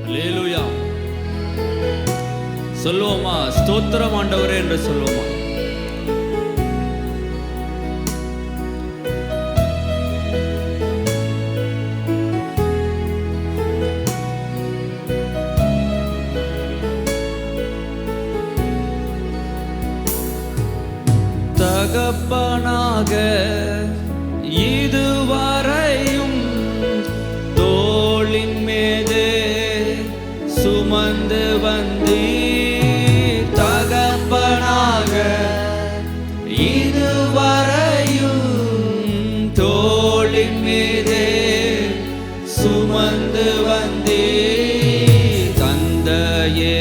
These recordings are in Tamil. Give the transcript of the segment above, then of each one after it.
அல்லேலூயா. சொல்லுவோமா? ஸ்தோத்திரம் ஆண்டவரே என்று சொல்லுவோமா? தகப்பனாக இதுவரையும் தோளின் மீதே சுமந்து வந்தீர். தகப்பனாக இதுவரையும் தோளின் மீதே சுமந்து வந்தீர். தந்தையே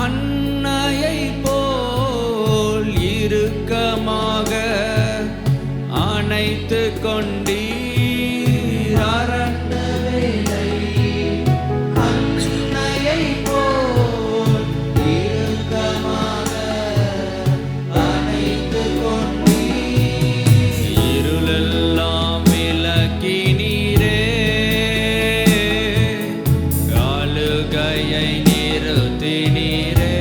அன்னையை போல் இறுக்கமாக அணைத்து கொண்டீர். அரண்ட வேலை அன்னையை போல் இறுக்கமாக அணைத்து கொண்டீர். இருளெல்லாம் விலக்கினீரே, ஆளுகையை நிறுத்தினீரே.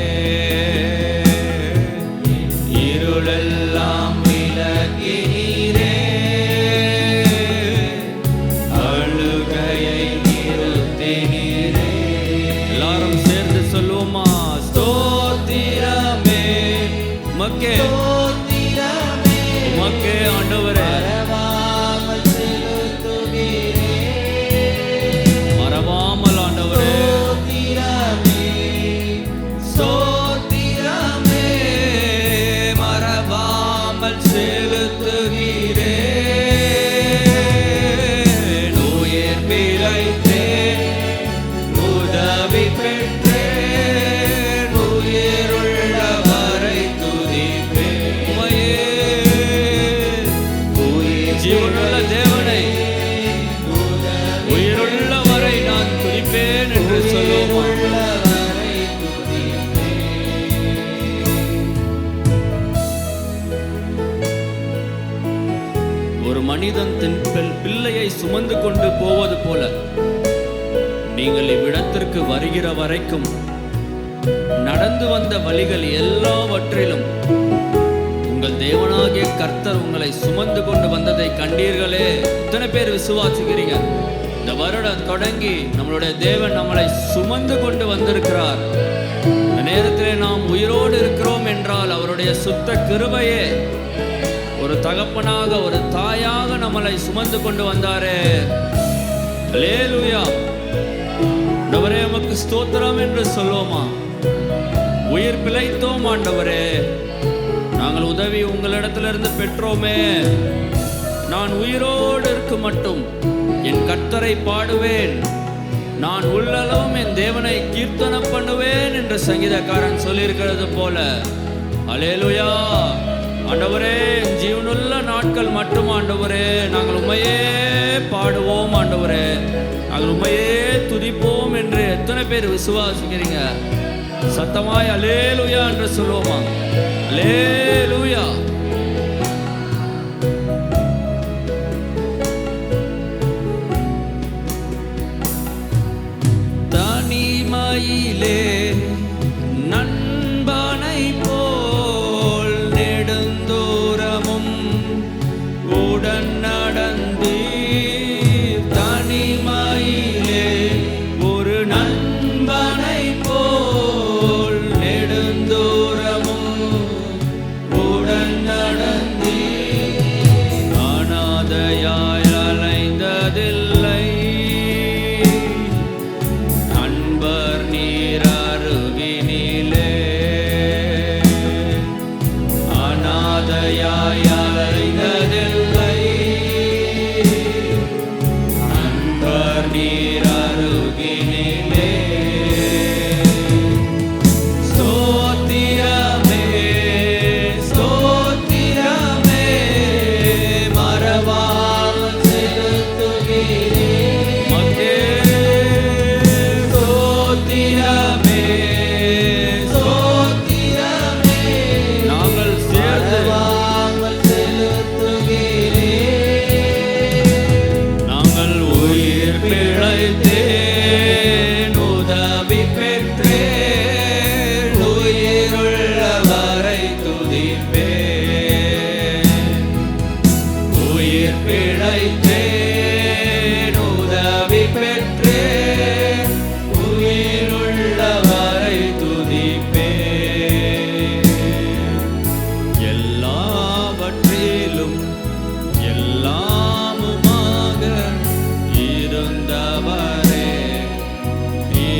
இருளெல்லாம் விலக்கினீரே, ஆளுகையை நிறுத்தினீரே. எல்லாரும் சேர்ந்து சொல்லுவோமா? ஸ்தோத்திரமே மக்கே, மக்கே ஆண்டவரே. மறவாமல் ஆண்டவரே, ஜீவனுள்ள தேவனை உயிருள்ள வரை நான் துதிப்பேன் என்று சொல்லுவோம். ஒரு மனிதன் தன் பிள்ளையை சுமந்து கொண்டு போவது போல நீங்கள் இவ்விடத்திற்கு வருகிற வரைக்கும் நடந்து வந்த வழிகள் எல்லாவற்றிலும் உங்கள் தேவனாகிய கர்த்தர் உங்களை சுமந்து கொண்டு வந்ததை கண்டீர்களே. இத்தனை பேர் விசுவாசிக்கிறீங்க? இந்த வருடம் தொடங்கி நம்மளுடைய தேவன் நம்மளை சுமந்து கொண்டு வந்திருக்கிறார். இந்த நேரத்திலே நாம் உயிரோடு இருக்கிறோம் என்றால் அவருடைய சுத்த கிருபையே. ஒரு தகப்பனாக ஒரு தாயாக நம்மளை சுமந்து கொண்டு வந்தாரே. அல்லேலூயா. ஆண்டவரே உமக்கு ஸ்தோத்திரம் என்று சொல்லுவோமா? உயிர் பிழைத்தோம் ஆண்டவரே, நாங்கள் உதவி உங்களிடத்திலிருந்து பெற்றோமே. நான் உயிரோடு இருக்க மட்டும் என் கர்த்தரை பாடுவேன், நான் உள்ளளவும் என் தேவனை கீர்த்தனம் பண்ணுவேன் என்று சங்கீதக்காரன் சொல்லியிருக்கிறது போல. அல்லேலூயா. ஆண்டவரே, ஜீவனுள்ள நாட்கள் மட்டும் ஆண்டவரே நாங்கள் உம்மையே பாடுவோம் ஆண்டவரே, நாங்கள் உம்மையே துதிப்போம் என்று எத்தனை பேர் விசுவாசிக்கிறீங்க? சத்தமாய் அல்லேலூயா என்று சொல்லுவோமா? அல்லேலூயா. தனிமையிலே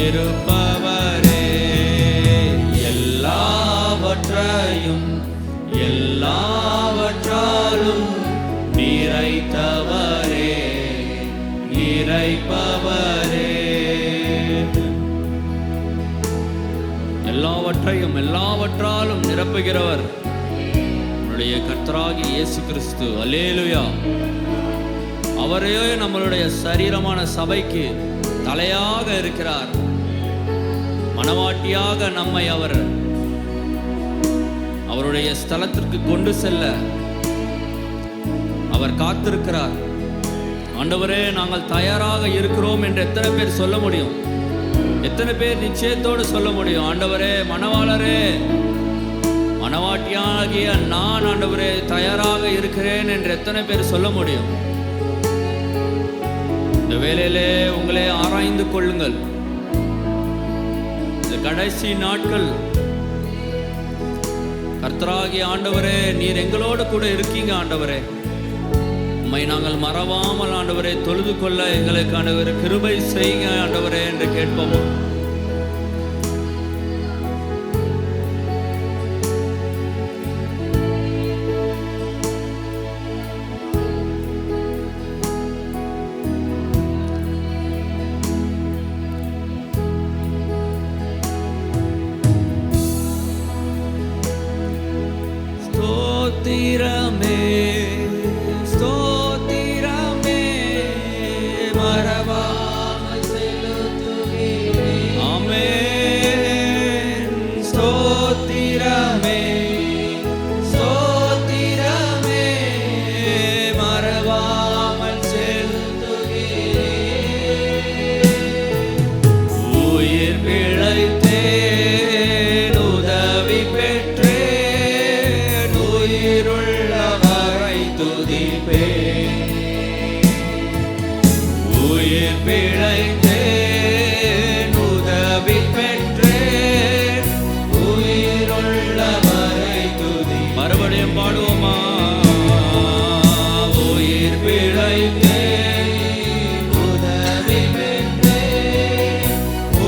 இருப்பவரே, எல்லாவற்றையும் எல்லாவற்றாலும் நிறைத்தவரே, நிறைப்பவரே. எல்லாவற்றையும் எல்லாவற்றாலும் நிரப்புகிறவர் நம்முடைய கர்த்தராகிய இயேசு கிறிஸ்து. அல்லேலூயா. அவரே நம்மளுடைய சரீரமான சபைக்கு தலையாக இருக்கிறார். மணவாட்டியாக நம்மை அவருடைய ஸ்தலத்திற்கு கொண்டு செல்ல அவர் காத்திருக்கிறார். ஆண்டவரே, நாங்கள் தயாராக இருக்கிறோம் என்று எத்தனை பேர் சொல்ல முடியும்? எத்தனை பேர் நிச்சயத்தோடு சொல்ல முடியும்? ஆண்டவரே, மணவாளரே, மணவாட்டியாகிய நான் ஆண்டவரே தயாராக இருக்கிறேன் என்று எத்தனை பேர் சொல்ல முடியும்? இந்த வேளையிலே உங்களே ஆராய்ந்து கொள்ளுங்கள். இந்த கடைசி நாட்கள் கர்த்தராகிய ஆண்டவரே, நீர் எங்களோடு கூட இருக்கீங்க. ஆண்டவரே, உம்மை நாங்கள் மறவாமல் ஆண்டவரே தொழுது கொள்ள எங்களுக்கு ஆண்டவரே கிருபை செய்யுங்க ஆண்டவரே என்று கேட்போமா? ஸ்தோத்திரமே, ஸ்தோத்திரமே, மறவாமல் செலுத்துகிறேன். ஆமென். ஸ்தோத்திரமே, ஸ்தோத்திரமே, மறவாமல் செலுத்துகிறேன். உயிர் பிழைத்தேன், உதவி பெற்றேன், உயிருள்ளவரை துதிப்பேன். உயிர் பிழைத்தேன், உதவி பெற்றேன், உயிருள்ளவரை துதி. மறுபடியும் பாடுவோமா? உயிர் பிழைத்தேன், உதவி பெற்றேன்,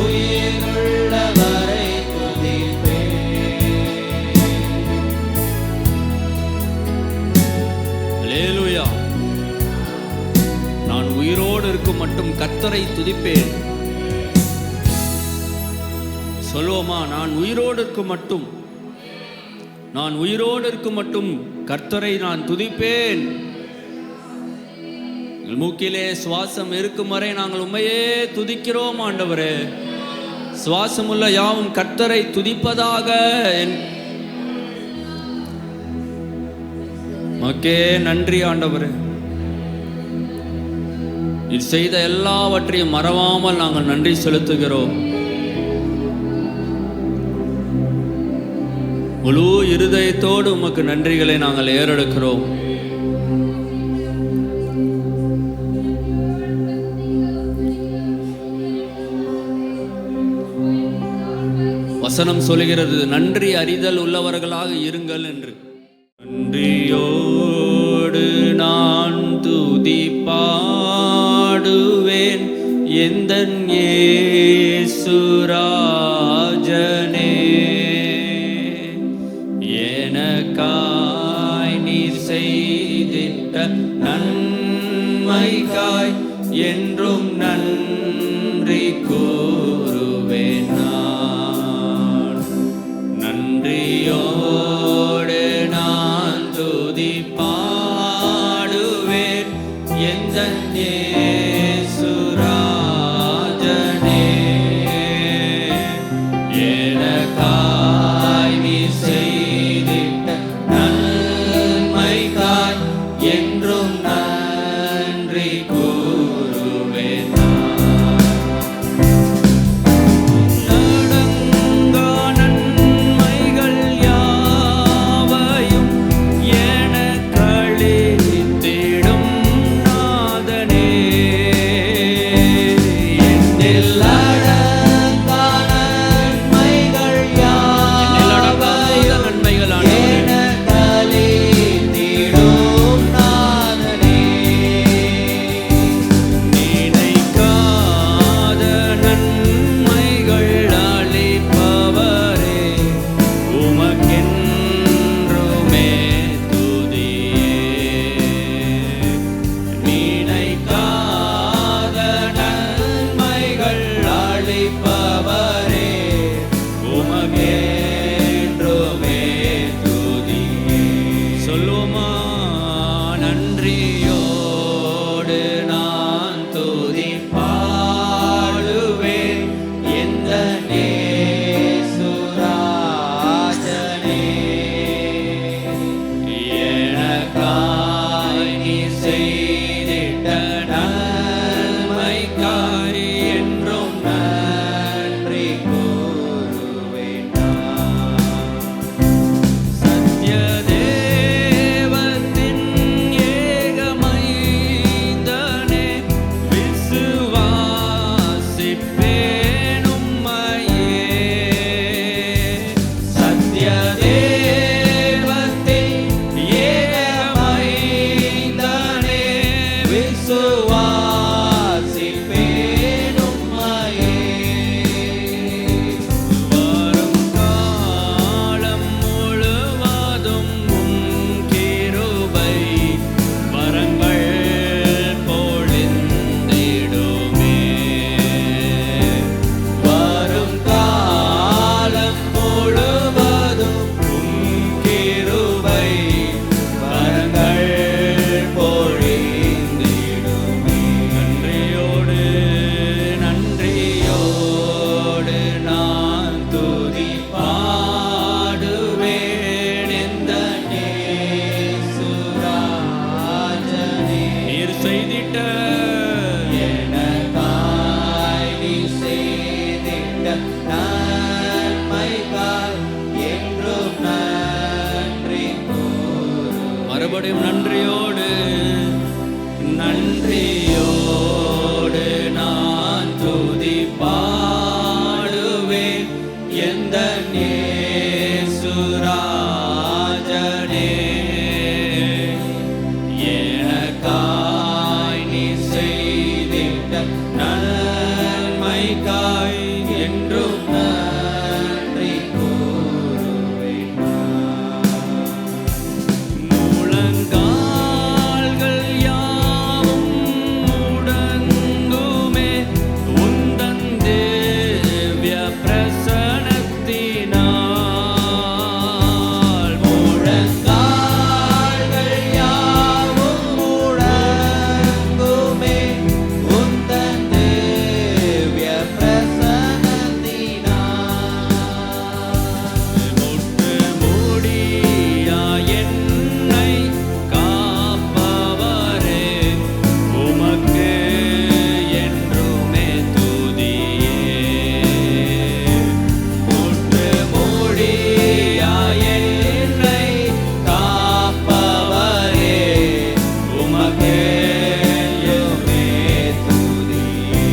உயிருள்ளவரை துதிப்பேன். அல்லேலூயா. நான் உயிரோடு இருக்கும் மட்டும் கர்த்தரை துதிப்பேன். சொல்வோமா? நான் உயிரோடு இருக்கும் மட்டும், நான் உயிரோடு இருக்கும் மட்டும் கர்த்தரை நான் துதிப்பேன். மூக்கிலே சுவாசம் இருக்கும் வரை நாங்கள் உம்மையே துதிக்கிறோம் ஆண்டவரே. சுவாசமுள்ள யாவும் கர்த்தரை துதிப்பதாக. மக்கே நன்றி ஆண்டவரே. இது செய்த எல்லாவற்றையும் மறவாமல் நாங்கள் நன்றி செலுத்துகிறோம். முழு இருதயத்தோடு உமக்கு நன்றிகளை நாங்கள் ஏறெடுக்கிறோம். வசனம் சொல்கிறது, நன்றி அறிதல் உள்ளவர்களாக இருங்கள் என்று. நன்றியோடு நான் துதி பாடுவேன் எந்தன் இயேசுராஜனே. எனக்காய் நீர் செய்திட்ட நன்மைக்காய் என்றும் நன்றி கூறுவேன் நான். நன்றியோடு நான் துதி பாடுவேன் எந்தன் இயேசுராஜனே. எனக்காய் நீர் செய்திட்ட நன்மைக்காய் என்றும் நன்றி கூறுவேன் நான். அளிப்பவரே உமக்கென்றுமே துதியே. சொல்லுவோமா? நன்றியோடு நான் துதி பாடுவேன் எந்த நேசுராஜனே. எனக்காய் நீ செய்திட்ட நன்மைக்காய் என்றும் நன்றி கூறுவேன் நான். சத்ய தேவத்தின் ஏகமைந்தனே விசுவாசிப்பேன் உம்மையே. சத்ய தேவத்தின் ஏகமைந்தனே விசுவாசிப்பேன் உம்மையே. வரும் காலம் முழுவதும் உம் கிருபை வரங்கள் பொழிந்திடுமே. வரும் காலம் முழுவதும் உம் கிருபை வரங்கள் பொழிந்திடுமே. நன்றியோடு நான் துதி பாடுவேன் இந்த நேசுராஜனே. நீர் செய்திட்ட எனக்காய் நீ செய்திட்ட நன்மைக்காய் என்றும் நன்றி கூறு. மறுபடியும் நன்றியோடு நான் துதி பாடுவேன் எந்த நேசுராஜனே. எனக்காய் நீ செய்திட்ட நன்மைக்காய் என்றும் நன்றி கூறுவேன் நான். முழங்கால்கள் யாவும் முடங்குமே உந்தன் திவ்ய பிரசன்னத்தினால். முழங்கால்கள் யாவும் முடங்குமே உந்தன் திவ்ய பிரசன்னத்தினால். முட்டு மூடியா என்னை காப்பவரே உமக்கு என்றுமே துதியே. முட்டு மூடியா என்னை காப்பவரே உமக்கு என்றுமே துதியே.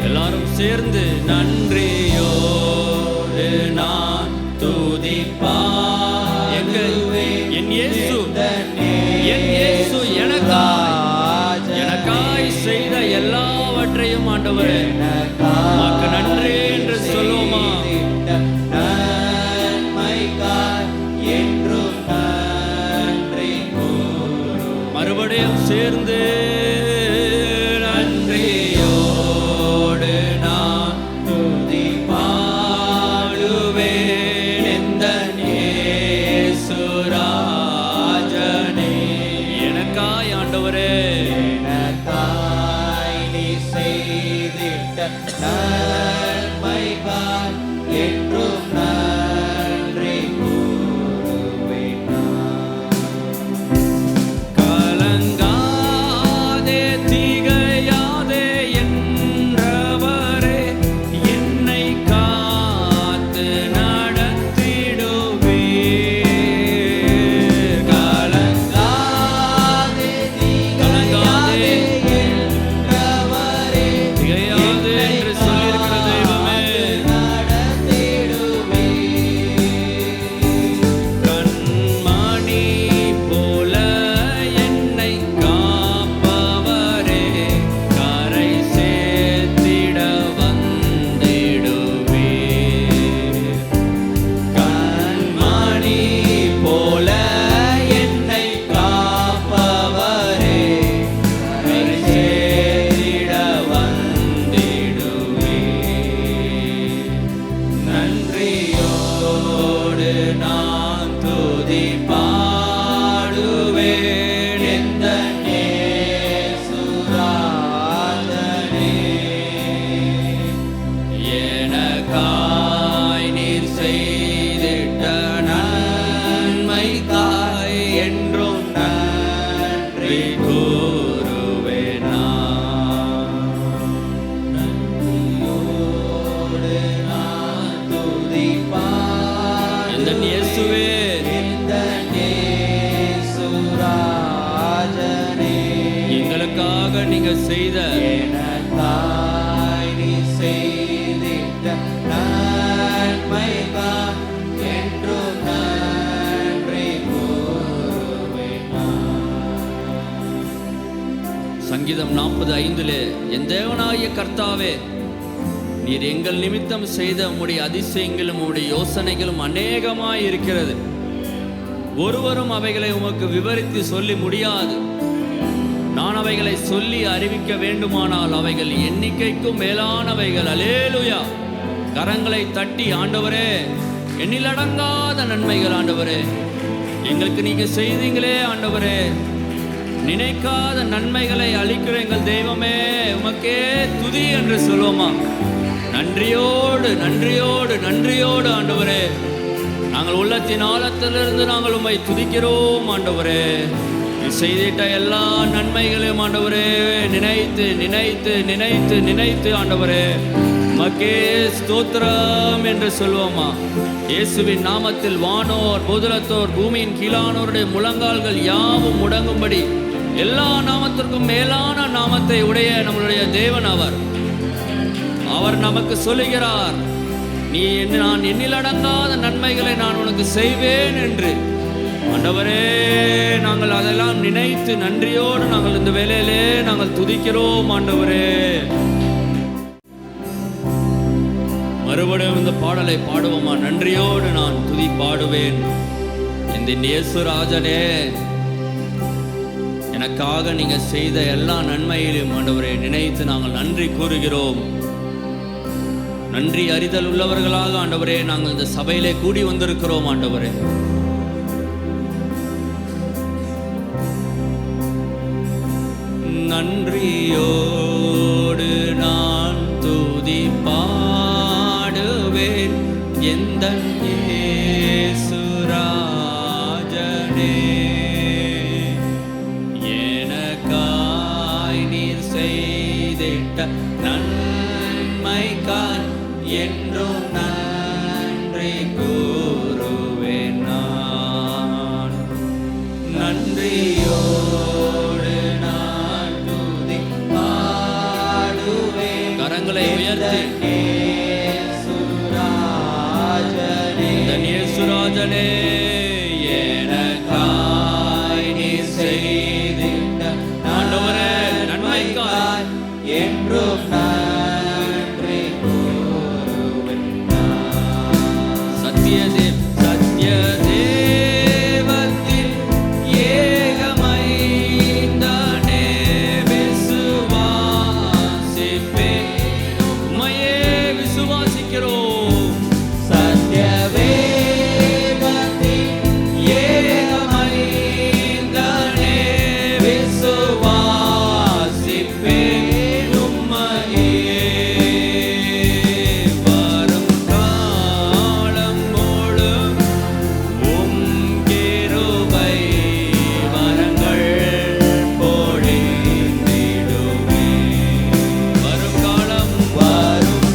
எல்லாரும் சேர்ந்து நன்றியோடு நான் துதி பாடுவேன் என் இயேசு எனக்காய் செய்த எல்லாவற்றையும் ஆண்டவரே உமக்கு நன்றி என்று சொல்லுவோமா? மறுபடியும் சேர்ந்து நன்றியோடு நான் துதி பாடுவேன் எந்த நேசுராஜனே. எனக்காய் ஆண்டவரே எனக்காய் நீ செய்திட்ட நன்மைக்காய் என்றும் நன்றி கூறுவேன் நான். கலங்காதே திகையாதே என்றவரே என்னை காத்து நடத்திடுவீர். கலங்காதே திகையாதே என்றவரே திகையாதே என்று சொல்லியிருக்கிற தெய்வமே எனக்காய் நீர் செய்திட்ட நன்மைக்காய் என்றும் நன்றி கூறுவேன் நான். நன்றியோடு நான் துதிப்பாடுவேன். இந்த இயேசுவே, இந்த இயேசுராஜனே, எங்களுக்காக நீங்க செய்த எனக்காய் நீ செய்திட்ட நன்மைக்காய் என்றும் நன்றி கூறுவேன் நான். சங்கீதம் 40:5 என் தேவனாகிய கர்த்தாவே, நீர் எங்கள் நிமித்தம் செய்த உம்முடைய அதிசயங்களும் உம்முடைய யோசனைகளும் அநேகமாய் இருக்கிறது. ஒருவரும் அவைகளை உமக்கு விவரித்து சொல்லி முடியாது. நான் அவைகளை சொல்லி அறிவிக்க வேண்டுமானால் அவைகள் எண்ணிக்கைக்கும் மேலானவைகள். அல்லேலூயா. கரங்களை தட்டி ஆண்டவரே, எண்ணிலடங்காத நன்மைகள் ஆண்டவரே எங்களுக்கு நீங்க செய்தீங்களே ஆண்டவரே. நினைக்காத நன்மைகளை அளிக்கிற எங்கள் தெய்வமே, உமக்கே துதி என்று சொல்வோமா? நன்றியோடு நன்றியோடு நன்றியோடு ஆண்டவரே, நாங்கள் உள்ளத்தின் ஆழத்திலிருந்து நாங்கள் உம்மை துதிக்கிறோம் ஆண்டவரே. செய்திட்ட எல்லா நன்மைகளையும் ஆண்டவரே நினைத்து நினைத்து நினைத்து நினைத்து ஆண்டவரே உமக்கே ஸ்தோத்திரம் என்று சொல்வோமா? இயேசுவின் நாமத்தில் வானோர் பூதலத்தோர் பூமியின் கீழானோருடைய முழங்கால்கள் யாவும் முடங்கும்படி எல்லா நாமத்திற்கும் மேலான நாமத்தை உடைய நம்மளுடைய தேவன் அவர். அவர் நமக்கு சொல்லுகிறார், நீ நான் எண்ணிலடங்காத நன்மைகளை நான் உனக்கு செய்வேன் என்று. ஆண்டவரே, நாங்கள் அதெல்லாம் நினைத்து நன்றியோடு நாங்கள் இந்த வேளையிலே நாங்கள் துதிக்கிறோம் ஆண்டவரே. மறுபடியும் இந்த பாடலை பாடுவோமா? நன்றியோடு நான் துதி பாடுவேன். இந்த இயேசுராஜனே, எனக்காக நீங்க செய்த எல்லா நன்மையிலும் ஆண்டவரே நினைத்து நாங்கள் நன்றி கூறுகிறோம். நன்றி அறிதல் உள்ளவர்களாக ஆண்டவரே நாங்கள் இந்த சபையிலே கூடி வந்திருக்கிறோம் ஆண்டவரே. நன்றியோடு நான் துதி பாடுவேன் எந்தன் இயேசுராஜனே. எனக்காய் நீர் செய்திட்ட நன்மைக்காய் என்றும் நன்றி கூறுவேன் நான். நன்றியோடு நான் துதி பாடுவேன். கரங்களை உயர்த்தி இயேசுராஜனே, எனக்காய் நீர் செய்திட்ட ஆண்டவரே நன்மைக்காய் என்றும் நன்றி கூறுவேன் நான். சத்யதேவ் சத்யதேவத்தில் ஏகமைந்தனே விசுவாசிப்பேன். உம்மையே விசுவாசிக்கிறோம். சத்யவேதத்தில் ஏகமைந்தனே விசுவாசிப்பேன் உம்மையே. வரும் காலம் முழுவதும் உம் கிருபை வரங்கள் பொழிந்திடுமே. வரும் காலம் முழுவதும்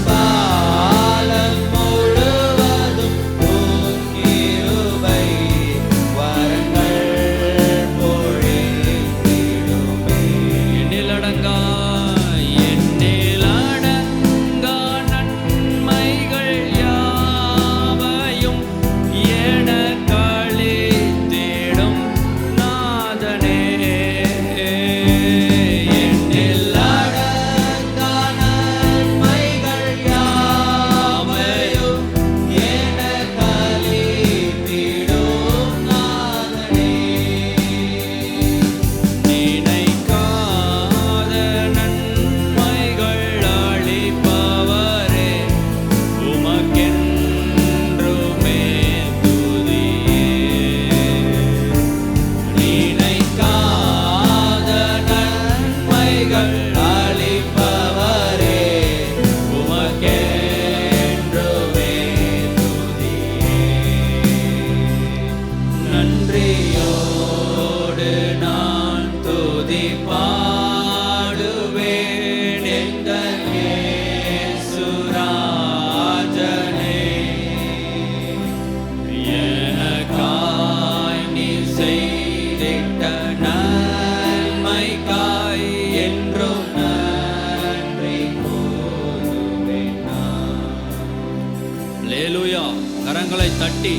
அல்லேலூயா. கரங்களை தட்டி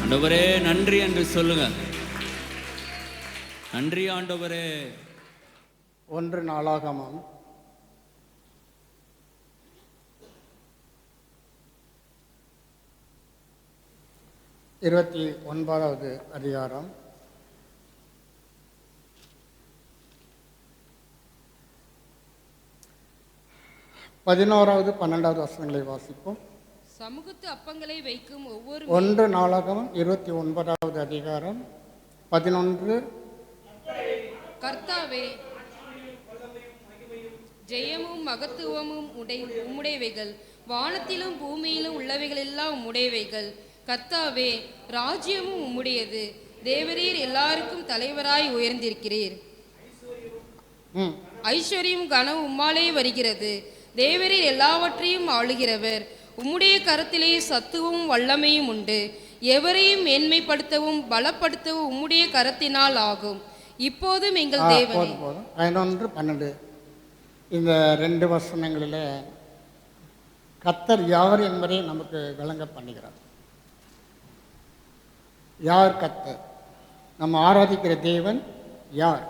ஆண்டவரே நன்றி என்று சொல்லுங்க. நன்றி ஆண்டவரே. 1 நாளாகமம் 29வது அதிகாரம் 11வது 12வது வசனங்களை வாசிப்போம். சமூகத்து அப்பங்களை வைக்கும் ஒவ்வொரு 1 நாளாகமம் 29வது அதிகாரம் 11. கர்த்தாவே, ஜெயமும் மகத்துவமும் உம்முடையவைகள், வானத்திலும் பூமியிலும் உள்ளவைகள் எல்லாம் உம்முடையவைகள். கர்த்தாவே, ராஜ்யமும் உம்முடையது. தேவரீர் எல்லாருக்கும் தலைவராய் உயர்ந்திருக்கிறீர். ஐஸ்வர்யம் கனம் உம்மாலே வருகிறது. தேவரீர் எல்லாவற்றையும் ஆளுகிறவர். உம்முடைய கரத்திலே சத்துவமும் வல்லமையும் உண்டு. எவரையும் மேன்மைப்படுத்தவும் பலப்படுத்தவும் உம்முடைய கரத்தினால் ஆகும். இப்போதும் எங்கள் தேவனே. 11, 12 இந்த 2 வசனங்களில் கர்த்தர் யார் என்பதை நமக்கு விளங்க பண்ணுகிறார். யார் கர்த்தர்? நம்ம ஆராதிக்கிற தேவன் யார்?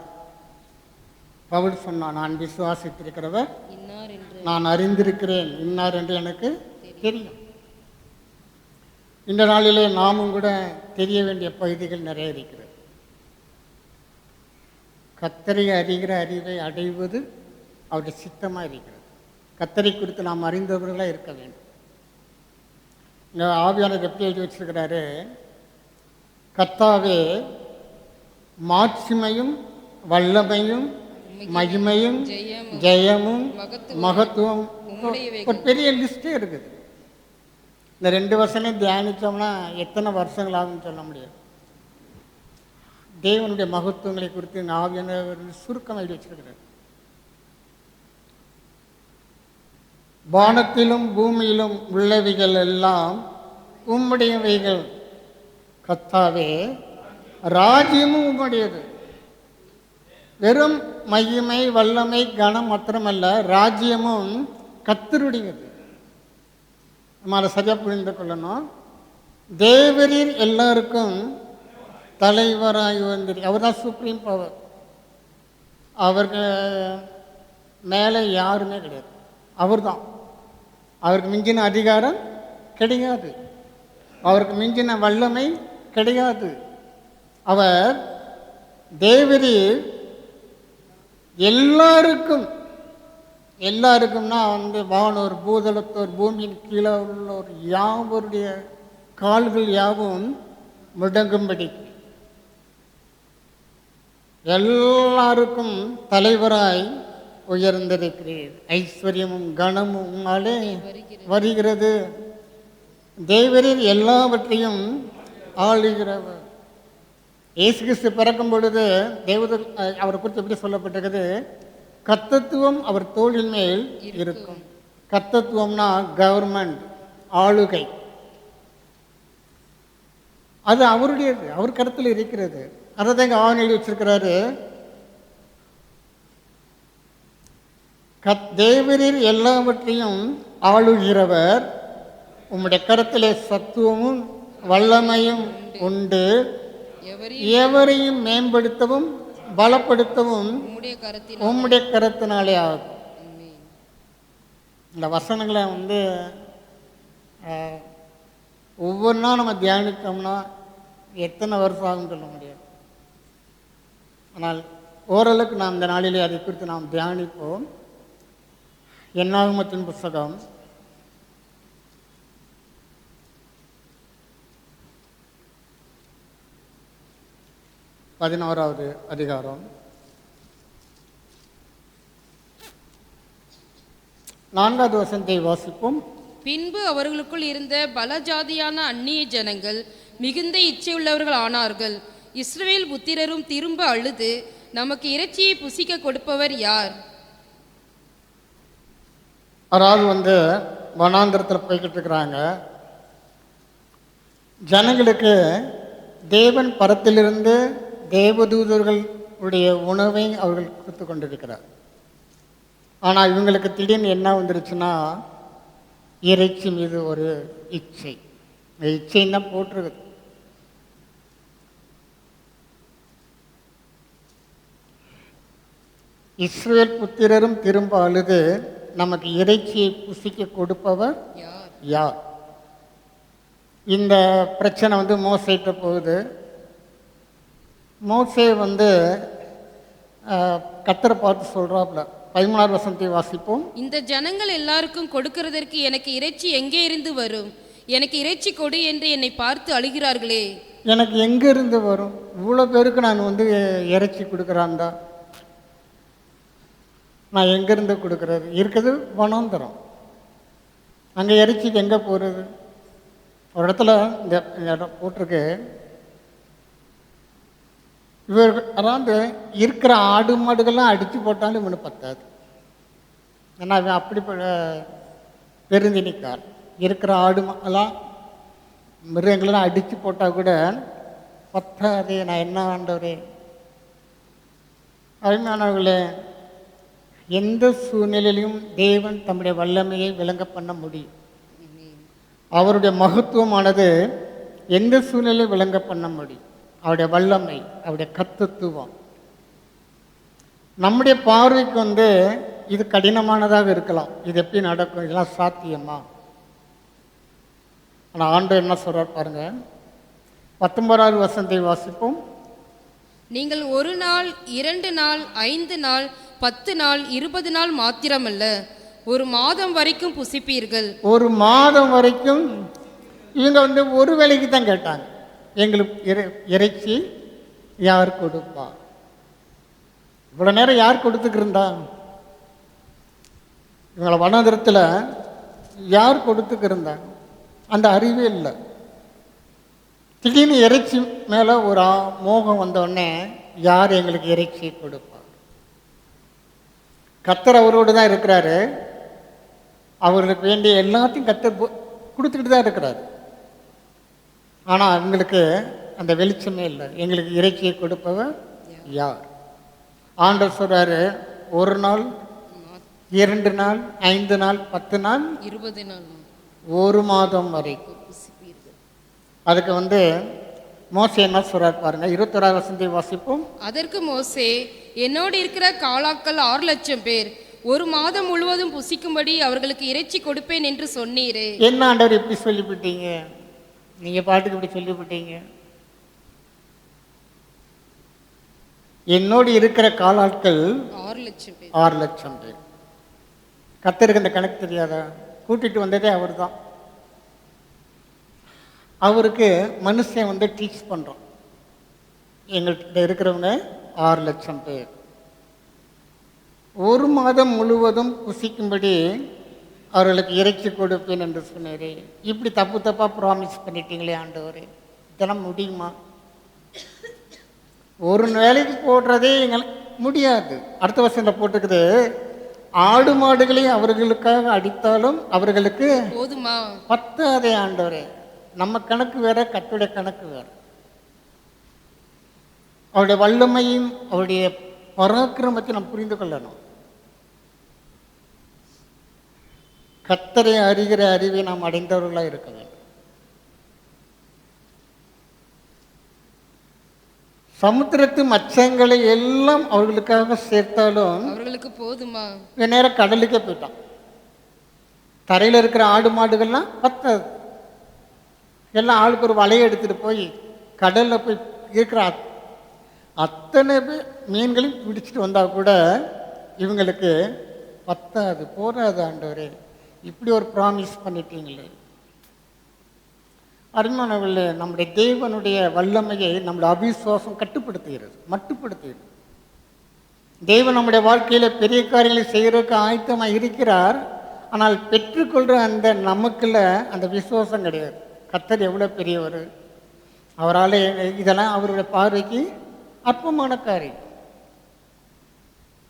பவுல் சொன்னான், நான் விசுவாசித்திருக்கிறவர், நான் அறிந்திருக்கிறேன், இன்னார் என்று எனக்கு தெரியும். இந்த நாளிலே நாமும் கூட தெரிய வேண்டிய பகுதிகள் நிறைய இருக்கிறது. கர்த்தரை அறிகிற அறிவை அடைவது அவருடைய சித்தமாக இருக்கிறது. கர்த்தரை குறித்து நாம் அறிந்தவர்களாக இருக்க வேண்டும். இந்த ஆவியானவர் எப்படி எழுதி வச்சிருக்கிறாரு? கர்த்தாவே, மாட்சிமையும் வல்லமையும் மகிமையும் ஜெயமும் மகத்துவம், ஒரு பெரிய லிஸ்டே இருக்குது. இந்த 2 வருஷமே தியானித்தோம்னா எத்தனை வருஷங்கள் ஆகும்னு சொல்ல முடியாது. தேவனுடைய மகத்துவங்களை குறித்து ஆவியானவர் சுருக்கம் எழுதி வச்சிருக்கிறார். வானத்திலும் பூமியிலும் உள்ளவைகள் எல்லாம் உம்முடையவைகள். கர்த்தாவே, ராஜ்யமும் உம்முடையது. வெறும் மகிமை வல்லமை கனம் மாத்திரமல்ல, ராஜ்யமும் கர்த்தருடையது. நம்ம அதை சரியாக புரிந்து கொள்ளணும். தேவரீர் எல்லாருக்கும் தலைவராய் வந்திரு. அவர் தான் சுப்ரீம் பவர். அவருக்கு மேலே யாருமே கிடையாது. அவர் தான். அவருக்கு மிஞ்சின அதிகாரம் கிடையாது. அவருக்கு மிஞ்சின வல்லமை கிடையாது. அவர் தேவரீர் எல்லாருக்கும்னா வானோர் பூதலத்தோர் பூமியின் கீழே உள்ளோர் யாவருடைய கால்கள் யாவும் முடங்கும்படி எல்லாருக்கும் தலைவராய் உயர்ந்திருக்கிறீர். ஐஸ்வர்யமும் கனமும் உம்மாலே வருகிறது. தேவரீர் எல்லாவற்றையும் ஆளுகிறவர். இயேசு கிறிஸ்து பிறக்கும் பொழுது தேவதூர் அவரை குறித்து எப்படி சொல்லப்பட்டிருக்குது? கர்த்தத்துவம் அவர் தோளின் மேல் இருக்கும். கர்த்தத்துவம்னா கவர்மெண்ட், ஆளுகை. அது அவருடையது, அவர் கருத்தில் இருக்கிறது. அதை தான் இங்கே ஆவணம் எழுதி வச்சிருக்கிறாரு. தேவரீர் எல்லாவற்றையும் ஆளுகிறவர். உம்முடைய கரத்திலே சத்துவமும் வல்லமையும் உண்டு. எவரையும் மேம்படுத்தவும் பலப்படுத்தவும் உம்முடைய கரத்தினாலே ஆகும். இந்த வசனங்களை ஒவ்வொரு நாள் நம்ம தியானித்தோம்னா எத்தனை வருஷம் ஆகும் சொல்ல முடியாது. ஆனால் ஓரளவுக்கு நாம் இந்த நாளிலே அதை குறித்து நாம் தியானிப்போம். என்னாகமத்தின் புஸ்தகம் 11வது அதிகாரம் 4வது வசனத்தை வாசிப்போம். பின்பு அவர்களுக்குள் இருந்த பலஜாதியான அந்நிய ஜனங்கள் மிகுந்த இச்சையுள்ளவர்கள் ஆனார்கள். இஸ்ரவேல் புத்திரரும் திரும்ப அழுது, நமக்கு இறைச்சியை புசிக்க கொடுப்பவர் யார்? அதாவது வனாந்திரத்தில் போய்கிட்டு இருக்கிறாங்க. ஜனங்களுக்கு தேவன் பரத்திலிருந்து தேவதூதர்களுடைய உணவை அவர்கள் கொடுத்து கொண்டிருக்கிறார். ஆனால் இவங்களுக்கு திடீர்னு என்ன வந்துருச்சுன்னா, இறைச்சி மீது ஒரு இச்சை. இந்த இச்சைன்னு தான் போட்டிருக்குது. இஸ்ரவேல் புத்திரரும் திரும்ப அழுது, நமக்கு இறைச்சியை புசிக்க கொடுப்பவர் யார்? யார்? இந்த பிரச்சனை மோசேட்ட போகுது. மோசே கர்த்தரை பார்த்து சொல்கிறாப்புல. 13வது வசனத்தை வாசிப்போம். இந்த ஜனங்கள் எல்லாருக்கும் கொடுக்கிறதற்கு எனக்கு இறைச்சி எங்கே இருந்து வரும்? எனக்கு இறைச்சி கொடு என்று என்னை பார்த்து அழுகிறார்களே. எனக்கு எங்கேருந்து வரும்? இவ்வளோ பேருக்கு நான் இறைச்சி கொடுக்குறான்டா, நான் எங்கேருந்து கொடுக்குறது? இருக்குது வனாந்தரம், அங்கே இறைச்சிக்கு எங்கே போகிறது? ஒரு இடத்துல இந்த இடம் போட்டிருக்கு, இவர் அதாவது இருக்கிற ஆடு மாடுகள்லாம் அடித்து போட்டாலும் இவனு பத்தாது. ஏன்னா அவன் அப்படி பெருந்தினிக்கார். இருக்கிற ஆடு எல்லாம் மிருகங்களெல்லாம் அடித்து போட்டால் கூட பத்தாதே. நான் என்ன ஆண்டவரே? அருமையானவர்களே, எந்த சூழ்நிலையிலும் தேவன் தம்முடைய வல்லமையை விளங்க பண்ண முடியும். அவருடைய மகத்துவமானது எந்த சூழ்நிலையும் விளங்க பண்ண முடியும். அவருடைய வல்லமை, அவருடைய கர்த்தத்துவம் நம்முடைய பார்வைக்கு இது கடினமானதாக இருக்கலாம். இது எப்படி நடக்கும்? இதெல்லாம் சாத்தியமா? ஆனால் ஆண்டவர் என்ன சொல்றார் பாருங்க. 19வது வசனத்தை வாசிப்போம். நீங்கள் 1 நாள், 2 நாள், 5 நாள், 10 நாள், 20 நாள் மாத்திரமல்ல, 1 மாதம் வரைக்கும் புசிப்பீர்கள். 1 மாதம் வரைக்கும். இவங்க ஒரு வேளைக்கு தான் கேட்டாங்க, எங்களுக்கு இறைச்சி யார் கொடுப்பா? இவ்வளோ நேரம் யார் கொடுத்துக்கிருந்தா? இவங்களை வனாந்திரத்தில் யார் கொடுத்துக்கிருந்தா? அந்த அறிவே இல்லை. திடீர்னு இறைச்சி மேலே ஒரு மோகம் வந்தோடனே யார் எங்களுக்கு இறைச்சி கொடுப்பா? கர்த்தர் அவரோடு தான் இருக்கிறாரு. அவர்களுக்கு வேண்டிய எல்லாத்தையும் கர்த்தர் கொடுத்துக்கிட்டு தான் இருக்கிறாரு. ஆனால் அவங்களுக்கு அந்த வெளிச்சமே இல்லை. எங்களுக்கு இறைச்சியை கொடுப்பவர் யார்? ஆண்டவர் சொல்றாரு, 1 நாள், 2 நாள், 5 நாள், 10 நாள், 20 நாள், 1 மாதம் வரைக்கும் புசிப்பீர்கள். அதுக்கு மோசே என்ன சொல்றார் பாருங்க. 21வது வசனத்தை வாசிப்போம். அதற்கு மோசே, என்னோடு இருக்கிற காலாக்கள் 6 லட்சம் பேர் 1 மாதம் முழுவதும் புசிக்கும்படி அவர்களுக்கு இறைச்சி கொடுப்பேன் என்று சொன்னீரே. என்ன ஆண்டவர் இப்படி சொல்லிவிட்டீங்க? நீங்க பாட்டுக்கு இப்படி சொல்லிவிட்டீங்க. என்னோடு இருக்கிற காலாட்கள் 6 லட்சம் பேர். 6 லட்சம் பேர். கர்த்தருக்கு இந்த கணக்கு தெரியாதா? கூட்டிட்டு வந்ததே அவர் தான். அவருக்கு மனுஷன் டீச் பண்ணுறோம். எங்கள்கிட்ட இருக்கிறவங்க 6 லட்சம் பேர் 1 மாதம் முழுவதும் புசிக்கும்படி அவர்களுக்கு இறைச்சி கொடுப்பேன் என்று சொன்னாரே. இப்படி தப்பு தப்பாக ப்ராமிஸ் பண்ணிட்டீங்களே ஆண்டவரே, இதெல்லாம் முடியுமா? ஒரு வேலைக்கு போடுறதே எங்களுக்கு முடியாது. அடுத்த வருஷத்தில் போட்டுக்குது, ஆடு மாடுகளையும் அவர்களுக்காக அடித்தாலும் அவர்களுக்கு போதுமா? பத்தாதே ஆண்டவரே. நம்ம கணக்கு வேற, கர்த்தருடைய கணக்கு வேற. அவருடைய வல்லமையும் அவருடைய பராக்கிரமத்தை நாம் புரிந்து கொள்ளணும். கர்த்தரை அறிகிற அறிவை நாம் அடைந்தவர்களாக இருக்க வேண்டும். சமுத்திரத்து மச்சங்களை எல்லாம் அவர்களுக்காக சேர்த்தாலும் அவர்களுக்கு போதுமா? நேரம் கடலுக்கே போயிட்டான். தரையில் இருக்கிற ஆடு மாடுகள்லாம் பத்தாது. எல்லாம் ஆளுக்கு ஒரு வலையை எடுத்துட்டு போய் கடலில் போய் இருக்கிற அத்தனை பேர் மீன்களையும் பிடிச்சிட்டு வந்தால் கூட இவங்களுக்கு பத்தாது, போராது. ஆண்டவரே, இப்படி ஒரு ப்ராமிஸ் பண்ணிட்டீங்களே. அருமையானவர்களே, நம்முடைய தேவனுடைய வல்லமையை நம்முடைய அவிசுவாசம் கட்டுப்படுத்துகிறது, மட்டுப்படுத்துகிறது. தேவன் நம்முடைய வாழ்க்கையில் பெரிய காரியங்களை செய்கிறதுக்கு ஆயத்தமாக இருக்கிறார். ஆனால் பெற்றுக்கொள்கிற அந்த நமக்குள்ள அந்த விசுவாசம் கிடையாது. கர்த்தர் எவ்வளோ பெரியவர், அவரால் இதெல்லாம் அவருடைய பார்வைக்கு அற்பமான காரியம்.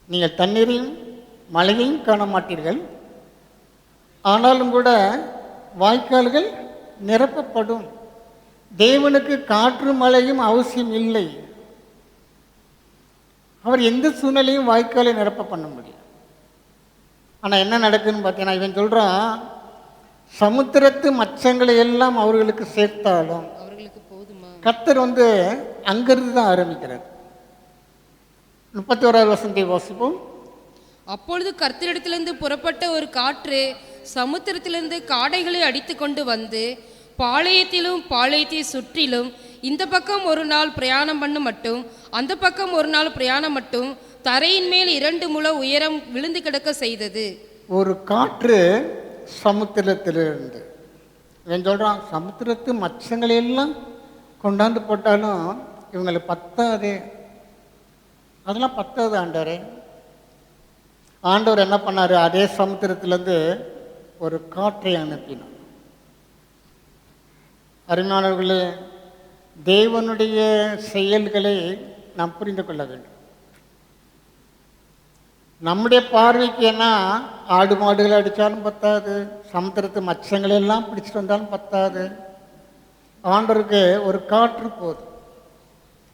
நீங்கள் தண்ணீரையும் மழையையும் காண மாட்டீர்கள், ஆனாலும் கூட வாய்க்கால்கள் நிரப்பப்படும். தேவனுக்கு காற்று மழையும் அவசியம் இல்லை. அவர் எந்த சூழ்நிலையும் வாய்க்காலை நிரப்ப பண்ண முடியும். ஆனால் என்ன நடக்குதுன்னு பார்த்தீங்கன்னா, இவன் சொல்கிறான், சமுத்திரத்து மச்சங்களை எல்லாம் அவர்களுக்கு சேர்த்தாலும் அவர்களுக்கு போதுமா? கர்த்தர் அங்கிருந்து தான் ஆரம்பிக்கிறார். 31வது வசனத்தை வாசிப்போம். அப்பொழுது கர்த்தரிடத்திலிருந்து புறப்பட்ட ஒரு காற்று சமுத்திரத்திலிருந்து காடைகளை அடித்து கொண்டு வந்து பாளையத்திலும் பாளையத்தை சுற்றிலும் இந்த பக்கம் ஒரு நாள் பிரயாணம் பண்ண மட்டும் அந்த பக்கம் ஒரு நாள் பிரயாணம் மட்டும் தரையின் மேல் 2 முழ உயரம் விழுந்து கிடக்க செய்தது. ஒரு காற்று சமுத்திரத்திலிருந்து, இவன் சொல்றான் சமுத்திரத்து மச்சங்களை எல்லாம் கொண்டாந்து போட்டாலும் இவங்களுக்கு பத்தாது, அதெல்லாம் பத்தாது ஆண்டவரே. ஆண்டவர் என்ன பண்ணாரு? அதே சமுத்திரத்திலேருந்து ஒரு காற்றை அனுப்பினார். அருமையானவர்களே, தேவனுடைய செயல்களை நாம் புரிந்து கொள்ள வேண்டும். நம்முடைய பார்வைக்கு என்ன, ஆடு மாடுகளை அடித்தாலும் பத்தாது, சமுத்திரத்து மச்சங்களை எல்லாம் பிடிச்சிட்டு வந்தாலும் பத்தாது. ஆண்டவருக்கு ஒரு காற்று போதும்,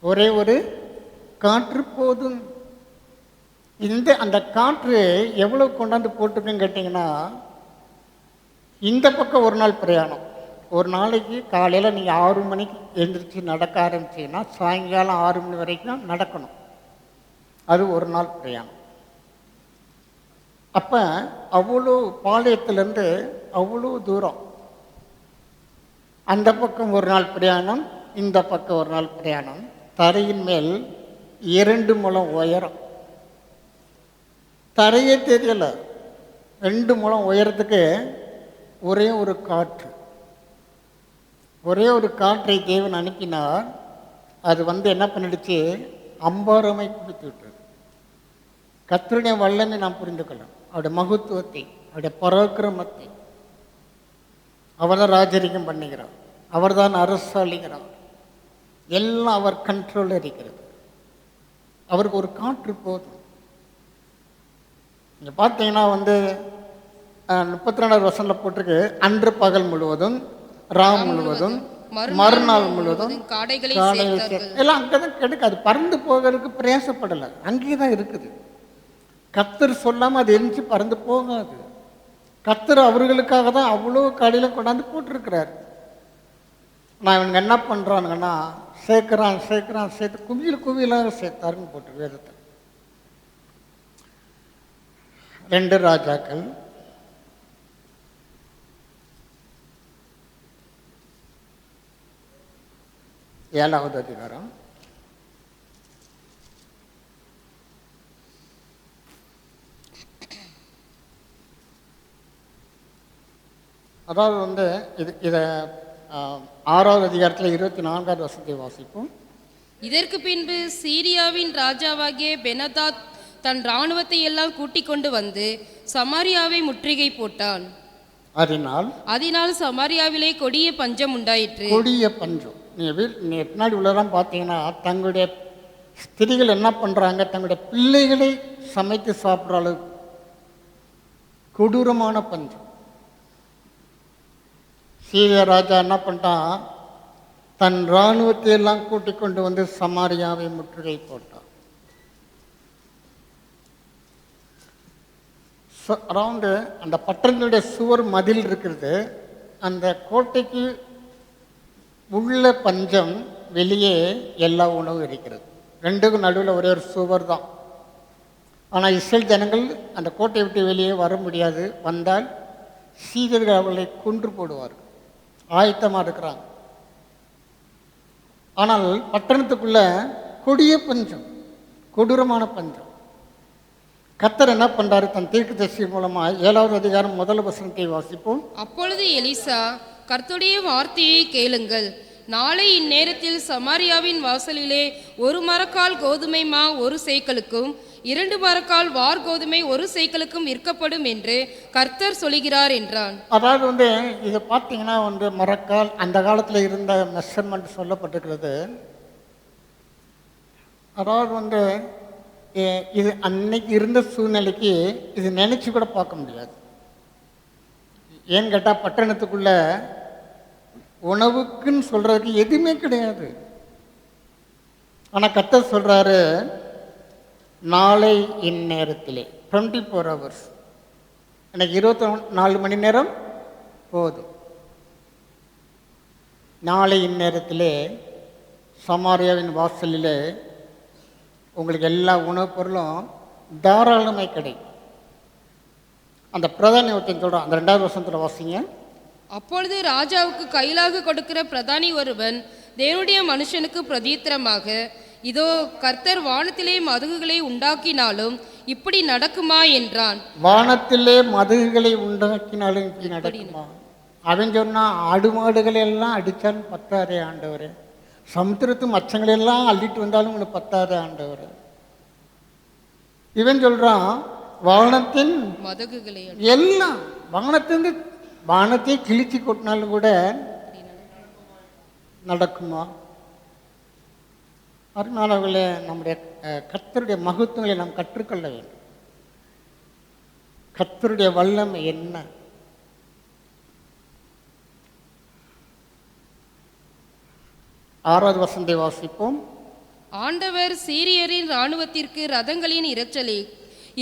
ஒரே ஒரு காற்று போதும். அந்த காற்று எவ்வளோ கொண்டாந்து போட்டுருக்குன்னு கேட்டிங்கன்னா, இந்த பக்கம் ஒரு நாள் பிரயாணம். ஒரு நாளைக்கு காலையில் நீங்கள் 6 மணிக்கு எழுந்திரிச்சு நடக்க ஆரம்பிச்சிங்கன்னா சாயங்காலம் 6 மணி வரைக்கும் நடக்கணும். அது ஒரு நாள் பிரயாணம். அப்போ அவ்வளோ பாளையத்திலேருந்து அவ்வளோ தூரம், அந்த பக்கம் ஒரு நாள் பிரயாணம், இந்த பக்கம் ஒரு நாள் பிரயாணம். தரையின் மேல் 2 முழம் உயரம், தரையே தெரியலை. 2 முழம் உயரத்துக்கு ஒரே ஒரு காற்று, ஒரே ஒரு காற்றை தேவன் அனுப்பினார். அது என்ன பண்ணிடுச்சு? அம்பாரமை கொடுத்து விட்டது. கர்த்தருடைய வல்லமை நாம் புரிந்து கொள்ளணும், அவருடைய மகத்துவத்தை, அவருடைய பராக்கிரமத்தை. அவர் தான் ராஜரிகம் பண்ணுகிறார், அவர் தான் அரசாளுகிறார், எல்லாம் அவர் கண்ட்ரோலில் இருக்கிறது. அவருக்கு ஒரு காற்று போதும். நீங்கள் பார்த்தீங்கன்னா 32வது வசனத்தில் போட்டிருக்கு, அன்று பகல் முழுவதும் ராம் முழுவதும் மறுநாள் முழுவதும் காடைகளை எல்லாம் அங்கே தான் கிடைக்கும். அது பறந்து போகிறதுக்கு பிரயாசப்படலை, அங்கேயே தான் இருக்குது. கர்த்தர் சொல்லாமல் அது எரிஞ்சு பறந்து போகாது. கர்த்தர் அவர்களுக்காக தான் அவ்வளோ காடையில கொண்டாந்து போட்டிருக்கிறார். நான் இவங்க என்ன பண்ணுறானுங்கன்னா, சேர்க்குறான் சேர்த்து குவியல் குவியலாக சேர்த்தாருன்னு போட்டு வேதத்தை. 2 ராஜாக்கள் 7வது அதிகாரம். அதாவது இதை 6வது அதிகாரத்தில் 24வது வசனத்தை வாசிப்போம். இதற்கு பின்பு சீரியாவின் ராஜாவாகிய பெனதாத் தன் இராணுவத்தை எல்லாம் கூட்டிக் கொண்டு வந்து சமாரியாவை முற்றுகை போட்டான். அதனால் சமாரியாவிலே கொடிய பஞ்சம் உண்டாயிற்று. கொடிய பஞ்சம். நீ பின்னாடி உள்ளதான் பார்த்தீங்கன்னா, தங்களுடைய ஸ்திரீகள் என்ன பண்ணுறாங்க, தங்களுடைய பிள்ளைகளை சமைத்து சாப்பிட்ற அளவுக்கு கொடூரமான பஞ்சம். சீரியா ராஜா என்ன பண்ணிட்டான், தன் இராணுவத்தை எல்லாம் கூட்டிக் கொண்டு வந்து சமாரியாவை முற்றுகை போட்டான். அரௌண்டு அந்த பட்டணங்களுடைய சுவர் மதில் இருக்கிறது, அந்த கோட்டைக்கு உள்ள பஞ்சம், வெளியே எல்லா உணவும் இருக்கிறது. 2க்கும் நடுவில் ஒரே ஒரு சுவர் தான். ஆனால் இஸ்ரேல் ஜனங்கள் அந்த கோட்டையை விட்டு வெளியே வர முடியாது. வந்தால் சீரியர்கள் அவர்களை கொன்று போடுவார்கள், ஆயத்தமாக இருக்கிறாங்க. ஆனால் பட்டணத்துக்குள்ள கொடிய பஞ்சம், கொடூரமான பஞ்சம். கர்த்தர் என்ன பண்றாரு? தன் தீர்க்கதரிசி மூலமா 7வது அதிகாரம் 1 வசனத்தை வாசிப்போம். அப்பொழுது எலிசா, கர்த்தருடைய வார்த்தையை கேளுங்கள், நாளை இந்நேரத்தில் சமாரியாவின் வாசலிலே 1 மரக்கால் கோதுமை மா 1 சேக்கலுக்கும் 2 மரக்கால் வார் கோதுமை 1 சேக்கலுக்கும் விற்கப்படும் என்று கர்த்தர் சொல்கிறார் என்றான். அதாவது இதை பார்த்தீங்கன்னா மரக்கால் அந்த காலத்தில் இருந்த மெஷர்மெண்ட் சொல்லப்பட்டிருக்கிறது. அதாவது இது அன்னைக்கு இருந்த சூழ்நிலைக்கு இது நினைச்சு கூட பார்க்க முடியாது. ஏன்னு கேட்டால் பட்டணத்துக்குள்ள உணவுக்குன்னு சொல்றதுக்கு எதுவுமே கிடையாது. ஆனால் கர்த்தர் சொல்றாரு, நாளை இந்நேரத்திலே 24 hours, எனக்கு 24 மணி நேரம் போதும். நாளை இந்நேரத்திலே சமாரியாவின் வாசலிலே உங்களுக்கு எல்லா உணவுப் பொருளும் தாராளமாக கிடைக்கும். அந்த பிரதானி ஒருத்தன் சொல்கிறான், அந்த 2வது வசனத்தில் வாசிங்க. அப்பொழுது ராஜாவுக்கு கையிலாக கொடுக்கிற பிரதானி ஒருவன் தேவனுடைய மனுஷனுக்கு பிரதித்திரமாக, இதோ கர்த்தர் வானத்திலே மதகுகளை உண்டாக்கினாலும் இப்படி நடக்குமா என்றான். வானத்திலே மதகுகளை உண்டாக்கினாலும் இப்படி நடக்குமா? அவன் சொன்னான், ஆடு மாடுகளை எல்லாம் அடித்தாலும் பத்தாதே ஆண்டவரே, சமுத்திரத்து மச்சங்களெல்லாம் அள்ளிட்டு வந்தாலும் உனக்கு பத்தாதே ஆண்டவரே. இவன் சொல்றான், வானத்தின் மதகுகளை எல்லாம் வானத்தை கிழிச்சு கொட்டினாலும் கூட நடக்குமா? அருமையானவர்களே, நம்முடைய கர்த்தருடைய மகத்துவங்களை நாம் கற்றுக்கொள்ள வேண்டும். கர்த்தருடைய வல்லமை என்ன? 6வது வசனத்தை வாசிப்போம். ஆண்டவர் சீரியரின் இராணுவத்திற்கு ரதங்களின்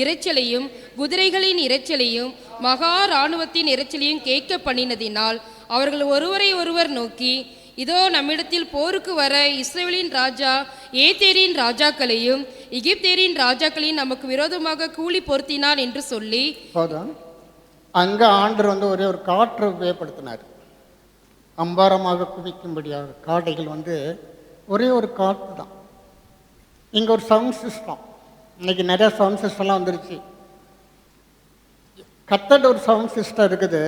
இரைச்சலையும் குதிரைகளின் இரைச்சலையும் மகா இராணுவத்தின் இரைச்சலையும் கேட்க பண்ணினதினால் அவர்கள் ஒருவரை ஒருவர் நோக்கி, இதோ நம்மிடத்தில் போருக்கு வர இஸ்ரவேலின் ராஜா ஏத்தேரின் ராஜாக்களையும் எகிப்தேரின் ராஜாக்களையும் நமக்கு விரோதமாக கூலி பொருத்தினான் என்று சொல்லி போதும். அங்க ஆண்டவர் ஒரே ஒரு காற்றை உபயோகப்படுத்தினார். அம்பாரமாக குவிக்கும்படியாக காடைகள் ஒரே ஒரு காற்று தான். இங்கே ஒரு சவுண்ட் சிஸ்டம், இன்னைக்கு நிறைய சவுண்ட் சிஸ்டம்லாம் வந்துருச்சு. கர்த்தர்ட்ட ஒரு சவுண்ட் சிஸ்டம் இருக்குது.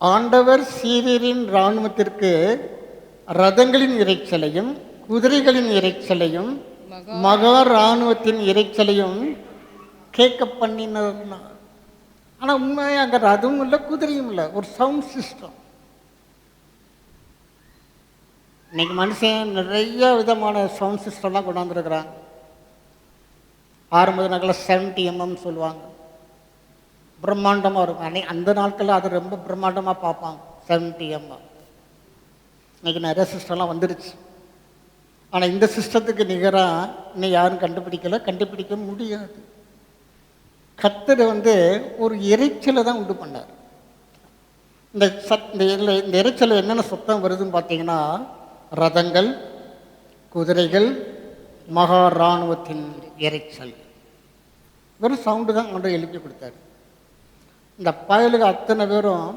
ஆண்டவர் சீரியரின் இராணுவத்திற்கு ரதங்களின் இரைச்சலையும் குதிரைகளின் இரைச்சலையும் மகா இராணுவத்தின் இரைச்சலையும் கேட்க பண்ணினார். ஆனால் உண்மையாக அங்கே ரதமும் இல்லை குதிரையும் இல்லை, ஒரு சவுண்ட் சிஸ்டம். இன்னைக்கு மனுஷன் நிறைய விதமான சவுண்ட் சிஸ்டம்லாம் கொண்டாந்துருக்குறாங்க. ஆரம்ப நாட்களில் 70 mm சொல்லுவாங்க, பிரம்மாண்டமாக இருக்கும். அந்த நாட்களில் அது ரொம்ப பிரம்மாண்டமாக பார்ப்பாங்க, 70 mm. இன்னைக்கு நிறைய சிஸ்டம்லாம் வந்துடுச்சு. ஆனால் இந்த சிஸ்டத்துக்கு நிகராக இன்னும் யாரும் கண்டுபிடிக்க முடியாது. கர்த்தர் ஒரு இரைச்சலை தான் உண்டு பண்ணார். இந்த இரைச்சல் என்னென்ன சத்தம் வருதுன்னு பார்த்தீங்கன்னா, ரதங்கள், குதிரைகள், மகா இராணுவத்தின் இரைச்சல். வெறும் சவுண்டு தான் கொண்டு எழுப்பி கொடுத்தாரு. இந்த பயலுக்கு அத்தனை பேரும்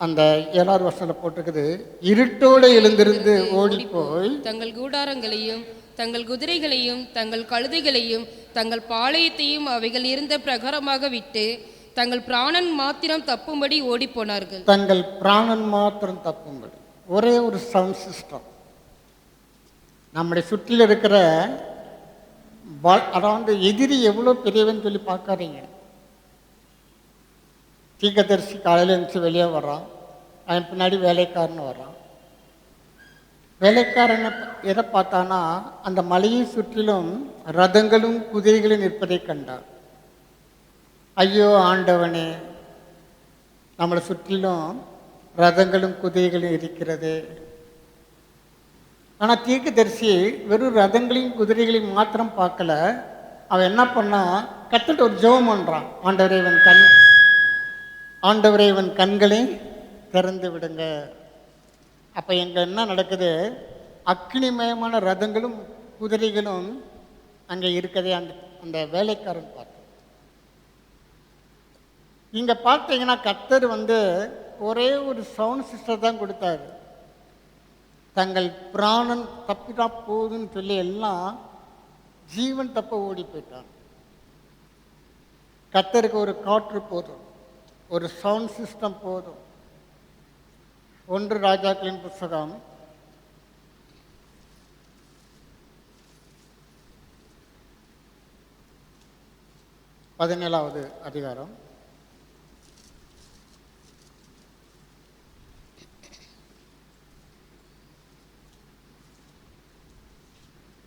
அந்த 7வது வசனத்தில் போட்டிருக்குது, இருட்டோடு எழுந்திருந்து ஓடி போய் தங்கள் கூடாரங்களையும் தங்கள் குதிரைகளையும் தங்கள் கழுதைகளையும் தங்கள் பாளையத்தையும் அவைகள் இருந்த பிரகாரமாக விட்டு தங்கள் பிராணன் மாத்திரம் தப்பும்படி ஓடி போனார்கள். தங்கள் பிராணன் மாத்திரம் தப்பும்படி. ஒரே ஒரு சவுண்ட் சிஸ்டம். நம்முடைய சுற்றில் இருக்கிற அதாவது எதிரி எவ்வளோ பெரியவன்னு சொல்லி பார்க்காதீங்க. தீர்க்கதரிசி காலையில் எழுந்துச்சு வெளியே வர்றான், அவன் பின்னாடி வேலைக்காரன் வர்றான். வேலைக்காரனை எதை பார்த்தானா, அந்த மலையை சுற்றிலும் ரதங்களும் குதிரைகளும் நிற்பதை கண்டான். ஐயோ ஆண்டவனே, நம்மளை சுற்றிலும் ரதங்களும் குதிரைகளும் இருக்கிறது. ஆனால் தீர்க்கதரிசி வெறும் ரதங்களையும் குதிரைகளையும் மாத்திரம் பார்க்கல. அவன் என்ன பண்ணா, கர்த்தர்ட்ட ஒரு ஜெபம் பண்ணுறான். ஆண்டவரே இவன் கண்களை திறந்து விடுங்க. அப்போ எங்கே என்ன நடக்குது, அக்னிமயமான ரதங்களும் குதிரைகளும் அங்கே இருக்கதே அந்த வேலைக்காரன் பார்த்தோம். இங்கே பார்த்தீங்கன்னா கர்த்தர் ஒரே ஒரு சவுண்ட் சிஸ்டம் தான் கொடுத்தாரு. தங்கள் பிராணன் தப்பிட்டா போகுதுன்னு சொல்லி எல்லாம் ஜீவன் தப்ப ஓடி போயிட்டான். கர்த்தருக்கு ஒரு காற்று போதும், ஒரு சவுண்ட் சிஸ்டம் போதும். 1 ராஜாக்களின் புத்தகம் 17வது அதிகாரம்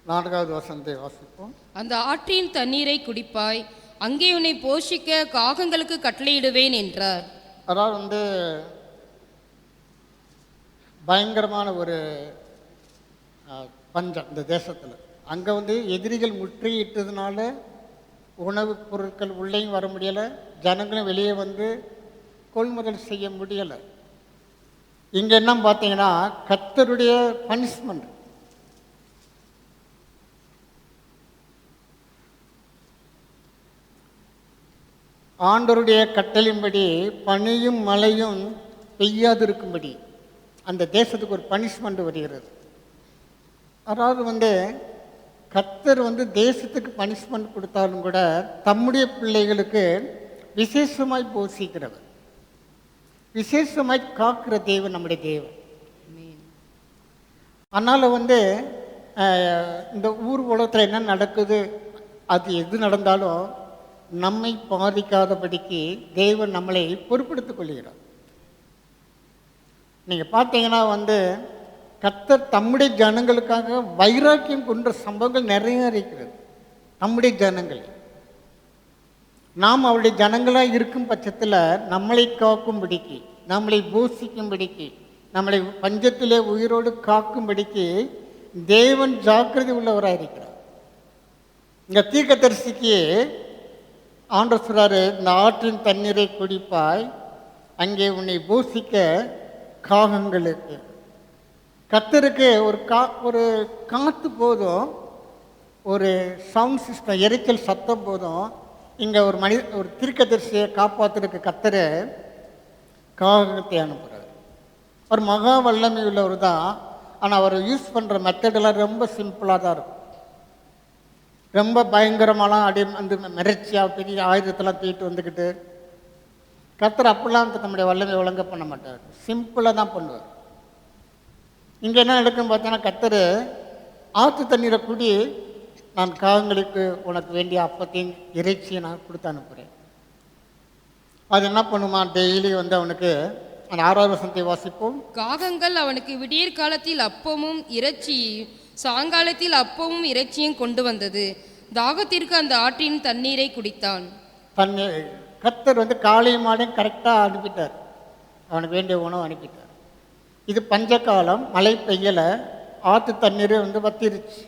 4வது வசனத்தை வாசிப்போம். அந்த ஆற்றின் தண்ணீரை குடிப்பாய், அங்கே உன்னை போஷிக்க காகங்களுக்கு கட்டளையிடுவேன் என்றார். அதாவது பயங்கரமான ஒரு பஞ்சம் இந்த தேசத்தில். அங்கே எதிரிகள் முற்றுகையிட்டதுனால உணவுப் பொருட்கள் உள்ளேயும் வர முடியலை, ஜனங்களும் வெளியே வந்து கொள்முதல் செய்ய முடியலை. இங்கே என்ன பார்த்தீங்கன்னா கர்த்தருடைய பனிஷ்மெண்ட். ஆண்டவருடைய கட்டளையின்படி பனியும் மழையும் பெய்யாதிருக்கும்படி அந்த தேசத்துக்கு ஒரு பனிஷ்மெண்ட் வருகிறது. அதாவது கர்த்தர் தேசத்துக்கு பனிஷ்மெண்ட் கொடுத்தாலும் கூட தம்முடைய பிள்ளைகளுக்கு விசேஷமாய் போஷிக்கிறவர், விசேஷமாய் காக்கிற தேவன் நம்முடைய தேவன். அதனால் இந்த ஊர் உலகத்தில் என்ன நடக்குது, அது எது நடந்தாலும் நம்மை பாதிக்காதபடிக்கு தேவன் நம்மளை பொறுப்படுத்திக் கொள்கிறார். நீங்கள் பார்த்தீங்கன்னா கர்த்தர் தம்முடைய ஜனங்களுக்காக வைராக்கியம் கொண்ட சம்பவங்கள் நிறைய இருக்கிறது. நம்முடைய ஜனங்கள், நாம் அவருடைய ஜனங்களாக இருக்கும் பட்சத்தில் நம்மளை காக்கும்படிக்கு, நம்மளை போஷிக்கும்படிக்கு, நம்மளை பஞ்சத்திலே உயிரோடு காக்கும்படிக்கு தேவன் ஜாக்கிரதை உள்ளவராக இருக்கிறார். இந்த தீர்க்கதரிசிக்கு ஆண்டவர் சொல்றாரு, இந்த ஆற்றின் தண்ணீரை குடிப்பாய், அங்கே உன்னை போஷிக்க காகங்களுக்கு. கர்த்தருக்கு ஒரு காற்று போதும், ஒரு சவுண்ட் சிஸ்டம், இரைச்சல் சத்தம் போதும். இங்கே ஒரு தீர்க்கதரிசியை காப்பாற்றுறதுக்கு கர்த்தர் காகத்தை அனுப்புகிறார். அவர் மகா வல்லமை உள்ளவர் தான். ஆனால் அவர் யூஸ் பண்ணுற மெத்தடெல்லாம் ரொம்ப சிம்பிளாக தான் இருக்கும். ரொம்ப பயங்கரமாலாம் மிரட்சியாக பெரிய ஆயுதத்தெல்லாம் தூக்கிட்டு வந்துக்கிட்டு கர்த்தர் அப்படிலாம் நம்முடைய வல்லமை ஒழுங்க பண்ண மாட்டார், சிம்பிளாக தான் பண்ணுவார். இங்கே என்ன நடக்குன்னு பார்த்தீங்கன்னா, கர்த்தர் ஆற்று தண்ணீரை குடி, நான் காகங்களுக்கு உனக்கு வேண்டிய அப்பத்தையும் இறைச்சியை நான் கொடுத்து அனுப்புகிறேன். அது என்ன பண்ணுமா, டெய்லி அவனுக்கு அந்த 6வது வசனத்தை வாசிப்போம். காகங்கள் அவனுக்கு விடியற் காலத்தில் அப்பமும் இறைச்சியும் சாயங்காலத்தில் அப்பமும் இறைச்சியும் கொண்டு வந்தது. தாகத்திற்கு அந்த ஆற்றின் தண்ணீரை குடித்தான். கர்த்தர் காலை மாடையும் கரெக்டாக அனுப்பிட்டார், அவனுக்கு வேண்டிய உணவு அனுப்பிட்டார். இது பஞ்சகாலம், மழை பெய்யலை, ஆற்று தண்ணீர் வத்திருச்சு.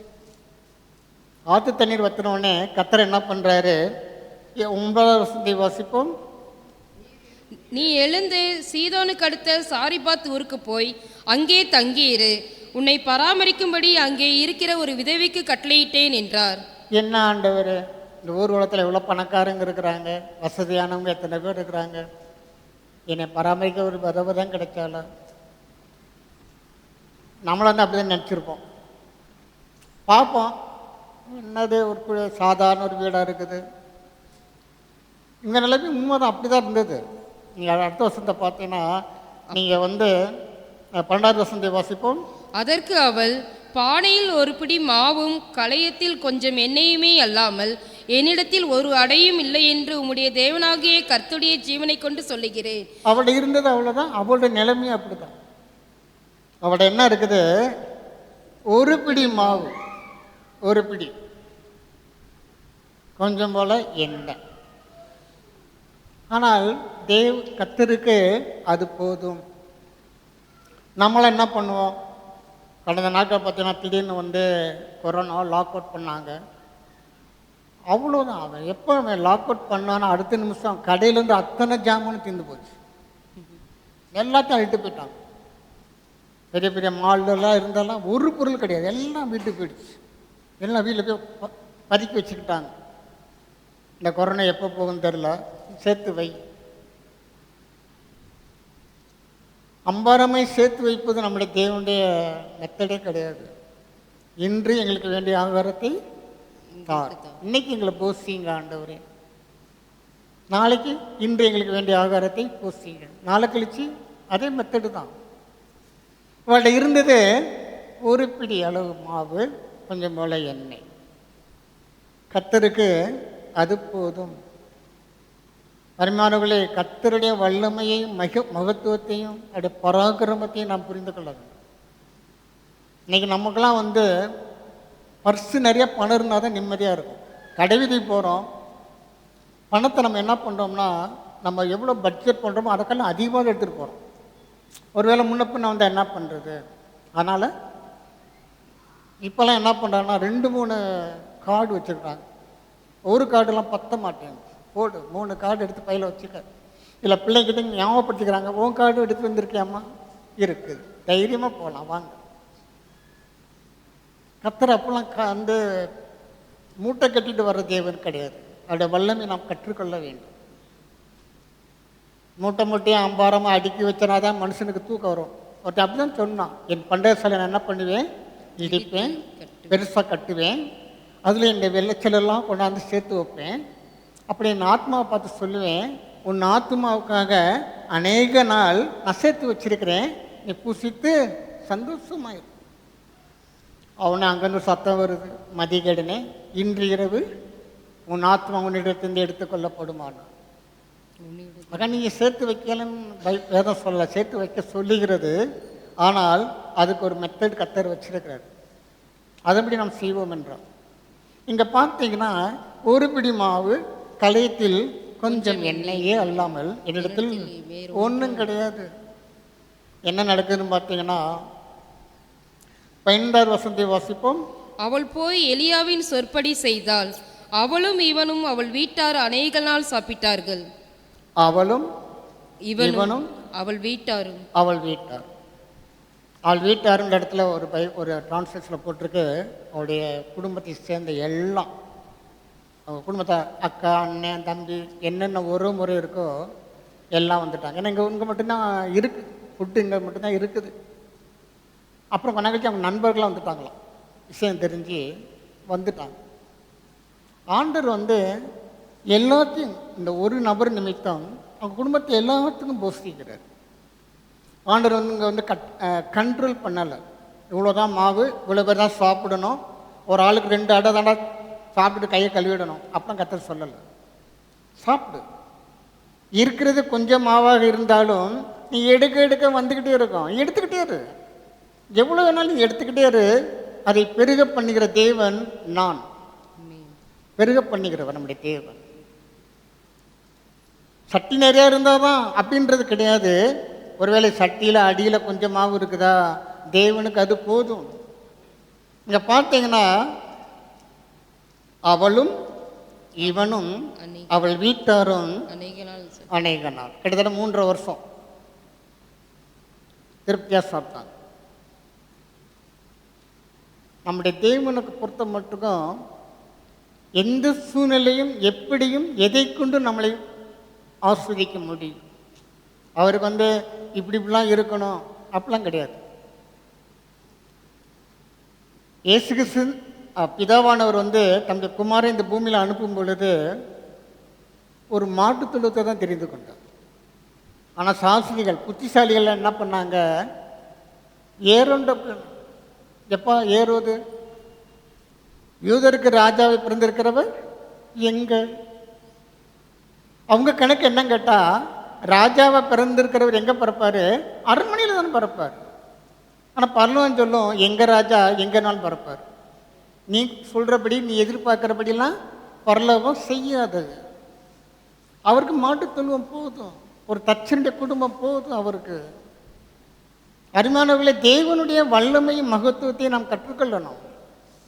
ஆற்று தண்ணீர் வத்தினோடனே கர்த்தர் என்ன பண்ணுறாரு, 9வது வசனத்தை வாசிப்போம். நீ எழுந்து சீதோனுக்கு அடுத்த சாரிபாத் ஊருக்கு போய் அங்கே தங்கியிரு, உன்னை பராமரிக்கும்படி அங்கே இருக்கிற ஒரு விதவைக்கு கட்டளையிட்டேன் என்றார். என்ன ஆண்டவர், இந்த ஊர் உலகத்தில் எவ்வளோ பணக்காரங்க இருக்கிறாங்க, வசதியானவங்க எத்தனை பேர் இருக்கிறாங்க, என்னை பராமரிக்க ஒரு விதவை தான் கிடைச்சால. நம்மளும் அப்படி தான் நினச்சிருப்போம். பார்ப்போம், என்னது ஒரு சாதாரண ஒரு வீடாக இருக்குது. இந்த நிலைமை உண்மைதான், அப்படி தான் இருந்தது. நீங்கள் அடுத்த வசனத்தை பார்த்தீங்கன்னா, நீங்கள் 12வது வசனத்தை வாசிப்போம். அதற்கு அவள், பானையில் ஒரு பிடி மாவும் களையத்தில் கொஞ்சம் எண்ணெயுமே அல்லாமல் என்னிடத்தில் ஒரு அடையும் இல்லை என்று உம்முடைய தேவனாகிய கர்த்தருடைய ஜீவனை கொண்டு சொல்லுகிறேன். அவள் இருந்தது அவ்வளோதான், அவளுடைய நிலைமையும் அப்படிதான். அவட என்ன இருக்குது, ஒரு பிடி மாவு, ஒரு பிடி கொஞ்சம் போல எண்ணெய். ஆனால் கர்த்தருக்கு அது போதும். நம்மளை என்ன பண்ணுவோம், கடந்த நாட்கள் பார்த்தீங்கன்னா திடீர்னு கொரோனா லாக் அவுட் பண்ணாங்க. அவ்வளோதான், அவன் எப்போ அவன் லாக் அவுட் பண்ணானா அடுத்த நிமிஷம் கடையிலேருந்து அத்தனை ஜாமான் தீர்ந்து போச்சு, எல்லாத்தையும் அழிட்டு போயிட்டாங்க. பெரிய பெரிய மால்லாம் இருந்தாலும் ஒரு பொருள் கிடையாது, எல்லாம் வீட்டுக்கு போயிடுச்சு. எல்லாம் வீட்டில் போய் பதுக்கி வச்சுக்கிட்டாங்க. இந்த கொரோனா எப்போ போகுன்னு தெரில, சேர்த்து வை. அம்பாரமை சேர்த்து வைப்பது நம்முடைய தேவனுடைய மெத்தடே கிடையாது. இன்று எங்களுக்கு வேண்டிய ஆகாரத்தை தார், இன்னைக்கு எங்களை போசிங்க ஆண்டவரே, நாளைக்கு இன்று எங்களுக்கு வேண்டிய ஆகாரத்தை போசிங்க, நாளை கழிச்சு அதே மெத்தடு தான். அவள்கிட்ட இருந்தது ஒரு பிடி அளவு மாவு, கொஞ்சம் போல எண்ணெய். கர்த்தருக்கு அது போதும். அருமையானவர்களே, கர்த்தருடைய வல்லமையையும் மகத்துவத்தையும் அவருடைய பராக்கிரமத்தையும் நாம் புரிந்து கொள்ள வேண்டும். இன்றைக்கி நமக்கெல்லாம் பர்ஸு நிறைய பணம் இருந்தால் தான் நிம்மதியாக இருக்கும். கடைவீதி போகிறோம், பணத்தை நம்ம என்ன பண்ணுறோம்னா, நம்ம எவ்வளோ பட்ஜெட் பண்ணுறோமோ அதுக்கெல்லாம் அதிகமாக எடுத்துகிட்டு போகிறோம். ஒருவேளை முன்னப்பின்ன என்ன பண்ணுறது. அதனால் இப்போல்லாம் என்ன பண்ணுறாங்கன்னா 2-3 கார்டு வச்சுருக்காங்க. ஒரு கார்டெல்லாம் பத்த மாட்டேங்குது, போடு 3 கார்டு எடுத்து பையில் வச்சுக்க. இல்லை பிள்ளைங்கிட்ட ஞாபகப்படுத்திக்கிறாங்க, உன் கார்டு எடுத்து வந்திருக்கியாம்மா, இருக்குது, தைரியமாக போகலாம் வாங்க. கர்த்தர் அப்பெல்லாம் அந்த மூட்டை கட்டிட்டு வர்ற தேவன் கிடையாது. அவருடைய வல்லமை நாம் கற்றுக்கொள்ள வேண்டும். மூட்டை மூட்டையாக அம்பாரமாக அடுக்கி வச்சனா தான் மனுஷனுக்கு தூக்கம் வரும். ஒருத்தர் அப்படி தான் சொன்னான், என் பண்டைய சாலை நான் என்ன பண்ணுவேன், இடிப்பேன், பெருசாக கட்டுவேன், அதில் இந்த வெள்ளைச்சலெல்லாம் கொண்டாந்து சேர்த்து வைப்பேன். அப்படி என் ஆத்மாவை பார்த்து சொல்லுவேன், உன் ஆத்மாவுக்காக அநேக நாள் நான் சேர்த்து வச்சிருக்கிறேன், நீ புசித்து சந்தோஷமாயிரு. அவனை அங்கேருந்து சத்தம் வருது, மதிகேடனே, இன்று இரவு உன் ஆத்மா உன்னிடத்திலிருந்து எடுத்துக்கொள்ளப்படுமானா. மகன் நீங்கள் சேர்த்து வைக்கலன்னு வேதம் சொல்ல, சேர்த்து வைக்க சொல்லுகிறது. ஆனால் அதுக்கு ஒரு மெத்தட் கர்த்தர் வச்சிருக்கிறார், அதன்படி நாம் செய்வோம் என்றோம். இங்கே பார்த்தீங்கன்னா ஒரு பிடி மாவு கலையத்தில் கொஞ்சம் எண்ணெயே அல்லாமல் என்னிடத்தில் ஒன்றும் கிடையாது. என்ன நடக்குதுன்னு பார்த்தீங்கன்னா 15வது வசனத்தை வாசிப்போம். அவள் போய் எலியாவின் சொற்படி செய்தாள், அவளும் இவனும் அவள் வீட்டார் அநேக நாள் சாப்பிட்டார்கள். அவளும் இவனும் அவள் வீட்டாரும். அவள் வீட்டார், அவள் வீட்டாருன்ற இடத்துல ஒரு டிரான்ஸ்லேஷனில் போட்டிருக்கு, அவருடைய குடும்பத்தை சேர்ந்த எல்லாம், அவங்க குடும்பத்தை அக்கா அண்ணன் தம்பி என்னென்ன ஒரு முறை இருக்கோ எல்லாம் வந்துட்டாங்க. ஏன்னா இங்கே மட்டும்தான் இருக்குது ஃபுட்டு, இங்கே மட்டும்தான் இருக்குது. அப்புறம் கொஞ்ச நாளைக்கு அவங்க நண்பர்களாக வந்துட்டாங்களாம், விஷயம் தெரிஞ்சு வந்துட்டாங்க. ஆண்டவர் எல்லாத்தையும் இந்த ஒரு நபர் நிமித்தம் அவங்க குடும்பத்தை எல்லாத்துக்கும் போஷிக்கிறார். ஆண்டவர் இங்கே கண்ட்ரோல் பண்ணலை, இவ்வளோதான் மாவு, இவ்வளோ பேர் தான் சாப்பிடணும், ஒரு ஆளுக்கு 2 அடை தாண்டா சாப்பிட்டுட்டு கையை கழுவிடணும் அப்படிலாம் கர்த்தர் சொல்லலை. சாப்பிடு, இருக்கிறது கொஞ்சம் மாவாக இருந்தாலும் நீ எடுக்க வந்துக்கிட்டே இருக்கும், எடுத்துக்கிட்டே இரு, எவ்வளோ வேணாலும் நீ எடுத்துக்கிட்டே இரு. அதை பெருக பண்ணுகிற தேவன் நான், பெருக பண்ணுகிறவர் நம்முடைய தேவன். சட்டி நிறையா இருந்தால் தான் அப்படின்றது கிடையாது. ஒருவேளை சட்டியில் அடியில் கொஞ்சம் மாவு இருக்குதா, தேவனுக்கு அது போதும். இங்கே பார்த்தீங்கன்னா அவளும் இவனும் அவள் வீட்டாரும் அநேக நாள், கிட்டத்தட்ட 3.5 வருஷம் திருப்தியாக சாப்பிட்டாங்க. நம்முடைய தேவனுக்கு பொறுத்த மட்டும் எந்த சூழ்நிலையும் எப்படியும் எதை கொண்டு நம்மளை ஆஸ்வதிக்க முடியும். அவருக்கு இப்படிலாம் இருக்கணும் அப்படிலாம் கிடையாது. இயேசு கிறிஸ்து பிதாவானவர் தம்முடைய குமாரை இந்த பூமியில் அனுப்பும் பொழுது ஒரு மாட்டு தொழுத்தை தான் தெரிந்து கொண்டார். ஆனால் சாஸ்திரிகள் புத்திசாலிகள் என்ன பண்ணாங்க, எப்பா ஏறுவது, யூதருக்கு ராஜாவை பிறந்திருக்கிறவர் எங்க, அவங்க கணக்கு என்ன கேட்டால் ராஜாவை பிறந்திருக்கிறவர் எங்கே பிறப்பார், அரண்மனையில் தானே பிறப்பார். ஆனால் பரலோகம் சொல்லும் எங்கள் ராஜா எங்கேனாலும் பிறப்பார். நீ சொல்கிறபடி நீ எதிர்பார்க்குறபடிலாம் பரலோகம் செய்யாதது. அவருக்கு மாட்டு தொழுவம் போதும், ஒரு தச்சனுடைய குடும்பம் போதும் அவருக்கு. அருமையானவர்களே, தேவனுடைய வல்லமையும் மகத்துவத்தையும் நாம் கற்றுக்கொள்ளணும்.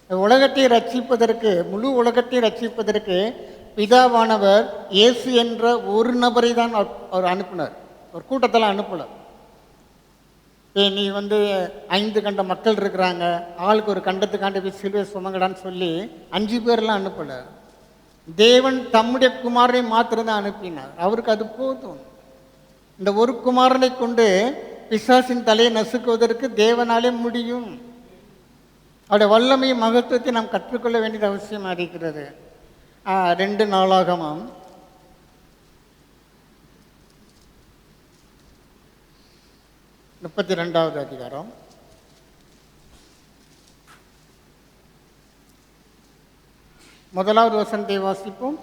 உலகத்தை ரட்சிப்பதற்கு, முழு உலகத்தை ரட்சிப்பதற்கு பிதாவானவர் இயேசு என்ற ஒரு நபரை தான் அவர் அனுப்பினார், ஒரு கூட்டத்தில் அனுப்பலை. நீ 5 கண்ட மக்கள் இருக்கிறாங்க, ஆளுக்கு ஒரு கண்டத்துக்காண்டி போய் சிலுவை சுமங்கடான்னு சொல்லி 5 பேர்லாம் அனுப்பலை. தேவன் தம்முடைய குமாரனை மாத்திரம்தான் அனுப்பினார், அவருக்கு அது போதும். இந்த ஒரு குமாரனை கொண்டு பிசாசின் தலையை நசுக்குவதற்கு தேவனாலே முடியும். அவருடைய வல்லமையும் மகத்துவத்தை நாம் கற்றுக்கொள்ள வேண்டியது அவசியமாக இருக்கிறது. 2 நாளாகமம் 32வது அதிகாரம் 1வது வசனத்தை வாசிப்போம்.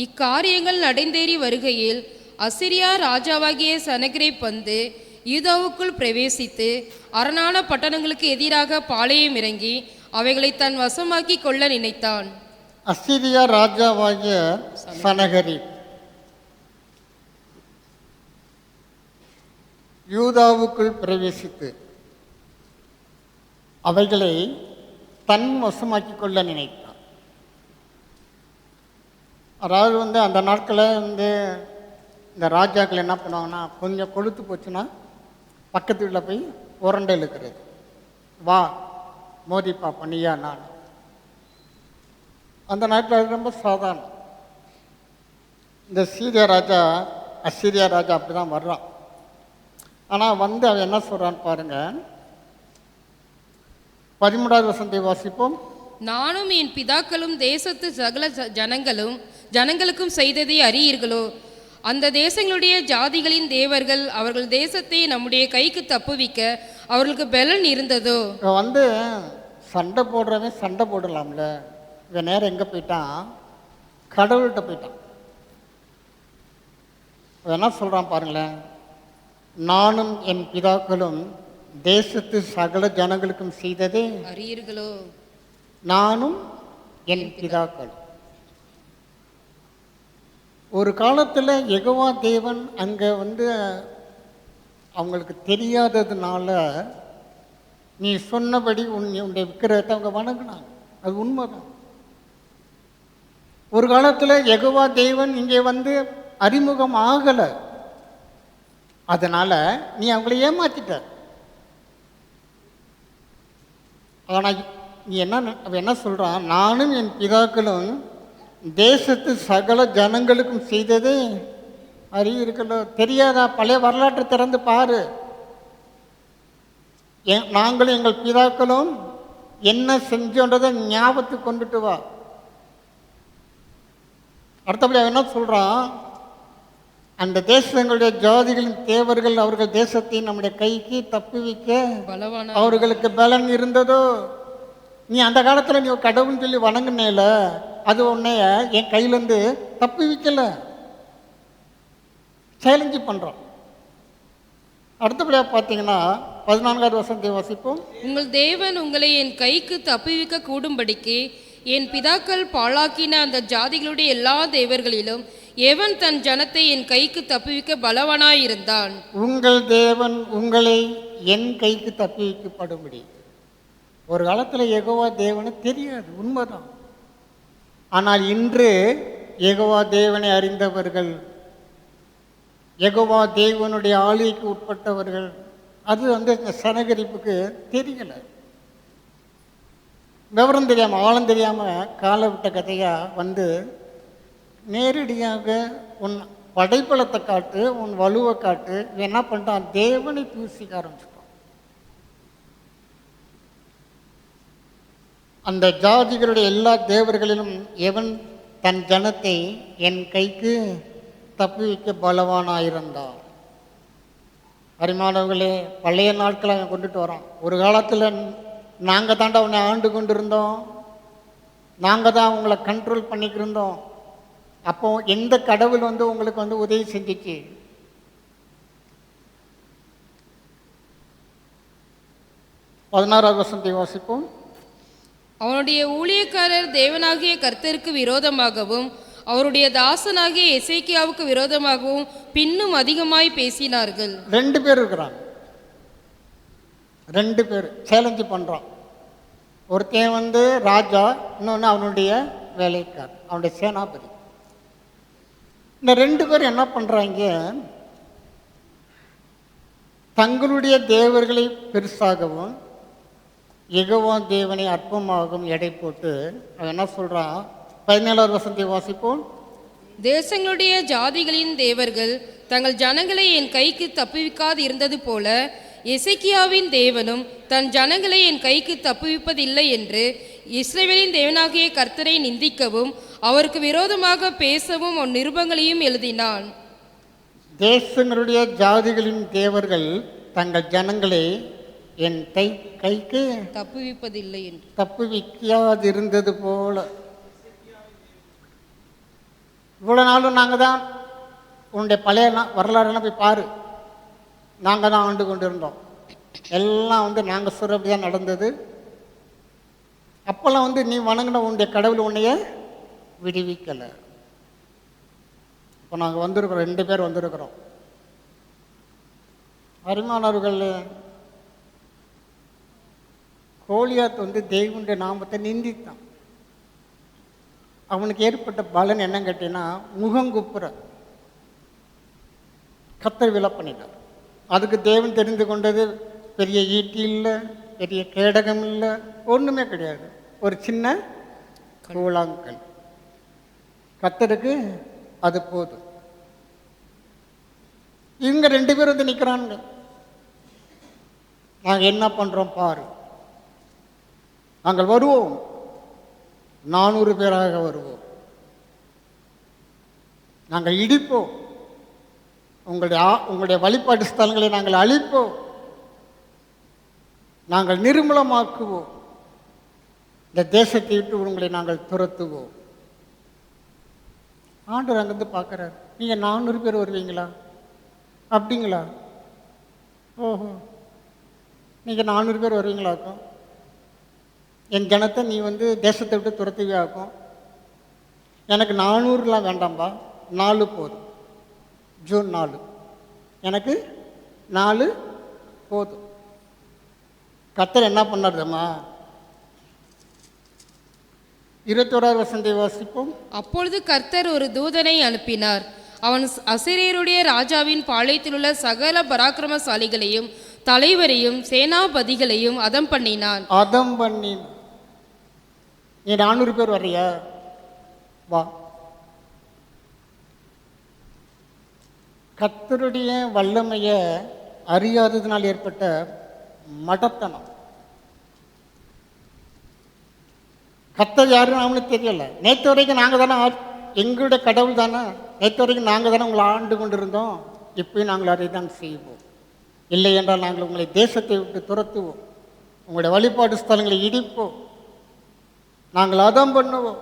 இக்காரியங்கள் நடந்தேறி வருகையில் அசிரியா ராஜாவாகிய சனகிரேப் யூதாவுக்குள் பிரவேசித்து அரணான பட்டணங்களுக்கு எதிராக பாளையம் இறங்கி அவைகளை தன் வசமாக்கி கொள்ள நினைத்தான். அசிரியா ராஜாவாகிய சனகரிப் யூதாவுக்குள் பிரவேசித்து அவைகளை தன் வசமாக்கி கொள்ள நினைத்தான். அதாவது வந்து அந்த நாட்களில் வந்து இந்த ராஜாக்கள் என்ன பண்ணுவாங்கன்னா, கொஞ்சம் கொழுத்து போச்சுன்னா பக்கத்து வீட்டில் போய் உரண்டை இழுக்கிறது. வா மோதிப்பா பண்ணியா நான். அந்த நாட்டில் அது ரொம்ப சாதாரணம். இந்த அசீரியா ராஜா அப்படி தான் வர்றான். ஆனால் வந்து அவன் என்ன சொல்கிறான்னு பாருங்கள். 13வது வசனத்தை வாசிப்போம். நானும் என் பிதாக்களும் தேசத்து சகல ஜனங்களுக்கும் செய்ததை அறியீர்களோ? அந்த தேசங்களுடைய ஜாதிகளின் தேவர்கள் அவர்கள் தேசத்தை நம்முடைய கைக்கு தப்புவிக்க அவர்களுக்கு பலன் இருந்ததோ? இவன் வந்து சண்டை போடுறவன் சண்டை போடலாம்ல. இவன் நேரம் எங்கே போயிட்டான்? கடவுள்கிட்ட போயிட்டான். இவன் என்ன சொல்கிறான் பாருங்களேன். நானும் என் பிதாக்களும் தேசத்து சகல ஜனங்களுக்கும் செய்ததே அறியீர்களோ? நானும் என் பிதாக்களும். ஒரு காலத்தில் யெகோவா தேவன் அங்கே வந்து அவங்களுக்கு தெரியாததுனால நீ சொன்னபடி உன்னுடைய விக்கிரகத்தை அவங்க வணங்கினாங்க. அது உண்மைதான். ஒரு காலத்தில் யெகோவா தேவன் இங்கே வந்து அறிமுகம் ஆகலை. அதனால் நீ அவங்களை ஏமாத்திட்ட. ஆனால் நீ என்ன சொல்கிறான்? நானும் என் பிதாக்களும் தேசத்து சகல ஜனங்களுக்கும் செய்தது அறியிருக்கலோ? தெரியாதா? பழைய வரலாற்றை திறந்து பாரு. நாங்களும் எங்கள் பிதாக்களும் என்ன செஞ்சோன்றதை ஞாபகத்துக்கு கொண்டுட்டு வா. அடுத்தபடி அவன் என்ன சொல்கிறான்? அந்த தேசங்களுடைய ஜாதிகளின் தேவர்கள் அவர்கள் தேசத்தை நம்முடைய கைக்கு தப்புவிக்க அவர்களுக்கு பலன் இருந்ததோ? நீ அந்த காலத்தில் நீ கடவுள்னு சொல்லி வணங்கினேல, அது உன்னைய என் கையிலேருந்து தப்புவிக்கல. சேலஞ்சு பண்ணுறோம். அடுத்தபடியாக பார்த்தீங்கன்னா 14வது வசனத்தை வாசிப்போம். உங்கள் தேவன் உங்களை என் கைக்கு தப்புவிக்க கூடும்படிக்கு என் பிதாக்கள் பாழாக்கின அந்த ஜாதிகளுடைய எல்லா தேவர்களிலும் எவன் தன் ஜனத்தை என் கைக்கு தப்புவிக்க பலவானாயிருந்தான்? உங்கள் தேவன் உங்களை என் கைக்கு தப்புவிக்கப்படும்படி. ஒரு காலத்தில் யெகோவா தேவனை தெரியாது, உண்மைதான். ஆனால் இன்று யெகோவா தேவனை அறிந்தவர்கள், யெகோவா தேவனுடைய ஆளுகைக்கு உட்பட்டவர்கள், அது வந்து இந்த சனகரிப்புக்கு தெரியலை. விவரம் தெரியாமல் ஆழம் தெரியாமல் காலை விட்ட கதையாக வந்து நேரடியாக உன் படைப்பலத்தை காட்டு, உன் வலுவை காட்டு. என்ன பண்ணிட்டான்? தேவனை தூசிக்க ஆரம்பிச்சிட்டான். அந்த ஜாதிகளுடைய எல்லா தேவர்களிலும் எவன் தன் ஜனத்தை என் கைக்கு தப்புவிக்க பலவானாயிருந்தான். அரிமானவர்களே, பழைய நாட்களை அவன் கொண்டுட்டு வரான். ஒரு காலத்தில் நாங்கள் தாண்டா உன்னை ஆண்டு கொண்டு இருந்தோம், நாங்கள் தான் உங்களை கண்ட்ரோல் பண்ணிக்கிருந்தோம். அப்போ எந்த கடவுள் வந்து உங்களுக்கு வந்து உதவி செஞ்சிச்சு? பதினாறாவது வசனத்தை வாசிப்போம். அவனுடைய ஊழியக்காரர் தேவனாகிய கர்த்தருக்கு விரோதமாகவும் அவருடைய தாசனாகிய எசேக்கியாவுக்கு விரோதமாகவும் பின்னும் அதிகமாய் பேசினார்கள். 2 பேர் இருக்கிறாங்க. 2 பேர் சேலஞ்சு பண்ணுறான். ஒருத்தன் வந்து ராஜா, இன்னொன்று அவனுடைய வேலைக்காரர், அவனுடைய சேனாபதி. இந்த 2 பேர் என்ன பண்ணுறாங்க? தங்களுடைய தேவர்களை பெருசாகவும் யெகோவா தேவனை அற்பமாகவும் எடை போட்டு அவன் என்ன சொல்கிறான்? 17வது வசனத்தை வாசிப்போம். தேசங்களுடைய ஜாதிகளின் தேவர்கள் தங்கள் ஜனங்களை என் கைக்கு தப்புவிக்காது இருந்தது போல எசேக்கியாவின் தேவனும் தன் ஜனங்களை என் கைக்கு தப்புவிப்பதில்லை என்று இஸ்ரவேலின் தேவனாகிய கர்த்தரை நிந்திக்கவும் அவருக்கு விரோதமாக பேசவும் நிருபங்களையும் எழுதினான். தேசங்களுடைய ஜாதிகளின் தேவர்கள் தங்கள் ஜனங்களை என் கைக்கு தப்புவிப்பதில்லை என்று தப்புவிக்காதிருந்தது போல. இவ்வளோ நாளும் நாங்கள் தான், உன்னுடைய பழைய வரலாறுலாம் போய் பாரு, நாங்கள் தான் ஆண்டு கொண்டு இருந்தோம். எல்லாம் வந்து நாங்கள் சொல்கிறபடி தான் நடந்தது. அப்போல்லாம் வந்து நீ வணங்கின உன்னுடைய கடவுள் உன்னைய விடுவிக்கலை. இப்போ நாங்கள் வந்திருக்கிறோம், 2 பேர் வந்திருக்கிறோம். அருமானவர்கள், கோலியாத் வந்து தெய்வனுடைய நாமத்தை நிந்தித்தான். அவனுக்கு ஏற்பட்ட பலன் என்னன்னு கேட்டீங்கன்னா முகங்குப்புற கர்த்தர் விலை பண்ணினார். அதுக்கு தேவன் தெரிந்து கொண்டது பெரிய ஈட்டி இல்லை, பெரிய கேடகம் இல்லை, ஒன்றுமே கிடையாது. ஒரு சின்ன கூழாங்கல். கர்த்தருக்கு அது போதும். இவங்க 2 பேரும் வந்து நிற்கிறாங்க. நாங்கள் என்ன பண்ணுறோம் பாரு, நாங்கள் வருவோம், 400 பேராக வருவோம், நாங்கள் இடிப்போம், உங்களுடைய வழிபாட்டு ஸ்தலங்களை நாங்கள் அழிப்போம், நாங்கள் நிர்மூலமாக்குவோம், இந்த தேசத்தை விட்டு உங்களை நாங்கள் துரத்துவோம். ஆண்டவர் அங்கேருந்து பார்க்குறாரு. நீங்கள் 400 பேர் வருவீங்களா? அப்படிங்களா? ஓஹோ, நீங்கள் 400 பேர் வருவீங்களாக்கும். என் ஜனத்தை நீ வந்து தேசத்தை விட்டு துரத்துவே ஆக்கும். எனக்கு 400லாம் வேண்டாம்பா, 4 போதும். ஜூன் 4 எனக்கு 4 போதும். கர்த்தர் என்ன பண்ணாருமா? 21வது வசனத்தை வாசிப்போம். அப்பொழுது கர்த்தர் ஒரு தூதனை அனுப்பினார். அவன் அசிரியருடைய ராஜாவின் பாளையத்தில் உள்ள சகல பராக்கிரமசாலிகளையும் தலைவரையும் சேனாபதிகளையும் அதம் பண்ணினான். நீ 400 பேர் வர்றியா? வா. கர்த்தருடைய வல்லமையை அறியாததினால் ஏற்பட்ட மடத்தனம். கர்த்தர் யாருன்னு அவனுக்கு தெரியல. நேற்று வரைக்கும் நாங்கள் தானே எங்களுடைய கடவுள் தானே, நேற்று வரைக்கும் நாங்கள் தானே உங்களை ஆண்டு கொண்டு இருந்தோம், இப்பயும் நாங்கள் அதை தான் செய்வோம். இல்லை என்றால் நாங்கள் உங்களை தேசத்தை விட்டு துரத்துவோம், உங்களுடைய வழிபாடு ஸ்தலங்களை இடிப்போம், நாங்கள் அதம் பண்ணுவோம்.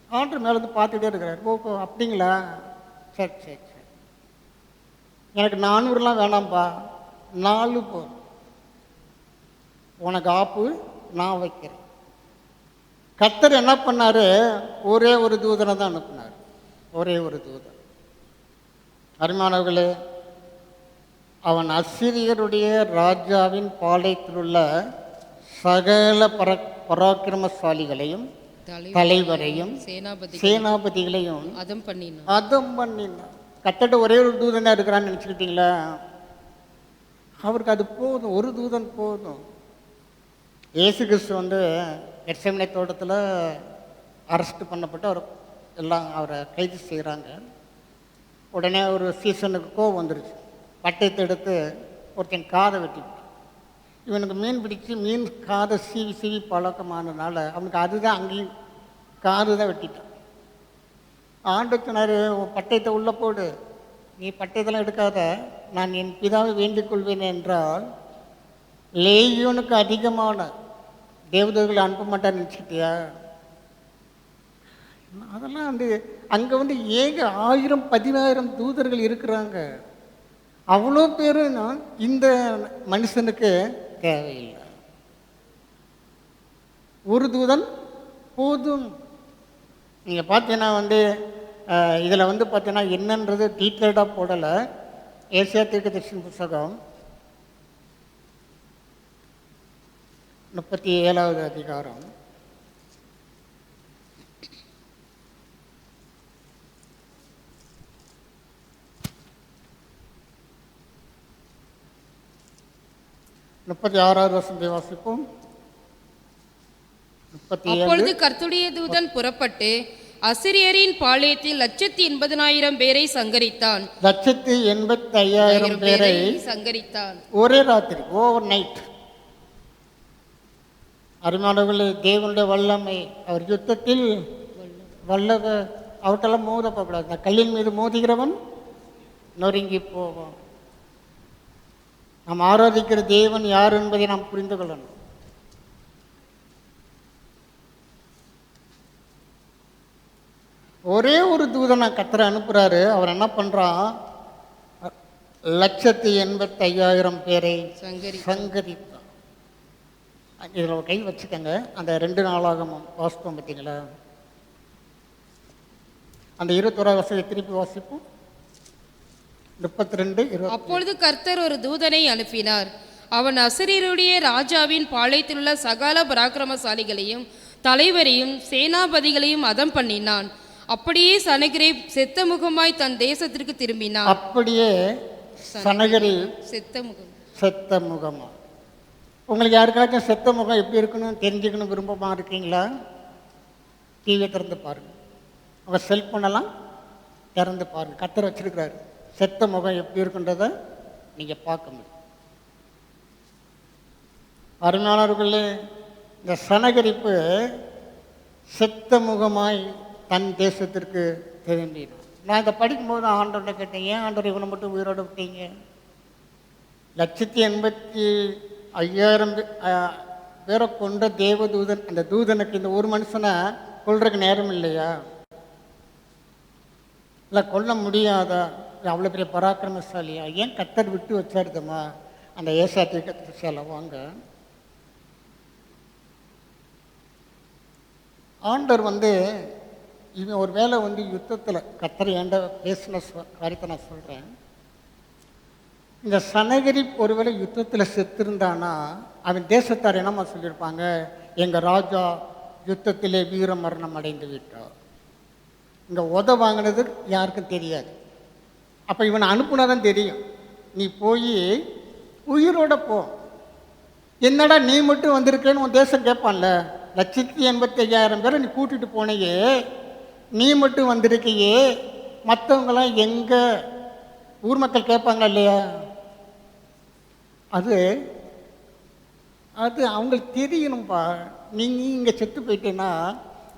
ஆண்டு மேலே வந்து பார்த்துட்டே இருக்கிறார். ஓ அப்படிங்களா? சரி சரி சரி, எனக்கு 400லாம் வேணாம்ப்பா, 4 போதும். உனக்கு ஆப்பு நான் வைக்கிறேன். கர்த்தர் என்ன பண்ணார்? ஒரே ஒரு தூதனை தான் அனுப்பினார். ஒரே ஒரு தூதன். அருமையானவர்களே, அவன் அசிரியருடைய ராஜாவின் பாளையத்தில் உள்ள சகல பராக்கிரமசாலிகளையும் தலைவரையும் சேனாபதிகளையும் அதம் பண்ணினான். கர்த்தர்ட்ட ஒரே ஒரு தூதனாக இருக்கிறான்னு நினச்சிக்கிட்டீங்களா? அவருக்கு அது போதும், ஒரு தூதன் போதும். இயேசு கிறிஸ்து வந்து கெத்செமனே தோட்டத்தில் அரெஸ்ட் பண்ணப்பட்டு அவர் எல்லாம் அவரை கைது செய்கிறாங்க. உடனே ஒரு சீசனுக்கு கோவம் வந்துருச்சு. பட்டயத்தை எடுத்து ஒருத்தன் காதை வெட்டிவிட்டான். இவனுக்கு மீன் பிடிச்சி மீன் காதை சீவி சீவி பழக்கமானதுனால அவனுக்கு அதுதான் அங்கேயும் காது தான் வெட்டிட்டான். ஆண்டுக்குனார், பட்டயத்தை உள்ளே போடு, நீ பட்டயத்தெல்லாம் எடுக்காத, நான் என் பிதாவை வேண்டிக் கொள்வேன் என்றால் லேகியோனுக்கு அதிகமான தேவதூதர்களை அனுப்ப மாட்டான்னு நினச்சிட்டியா? அதெல்லாம் வந்து அங்கே வந்து 1000-10,000 தூதர்கள் இருக்கிறாங்க. அவ்வளோ பேர் நான் இந்த மனுஷனுக்கு தேவையில்லை, ஒரு தூதன் போதும். நீங்கள் பார்த்தீங்கன்னா வந்து இதில் வந்து பார்த்தீங்கன்னா என்னன்றது டீட்டெயில்டாக போடலை. ஏசியா தீர்க்கதரிசன புத்தகம் 37வது அதிகாரம் 36வது வசனத்தை வாசிப்போம். 37. அப்பொழுது கர்த்தருடைய தூதன் புறப்பட்டு அசிரியரின் பாளையத்தில் 180,000 பேரை சங்கரித்தான். 185,000 பேரை சங்கரித்தான். ஒரே ராத்திரி, ஓவர் நைட். அருமையானவர்களே, தேவனுடைய வல்லமை, அவர் யுத்தத்தில் வல்லவர். அவர்கிட்டெல்லாம் மோத போகக்கூடாது. கல்லின் மீது மோதுகிறவன் நொறுங்கி போவான். நாம் ஆராதிக்கிற தேவன் யார் என்பதை நாம் புரிந்து கொள்ளணும். ஒரே ஒரு தூதனை கர்த்தர் அனுப்புகிறாரு. அவர் என்ன பண்ணுறான்? 185,000 பேரை சங்கரித்தான். இதில் ஒரு கை வச்சுக்கோங்க. அந்த 2 நாளாகமும் வாசிப்போம் பார்த்தீங்களா? அந்த 21வது வசனத்தை திருப்பி வாசிப்போம். 32. அப்பொழுது கர்த்தர் ஒரு தூதனை அனுப்பினார். அவன் அசிரியருடைய ராஜாவின் பாளையத்தில் உள்ள சகல பராக்கிரமசாலிகளையும் தலைவரையும் சேனாபதிகளையும் அதம் பண்ணினான். அப்படியே சனகரிப் செத்த முகமாய் தன் தேசத்திற்கு திரும்பினான். அப்படியே சனகரிப் செத்த முகமா. உங்களுக்கு யாருக்காச்சும் செத்த முகம் எப்படி இருக்கணும் தெரிஞ்சுக்கணும் விருப்பமா இருக்கீங்களா? டிவியை திறந்து பாருங்க, உங்கள் செல்ஃபோனெல்லாம் திறந்து பாருங்க. கர்த்தர் வச்சிருக்கிறாரு, செத்த முகம் எப்படி இருக்குன்றத நீங்கள் பார்க்க முடியும். அருமையானவர்களே, இந்த சனகரிப்பு செத்த முகமாய் தன் தேசத்திற்கு திரும்பினான். நான் இதை படிக்கும்போது ஆண்டவர்கிட்ட கேட்டேன், ஏன் ஆண்டவர் இவனை மட்டும் உயிரோடு விட்டீங்க? 185,000 பேரை கொண்ட தேவதூதன், அந்த தூதனுக்கு இந்த ஒரு மனுஷனை கொல்றதுக்கு நேரம் இல்லையா? இல்லை கொல்ல முடியாதா? அவ்வளோ பெரிய பராக்கிரமசாலியா? ஏன் கர்த்தர் விட்டு வச்சாருதம்மா அந்த ஏசா தீர்க்கதரிசி செலவாங்க? ஆண்டவர் இவன் ஒரு வேளை யுத்தத்தில் கர்த்தர் ஏண்ட பேசின காரியத்தை நான் சொல்கிறேன். இந்த சனகரிப் ஒருவேளை யுத்தத்தில் செத்திருந்தானா அவன் தேசத்தார் என்னம்மா சொல்லியிருப்பாங்க? எங்கள் ராஜா யுத்தத்திலே வீர மரணம் அடைந்து விட்டார். இங்கே வாங்கினது யாருக்கும் தெரியாது. அப்போ இவனை அனுப்புனாதான் தெரியும். நீ போய் உயிரோட போ. என்னடா நீ மட்டும் வந்திருக்கேன்னு உன் தேசம் கேட்பான்ல. 185,000 பேரை நீ கூட்டிகிட்டு போனையே, நீ மட்டும் வந்திருக்கையே, மற்றவங்களாம் எங்கே ஊர் மக்கள் கேட்பாங்களா இல்லையா? அது அது அவங்களுக்கு தெரியணும்ப்பா. நீங்கள் இங்கே செத்து போயிட்டேன்னா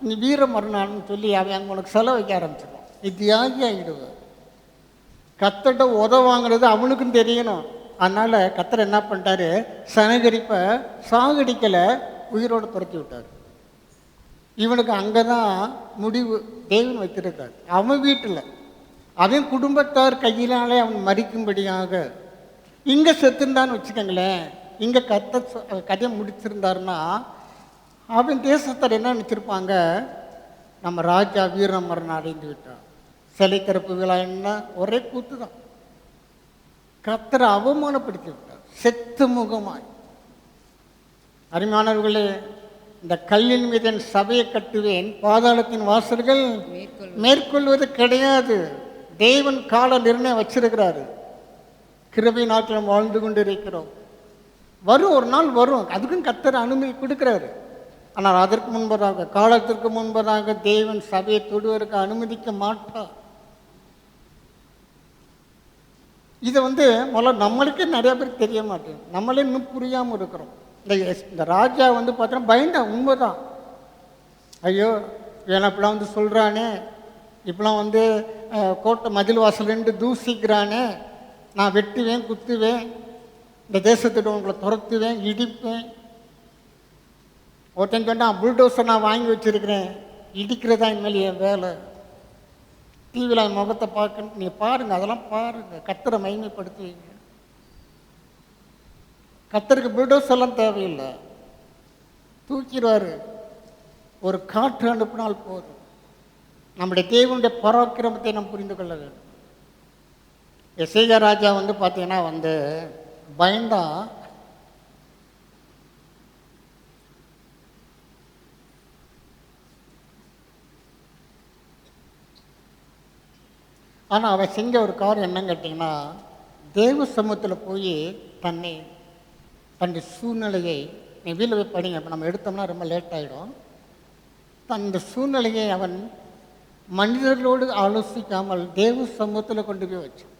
நீ வீர மரணம்னு சொல்லி அவன் அங்கே உனக்கு செலவு வைக்க ஆரம்பிச்சிடுவான். நீ தியாகி ஆகிடுவேன். கர்த்தர்கிட்ட வாங்குறது அவனுக்கும் தெரியணும். அதனால் கர்த்தர் என்ன பண்ணிட்டாரு, சனகரிப்பை சாகடிக்கலை, உயிரோடு துரத்தி விட்டார். இவனுக்கு அங்கே தான் முடிவு தேவன் வைத்திருக்கார். அவன் வீட்டில் அவன் குடும்பத்தார் கையினாலே அவன் மறிக்கும்படியாக. இங்கே செத்துருந்தான்னு வச்சுக்கோங்களேன், இங்கே கதையை முடிச்சிருந்தாருன்னா அவன் தேசத்தார் என்ன நினச்சிருப்பாங்க, நம்ம ராஜா வீர மரணம் அடைந்து விட்டான். சிலை திறப்பு விழா என்ன ஒரே கூத்து தான். கர்த்தரை அவமானப்படுத்தி விட்டார் செத்து முகமாய். அருமையானவர்களே, இந்த கல்லின் மீது என் சபையை கட்டுவேன், பாதாளத்தின் வாசல்கள் மேற்கொள்வது கிடையாது. தேவன் கால நிர்ணயம் வச்சிருக்கிறாரு. கிருபை நாட்கள் வாழ்ந்து கொண்டு இருக்கிறோம். வரும், ஒரு நாள் வரும், அதுக்கும் கர்த்தர் அனுமதி கொடுக்கிறாரு. ஆனால் அதற்கு முன்பதாக, காலத்திற்கு முன்பதாக தேவன் சபையை தொடுவதற்கு அனுமதிக்க மாட்டார். இதை முதல்ல நம்மளுக்கே நிறைய பேருக்கு தெரிய மாட்டேங்குது. நம்மளே இன்னும் புரியாமல் இருக்கிறோம். இந்த ராஜா பார்த்தோன்னா பயந்தான். உண்மைதான். ஐயோ இவன் இப்பெல்லாம் சொல்கிறானே, இப்பெல்லாம் கோட்டை மதில் வாசல் தூசிக்கிறானே, நான் வெட்டுவேன், குத்துவேன், இந்த தேசத்திட்ட உங்களை துரத்துவேன், இடிப்பேன். ஒருத்தன் சொன்னால் புல்டோசர் நான் வாங்கி வச்சுருக்கிறேன், இடிக்கிறதா இனிமேல் என் வேலை. டிவியில் முகத்தை பார்க்க நீங்கள் பாருங்கள், அதெல்லாம் பாருங்கள், கர்த்தரை மகிமைப்படுத்துவீங்க. கர்த்தருக்கு புல்டோசர்லாம் தேவையில்லை, தூக்கிடுவார். ஒரு காற்று அனுப்பினால் போதும். நம்முடைய தேவனுடைய பராக்கிரமத்தை நாம் புரிந்து கொள்ள வேண்டும். எசேக்கியா ராஜா பார்த்தீங்கன்னா பயந்தான். ஆனால் அவன் செஞ்ச ஒரு காரியம் என்னன்னு கேட்டிங்கன்னா, தேவ சமூகத்தில் போய் தன்னுடைய சூழ்நிலையை, நீ வீட்டில் போய் படிங்க, இப்போ நம்ம எடுத்தோம்னா ரொம்ப லேட் ஆகிடும். அந்த சூழ்நிலையை அவன் மனிதர்களோடு ஆலோசிக்காமல் தேவ சமூகத்தில் கொண்டு போய் வச்சான்.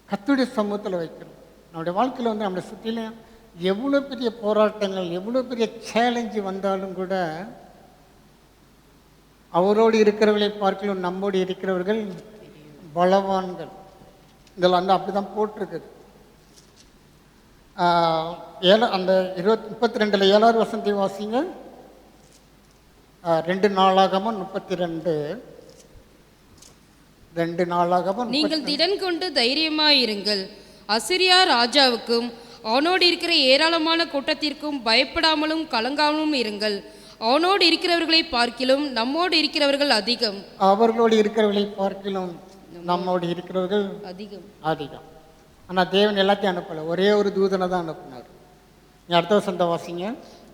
கர்த்தருடைய சமூகத்தில் வைக்கணும். நம்முடைய வாழ்க்கையில் நம்மளை சுற்றிலும் எவ்வளோ பெரிய போராட்டங்கள், எவ்வளோ பெரிய சேலஞ்சு வந்தாலும் கூட அவரோடு இருக்கிறவர்களை பார்க்கலாம் நம்மோடு இருக்கிறவர்கள் பலவான்கள். இதில் அப்படி தான் போட்டிருக்குது. அந்த 32 7வது வசனத்தை வாசிங்க. 2 நாளாகமம் 32. 2 நாளாகமம். நீங்கள் திடன் கொண்டு தைரியமாயிருங்கள். அசிரியா ராஜாவுக்கும் அவனோடு இருக்கிற ஏராளமான கூட்டத்திற்கும் பயப்படாமலும் கலங்காமலும் இருங்கள். அவனோடு இருக்கிறவர்களை பார்க்கிலும் நம்மோடு இருக்கிறவர்கள் அதிகம். அவர்களோடு இருக்கிறவர்களை பார்க்கிலும் நம்மோடு இருக்கிறவர்கள் அதிகம். ஆனால் தேவன் எல்லாத்தையும் அனுப்பலை, ஒரே ஒரு தூதனை தான் அனுப்பினார். அடுத்த வசந்த வாசிங்க.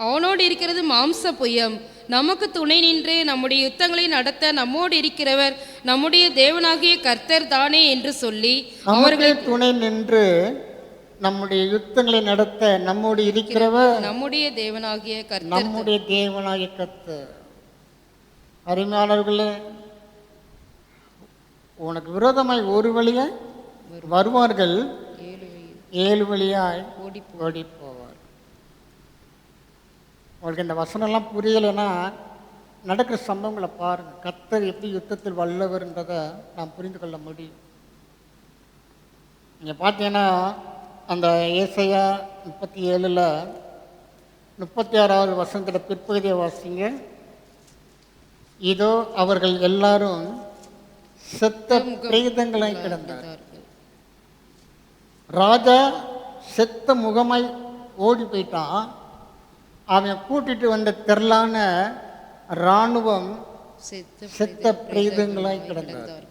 அவனோடு இருக்கிறது மாம்ச புயம், நமக்கு துணை நின்று நம்முடைய யுத்தங்களை நடத்த நம்மோடு இருக்கிறவர் நம்முடைய தேவனாகிய கர்த்தர் தானே என்று சொல்லி அவர்களை துணை நின்று நம்முடைய யுத்தங்களை நடத்த நம்மோடு இருக்கிறவர் நம்முடைய தேவனாகிய கர்த்தர். நம்முடைய தேவனாகிய கர்த்தர். அருமையாளர்களே, உனக்கு விரோதமாய் ஒரு வழியாய் வருவார்கள், 7 வழியாய் ஓடி போவார். உங்களுக்கு இந்த வசனம்லாம் புரியலைன்னா நடக்கிற சம்பவங்களை பாருங்க. கர்த்தர் எப்படி யுத்தத்தில் வல்லவர்ன்றதை நாம் புரிந்து கொள்ள முடியும். நீங்கள் பார்த்தீங்கன்னா அந்த ஏசாயா 37 36வது வசனத்தில் பிற்பகுதியை வாசிங்க. இதோ அவர்கள் எல்லாரும் செத்த பிரேதங்களாய் கிடந்தார். ராஜா செத்த முகமாய் ஓடி போயிட்டான். அவன் கூட்டிட்டு வந்த திரளான இராணுவம் செத்த பிரேதங்களாய் கிடந்தார்.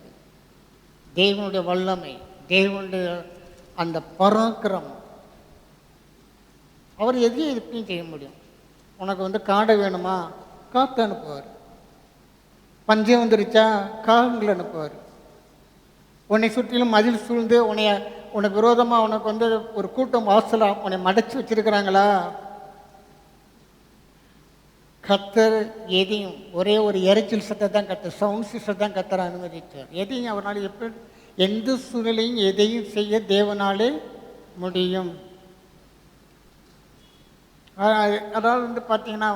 தேவனுடைய வல்லமை, தேவனுடைய அந்த பராக்கிரமம், அவர் எதையும் எப்பயும் செய்ய முடியும். உனக்கு காடை வேணுமா, காத்து அனுப்புவார். பஞ்சம் வந்துருச்சா, காகங்கள் அனுப்புவார். உன்னை சுற்றிலும் மதில் சூழ்ந்து உனக்கு விரோதமாக உனக்கு ஒரு கூட்டம் வாசலாக உன்னை மடைச்சி வச்சிருக்கிறாங்களா, கர்த்தர் எதையும் ஒரே ஒரு இறைச்சல் சத்தத்தை தான் கர்த்தர், சவுண்ட் சிஸ்டம் தான் கர்த்தரை அனுமதித்தார். எதையும் அவரால் எப்படி எந்த சூழ்நிலையும் எதையும் செய்ய தேவனாலே முடியும். அதாவது பார்த்தீங்கன்னா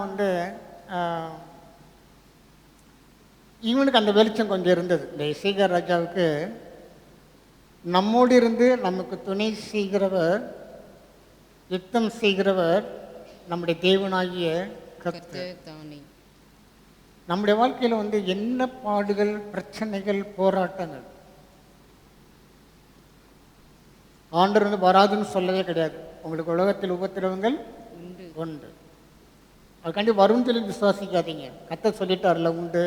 இவனுக்கு அந்த வெளிச்சம் கொஞ்சம் இருந்தது. இந்த இசைகர் ராஜாவுக்கு நம்மோடு இருந்து நமக்கு துணை செய்கிறவர், யுத்தம் செய்கிறவர் நம்முடைய தேவனாகிய கர்த்தர் தானே. நம்முடைய வாழ்க்கையில் என்ன பாடுகள், பிரச்சனைகள், போராட்டங்கள், ஆண்டவர் வராதுன்னு சொல்லவே கிடையாது. உங்களுக்கு உலகத்தில் உபத்திரவங்கள் உண்டு, அதுக்காண்டி வரும் சொல்லி விசுவாசிக்காதீங்க. கர்த்தர் சொல்லிட்டார்ல உண்டு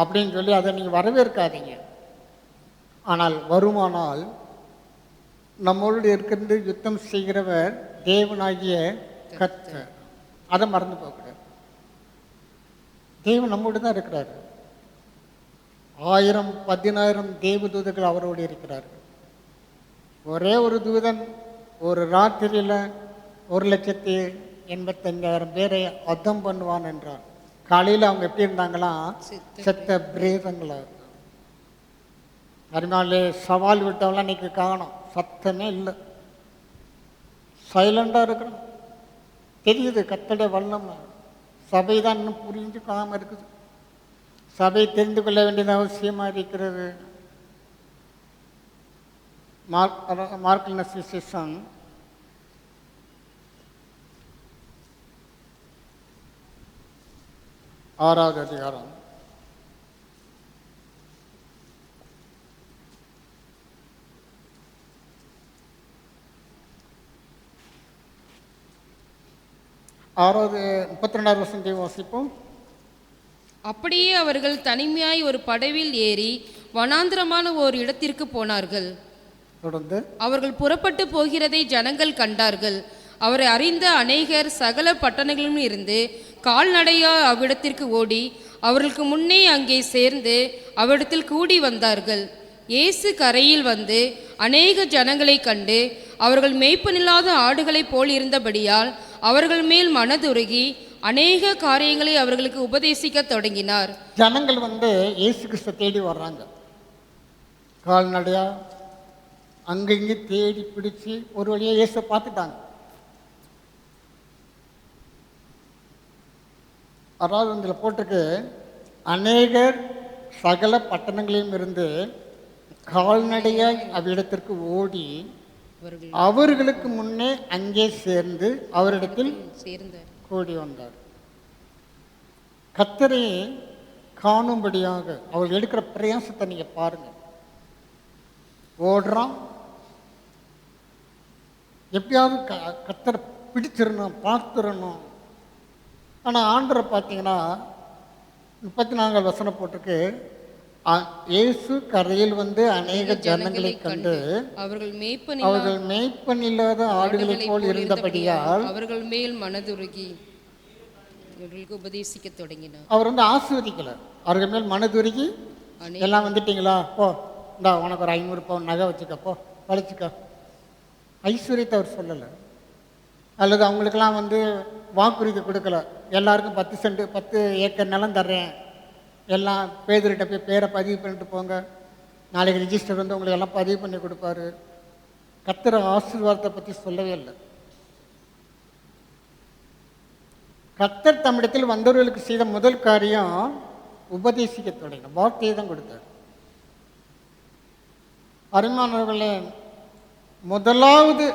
அப்படின்னு சொல்லி அதை நீங்கள் வரவேற்காதீங்க. ஆனால் வருமானால் நம்மளோடு இருக்கிறது யுத்தம் செய்கிறவர் தேவனாகிய கர்த்தர், அதை மறந்து போகக்கூடாது. தேவன் நம்மோடு தான் இருக்கிறார். 1000 10,000 தேவதூதர்கள் அவரோடு இருக்கிறார்கள். ஒரே ஒரு தூதன் ஒரு ராத்திரியில் 1,85,000 பேரை அர்த்தம் பண்ணுவான் என்றார். காலையில் அவங்க எப்படி இருந்தாங்களாம், செத்த பிரேதங்களா. மறுநாள் சவால் விட்டவெல்லாம் இன்னைக்கு காணும், சத்தமே இல்லை, சைலண்டாக இருக்கணும். தெரியுது கர்த்தருடைய வல்லமை. சபை தான் இன்னும் புரிஞ்சுக்காமல் இருக்குது. சபை தெரிந்து கொள்ள வேண்டியது அவசியமாக இருக்கிறது. மார்க் சுவிசேஷம் 6வது அதிகாரம் 32வது வசனத்தை வாசிப்போம். அப்படியே அவர்கள் தனிமையாய் ஒரு படவில் ஏறி வனாந்திரமான ஓர் இடத்திற்கு போனார்கள். தொடர்ந்து அவர்கள் புறப்பட்டு போகிறதை ஜனங்கள் கண்டார்கள். அவரை அறிந்த அநேகர் சகல பட்டணங்களிலும் இருந்து கால்நடையா அவ்விடத்திற்கு ஓடி அவர்களுக்கு முன்னே அங்கே சேர்ந்து அவ்விடத்தில் கூடி வந்தார்கள். இயேசு கரையில் வந்து அநேக ஜனங்களை கண்டு அவர்கள் மேய்ப்பனில்லாத ஆடுகளைப் போல் இருந்தபடியால் அவர்கள் மேல் மனதுருகி அநேக காரியங்களை அவர்களுக்கு உபதேசிக்க தொடங்கினார். ஜனங்கள் இயேசு கிறிஸ்து தேடி வர்றாங்க. கால்நடையா அங்கங்கே தேடி பிடிச்சி ஒரு வழியா இயேசு பார்த்துட்டாங்க. அதாவது இதில் போட்டிருக்கு, அநேகர் சகல பட்டணங்களையும் இருந்து கால்நடையாய் அவ்விடத்திற்கு ஓடி அவர்களுக்கு முன்னே அங்கே சேர்ந்து அவரிடத்தில் கூடி வந்தார். கர்த்தரை காணும்படியாக அவர்கள் எடுக்கிற பிரயாசத்தை நீங்க பாருங்க. ஓடுறான், எப்படியாவது கர்த்தரை பிடிச்சிடணும், பார்த்துடணும். ஆனால் ஆண்டரை பார்த்தீங்கன்னா 34 வசனம் போட்டிருக்கு, இயேசு கரையில் வந்து அநேக ஜனங்களை கண்டு அவர்கள் அவர்கள் மேய்ப்பனில்லாத ஆடுகளைப் போல் இருந்தபடியால் அவர்கள் மேல் மனதுருகி இவர்களுக்கு உபதேசிக்க தொடங்கினார். அவர் வந்து ஆசீர்வதிக்கல. அவர்கள் மேல் மனதுருகி எல்லாம் வந்துட்டீங்களா, போ இந்தா உனக்கு ஒரு 500 பவுன் நகை வச்சுக்கப்போ வளைச்சிக்க, ஐஸ்வர்யத்தை அவர் சொல்லலை. அல்லது அவங்களுக்கெல்லாம் வந்து வாக்குறுதி கொடுக்கல, எல்லாருக்கும் 10 சென்ட் 10 ஏக்கர் நிலம் தர்றேன், எல்லாம் பேதர்கிட்ட போய் பேரை பதிவு பண்ணிட்டு போங்க, நாளைக்கு ரிஜிஸ்டர் வந்து உங்களுக்கு எல்லாம் பதிவு பண்ணி கொடுப்பாரு. கர்த்தர் ஆசீர்வாதத்தை பற்றி சொல்லவே இல்லை. கர்த்தர் தம்மிடத்தில் வந்தவர்களுக்கு செய்த முதல் காரியம் உபதேசிக்க தொடங்கின, வார்த்தையை தான் கொடுத்தார். அருமையானவர்களே, முதலாவது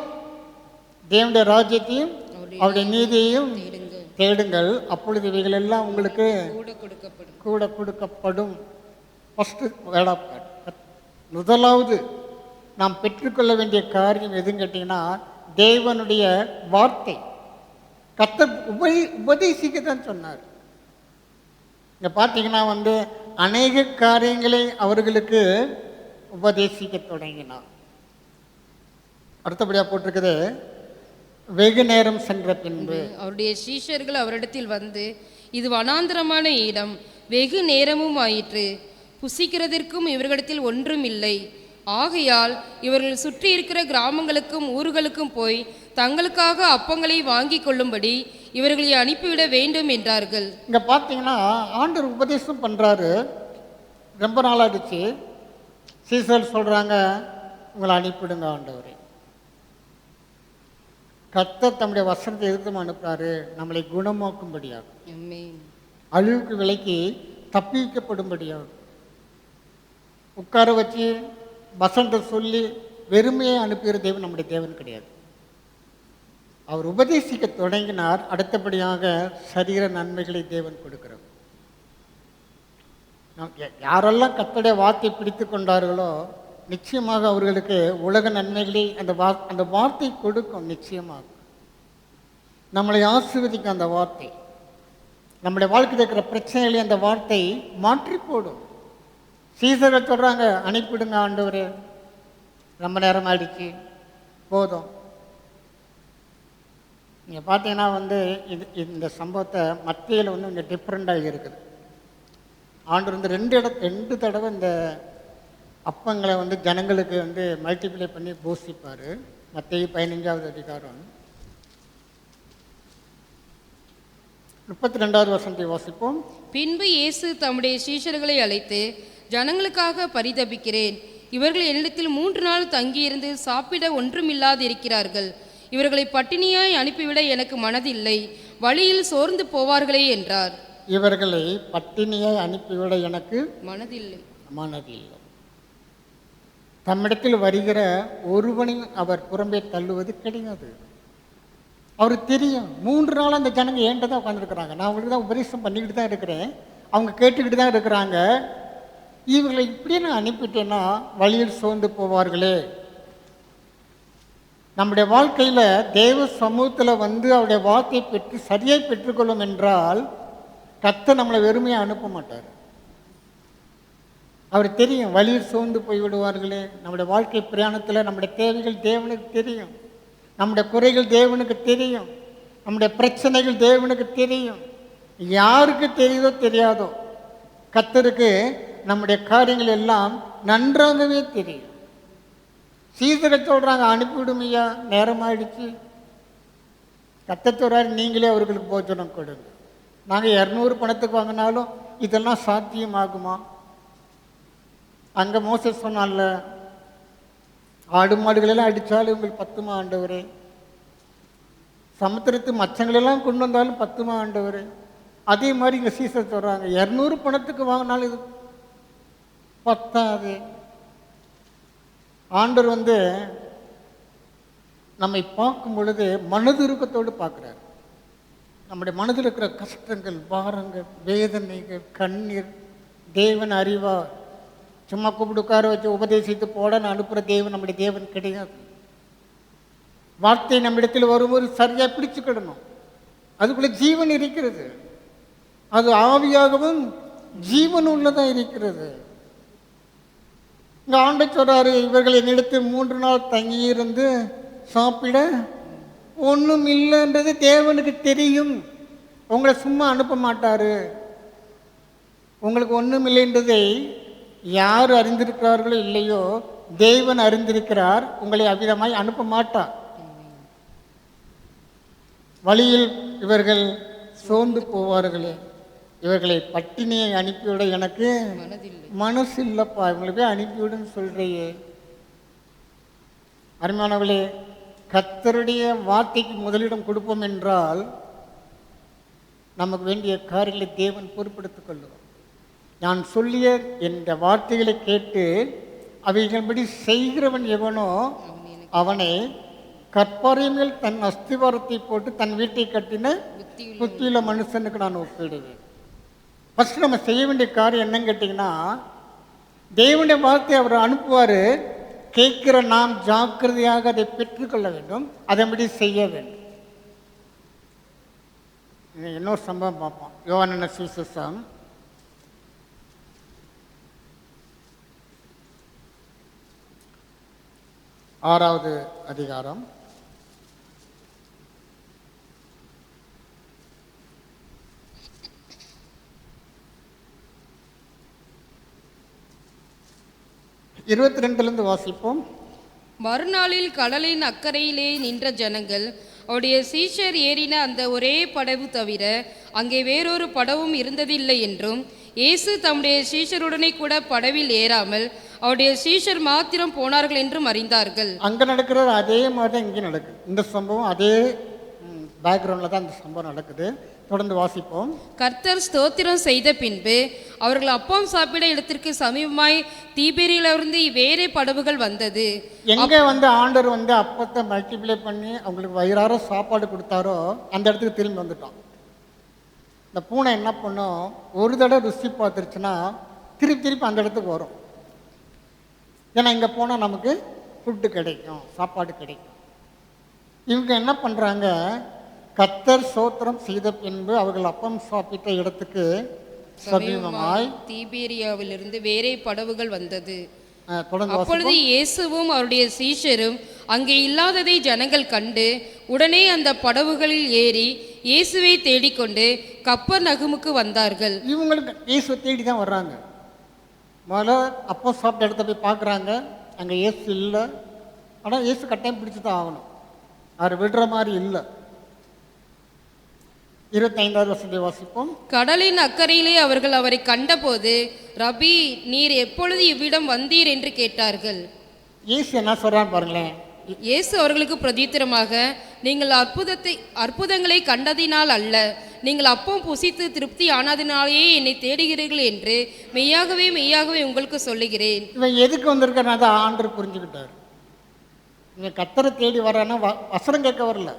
தேவனுடைய ராஜ்யத்தையும் அவருடைய நீதியையும் தேடுங்கள், அப்பொழுது இவைகள் எல்லாம் உங்களுக்கு கூட கொடுக்கப்படும். First word of God. முதலாவது நாம் பெற்றுக்கொள்ள வேண்டிய காரியம் எதுன்னு கேட்டிங்கன்னா தேவனுடைய வார்த்தை. கர்த்தர் உபதேசிக்க தான் சொன்னார். இங்கே பார்த்தீங்கன்னா வந்து அநேக காரியங்களை அவர்களுக்கு உபதேசிக்க தொடங்கினார். அடுத்தபடியாக போட்டிருக்குது, வெகு நேரம் சென்ற பின்பு அவருடைய சீஷர்கள் அவரிடத்தில் வந்து, இது வனாந்தரமான இடம், வெகு நேரமும் ஆயிற்று, புசிக்கிறதற்கும் இவர்களிடத்தில் ஒன்றும் இல்லை. ஆகையால் இவர்கள் சுற்றி இருக்கிற கிராமங்களுக்கும் ஊர்களுக்கும் போய் தங்களுக்காக அப்பங்களை வாங்கி கொள்ளும்படி இவர்களை அனுப்பிவிட வேண்டும் என்றார்கள். இங்கே பார்த்தீங்கன்னா ஆண்டவர் உபதேசம் பண்ணுறாரு. ரொம்ப நாளாகிடுச்சு. சீசர் சொல்கிறாங்க, உங்களை அனுப்பிவிடுங்க ஆண்டவரே. கர்த்தர் தம்முடைய வசனத்தை எதிர்த்து அனுப்புறாரு, நம்மளை குணமாக்கும்படியாக, அழிவுக்கு விலைக்கு தப்பிக்கப்படும்படியாக. உட்கார வச்சு வசனத்தை சொல்லி வெறுமையை அனுப்புகிற தேவன் நம்முடைய தேவன் கிடையாது. அவர் உபதேசிக்க தொடங்கினார். அடுத்தபடியாக சரீர நன்மைகளை தேவன் கொடுக்கிறார். யாரெல்லாம் கர்த்தருடைய வார்த்தை பிடித்து கொண்டார்களோ நிச்சயமாக அவர்களுக்கு உலக நன்மைகளை அந்த வார்த்தை கொடுக்கும். நிச்சயமாக நம்மளை ஆசீர்வதிக்கும் அந்த வார்த்தை. நம்முடைய வாழ்க்கையில் இருக்கிற பிரச்சனைகளை அந்த வார்த்தை மாற்றி போடும். சீசர்கள் சொல்கிறாங்க, அனுப்பிவிடுங்க ஆண்டவரே, ரொம்ப நேரம் ஆயிடுச்சு, போதும். நீங்கள் பார்த்தீங்கன்னா வந்து இந்த சம்பவத்தை மத்தியில் வந்து கொஞ்சம் டிஃப்ரெண்ட்டாக இருக்குது. ஆண்டவர் வந்து ரெண்டு தடவை இந்த அப்பங்களை வந்து ஜனங்களுக்கு வந்து மல்டிப்ளை பண்ணி போஷிப்பார். மத்திய 15வது அதிகாரம் 32வது வசனத்தை வாசிப்போம். பின்பு இயேசு தம்முடைய சீஷர்களை அழைத்து, ஜனங்களுக்காக பரிதபிக்கிறேன், இவர்கள் என்னிடத்தில் 3 நாள் தங்கியிருந்து சாப்பிட ஒன்றுமில்லாது இருக்கிறார்கள். இவர்களை பட்டினியாய் அனுப்பிவிட எனக்கு மனதில்லை, வழியில் சோர்ந்து போவார்களே என்றார். இவர்களை பட்டினியாய் அனுப்பிவிட எனக்கு மனதில்லை. தம்மிடத்தில் வருகிற ஒருவனையும் அவர் புறம்பே தள்ளுவது கிடையாது. அவருக்கு தெரியும், 3 நாள் அந்த ஜனங்க ஏன்ட்டு தான் உட்காந்துருக்குறாங்க. நான் அவங்களுக்கு தான் உபதேசம் பண்ணிக்கிட்டு தான் இருக்கிறேன், அவங்க கேட்டுக்கிட்டு தான் இருக்கிறாங்க. இவர்களை இப்படியே நான் அனுப்பிட்டேன்னா வழியில் சோர்ந்து போவார்களே. நம்முடைய வாழ்க்கையில் தேவ சமூகத்தில் வந்து அவருடைய வார்த்தையை பெற்று சரியாக பெற்றுக்கொள்ளும் என்றால் கர்த்தர் நம்மளை வெறுமையாக அனுப்ப மாட்டார். அவர் தெரியும், வழியில் சோர்ந்து போய்விடுவார்களே. நம்முடைய வாழ்க்கை பிரயாணத்தில் நம்முடைய தேவைகள் தேவனுக்கு தெரியும், நம்முடைய குறைகள் தேவனுக்கு தெரியும், நம்முடைய பிரச்சனைகள் தேவனுக்கு தெரியும். யாருக்கு தெரியுதோ தெரியாதோ கர்த்தருக்கு நம்முடைய காரியங்கள் எல்லாம் நன்றாகவே தெரியும். சீசர்கள் சொல்கிறாங்க, அனுப்பிவிடுமையா, நேரம் ஆயிடுச்சு. கர்த்தர் சொல்றாரு, நீங்களே அவர்களுக்கு போஜனம் கொடுங்க. நாங்கள் 200 பணத்துக்கு வாங்கினாலும் இதெல்லாம் சாத்தியமாகுமா? அங்கே மோசஸ் சொன்னால, ஆடு மாடுகளெல்லாம் அடித்தாலும் உங்களுக்கு 10மா ஆண்டவரே, சமுத்திரத்து மச்சங்களெல்லாம் கொண்டு வந்தாலும் 10மா ஆண்டவரே. அதே மாதிரி இங்கே சீசர் சொல்கிறாங்க, 200 பணத்துக்கு வாங்கினாலும் இது பத்தாது. ஆண்டவர் வந்து நம்மை பார்க்கும் பொழுது மனதுருக்கத்தோடு பார்க்குறாரு. நம்முடைய மனதில் இருக்கிற கஷ்டங்கள், பாரங்கள், வேதனைகள், கண்ணீர் தேவன் அறிவார். சும்மா கூப்பிட்டு உட்கார வச்சு உபதேசித்து போட நான் அனுப்புகிற தேவன் நம்முடைய தேவன் கிடையாது. வார்த்தை நம்மிடத்தில் வரும்போது சரியாக பிடிச்சுக்கிடணும். அதுக்குள்ளே ஜீவன் இருக்கிறது, அது ஆவியாகவும் ஜீவன் உள்ளதாக இருக்கிறது. இங்கே ஆண்டு சொல்கிறாரு, இவர்கள் என்னிடத்து 3 நாள் தங்கியிருந்து சாப்பிட ஒன்றும் இல்லைன்றது தேவனுக்கு தெரியும். உங்களை சும்மா அனுப்ப மாட்டார். உங்களுக்கு ஒன்றும் இல்லைன்றதை யார் அறிந்திருக்கிறார்களோ இல்லையோ தேவன் அறிந்திருக்கிறார். உங்களை அவ்விதமாய் அனுப்ப மாட்டார். வழியில் இவர்கள் சோர்ந்து போவார்களே, இவர்களை பட்டினியை அனுப்பிவிட எனக்கு மனசு இல்லைப்பா, இவங்களை போய் அனுப்பிவிடுன்னு சொல்கிறையே. அருமையானவர்களே, கர்த்தருடைய வார்த்தைக்கு முதலிடம் கொடுப்போம் என்றால் நமக்கு வேண்டிய காரியங்களை தேவன் பொறுப்படுத்திக் கொள்ளும். நான் சொல்லிய இந்த வார்த்தைகளை கேட்டு அவைகளின்படி செய்கிறவன் எவனோ அவனை கற்பாறை மேல் தன் அஸ்திவாரத்தை போட்டு தன் வீட்டை கட்டின புத்தியுள்ள மனுஷனுக்கு நான் ஒப்பிடுவேன். ஃபஸ்ட்டு நம்ம செய்ய வேண்டிய காரியம் என்னன்னு கேட்டிங்கன்னா, தேவனுடைய வார்த்தை அவர் அனுப்புவார். கேட்கிற நாம் ஜாக்கிரதையாக அதை பெற்றுக்கொள்ள வேண்டும், அதன்படி செய்ய வேண்டும். இன்னொரு சம்பவம் பார்ப்போம். யோவான் சுவிசேஷம் 6வது அதிகாரம் 22 வாசிப்போம். மறுநாளில் கடலின் அக்கறையிலே நின்ற ஜனங்கள் அவருடைய சீஷர் ஏறின அந்த ஒரே படவு தவிர அங்கே வேறொரு படவும் இருந்ததில்லை என்றும், இயேசு தம்முடைய சீஷருடனே கூட படவில் ஏறாமல் அவருடைய சீஷர் மாத்திரம் போனார்கள் என்றும் அறிந்தார்கள். அங்கே நடக்கிறது அதே மாதிரி தான் இங்கே நடக்குது. இந்த சம்பவம் அதே பேக்ரவுண்டில் தான் இந்த சம்பவம் நடக்குது. தொடர்ந்து வாசிப்போம். கர்த்தர் ஸ்தோத்திரம் செய்த பின்பு அவர்கள் அப்பம் சாப்பிட இடத்திற்கு சமீபமாய் தீபேரியிலிருந்து வேறே படவுகள் வந்தது. எங்கே ஆண்டவர் அப்பத்தை மல்டிப்ளை பண்ணி அவங்களுக்கு வயிறார சாப்பாடு கொடுத்தாரோ அந்த இடத்துக்கு திரும்பி வந்துட்டோம். இந்த பூனை என்ன பண்ணும், ஒரு தடவை ருசி பார்த்துருச்சுன்னா திருப்பி அந்த இடத்துக்கு வரும். ஏன்னா இங்கே போனால் நமக்கு ஃபுட்டு கிடைக்கும், சாப்பாடு கிடைக்கும். இவங்க என்ன பண்ணுறாங்க, கர்த்தர் ஸ்தோத்திரம் செய்த பின்பு அவர்கள் அப்பம் சாப்பிட்ட இடத்துக்கு சமீபமாய் தீபேரியாவிலிருந்து வேறே படவுகள் வந்தது. அப்பொழுது இயேசுவும் அவருடைய சீஷரும் அங்கே இல்லாததை ஜனங்கள் கண்டு உடனே அந்த படவுகளில் ஏறி இயேசுவை தேடிக்கொண்டு கப்பர்நகமுக்கு வந்தார்கள். இவங்களுக்கு இயேசுவை தேடி தான் வர்றாங்க. முதல்ல அப்பம் சாப்பிட்ட இடத்த போய் பார்க்குறாங்க, அங்கே இயேசு இல்லை. ஆனால் இயேசு கட்டாயம் பிடிச்சி தான் ஆகணும், அவர் விடுற மாதிரி இல்லை. 25வது வசனத்தை வாசிப்போம். கடலின் அக்கறையிலே அவர்கள் அவரை கண்டபோது, ரபி, நீர் எப்பொழுது இவ்விடம் வந்தீர் என்று கேட்டார்கள். இயேசு என்ன சொல்றான்னு பாருங்களேன். இயேசு அவர்களுக்கு பிரதித்திரமாக, நீங்கள் அற்புதங்களை கண்டதினால் அல்ல, நீங்கள் அப்பம் புசித்து திருப்தி ஆனதினாலேயே என்னை தேடுகிறீர்கள் என்று மெய்யாகவே மெய்யாகவே உங்களுக்கு சொல்லுகிறேன். இவன் எதுக்கு வந்திருக்காருன்னா அதை ஆண்டவர் புரிஞ்சுக்கிட்டார். இவன் கர்த்தரை தேடி வர்றான்னா வசனம் கேட்க வரல,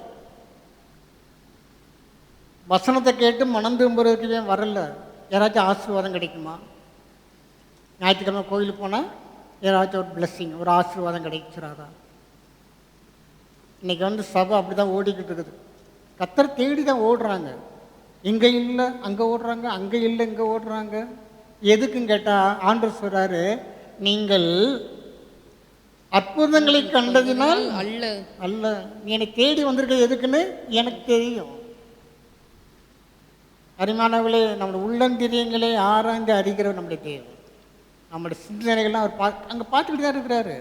வசனத்தை கேட்டு மனம் திரும்புறதுக்கு இவன் வரல. யாராச்சும் ஆசீர்வாதம் கிடைக்குமா? ஞாயிற்றுக்கிழமை கோயிலுக்கு போனால் யாராச்சும் ஒரு பிளெஸ்ஸிங், ஒரு ஆசீர்வாதம் கிடைச்சிடாதா? இன்றைக்கி சபை அப்படி தான் ஓடிக்கிட்டு இருக்குது. கர்த்தரை தேடி தான் ஓடுறாங்க. இங்கே இல்லை அங்கே ஓடுறாங்க, அங்கே இல்லை இங்கே ஓடுறாங்க. எதுக்குன்னு கேட்டால் ஆண்டவர் சொல்கிறாரு, நீங்கள் அற்புதங்களை கண்டதினால் அல்ல அல்ல, நீ என்னை தேடி வந்திருக்க எதுக்குன்னு எனக்கு தெரியும். அருமையானவர்களே, நம்முடைய உள்ளந்திரியங்களே ஆராய்ந்து அறிகிறவர் நம்முடைய தேவை. நம்முடைய சிந்தனைகள்லாம் அவர் அங்கே பார்த்துக்கிட்டு தான் இருக்கிறாரு.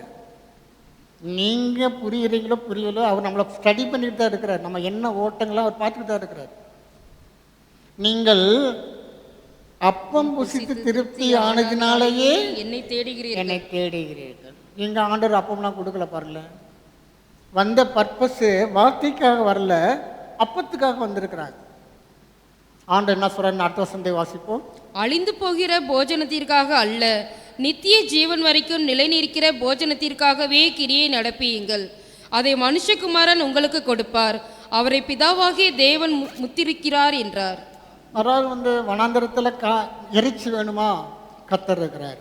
நீங்கள் புரியுறீங்களோ புரியலோ அவர் நம்மளை ஸ்டடி பண்ணிட்டு தான் இருக்கிறார். நம்ம என்ன ஓட்டங்களோ அவர் பார்த்துக்கிட்டு தான் இருக்கிறார். நீங்கள் அப்பம் புசித்து திருப்தி ஆனதினாலேயே என்னை தேடுகிறீர்கள். நீங்கள் ஆண்டவர் அப்பம்லாம் கொடுக்கல பாருங்க. வந்த பர்பஸு வார்த்தைக்காக வரல, அப்பத்துக்காக வந்திருக்கிறாங்க. ஆண்டவர் என்ன சொல்றாருன்னு அடுத்த வசனத்தை வாசிப்போம். அழிந்து போகிற போஜனத்திற்காக அல்ல, நித்திய ஜீவன் வரைக்கும் நிலை நிற்கிற போஜனத்திற்காகவே கிரியை நடப்பியுங்கள். அதை மனுஷகுமாரன் உங்களுக்கு கொடுப்பார், அவரை பிதாவாகிய தேவன் முத்திருக்கிறார் என்றார். அதாவது வனாந்தரத்தில் இறைச்சி வேணுமா, கர்த்தர் இருக்கிறார்.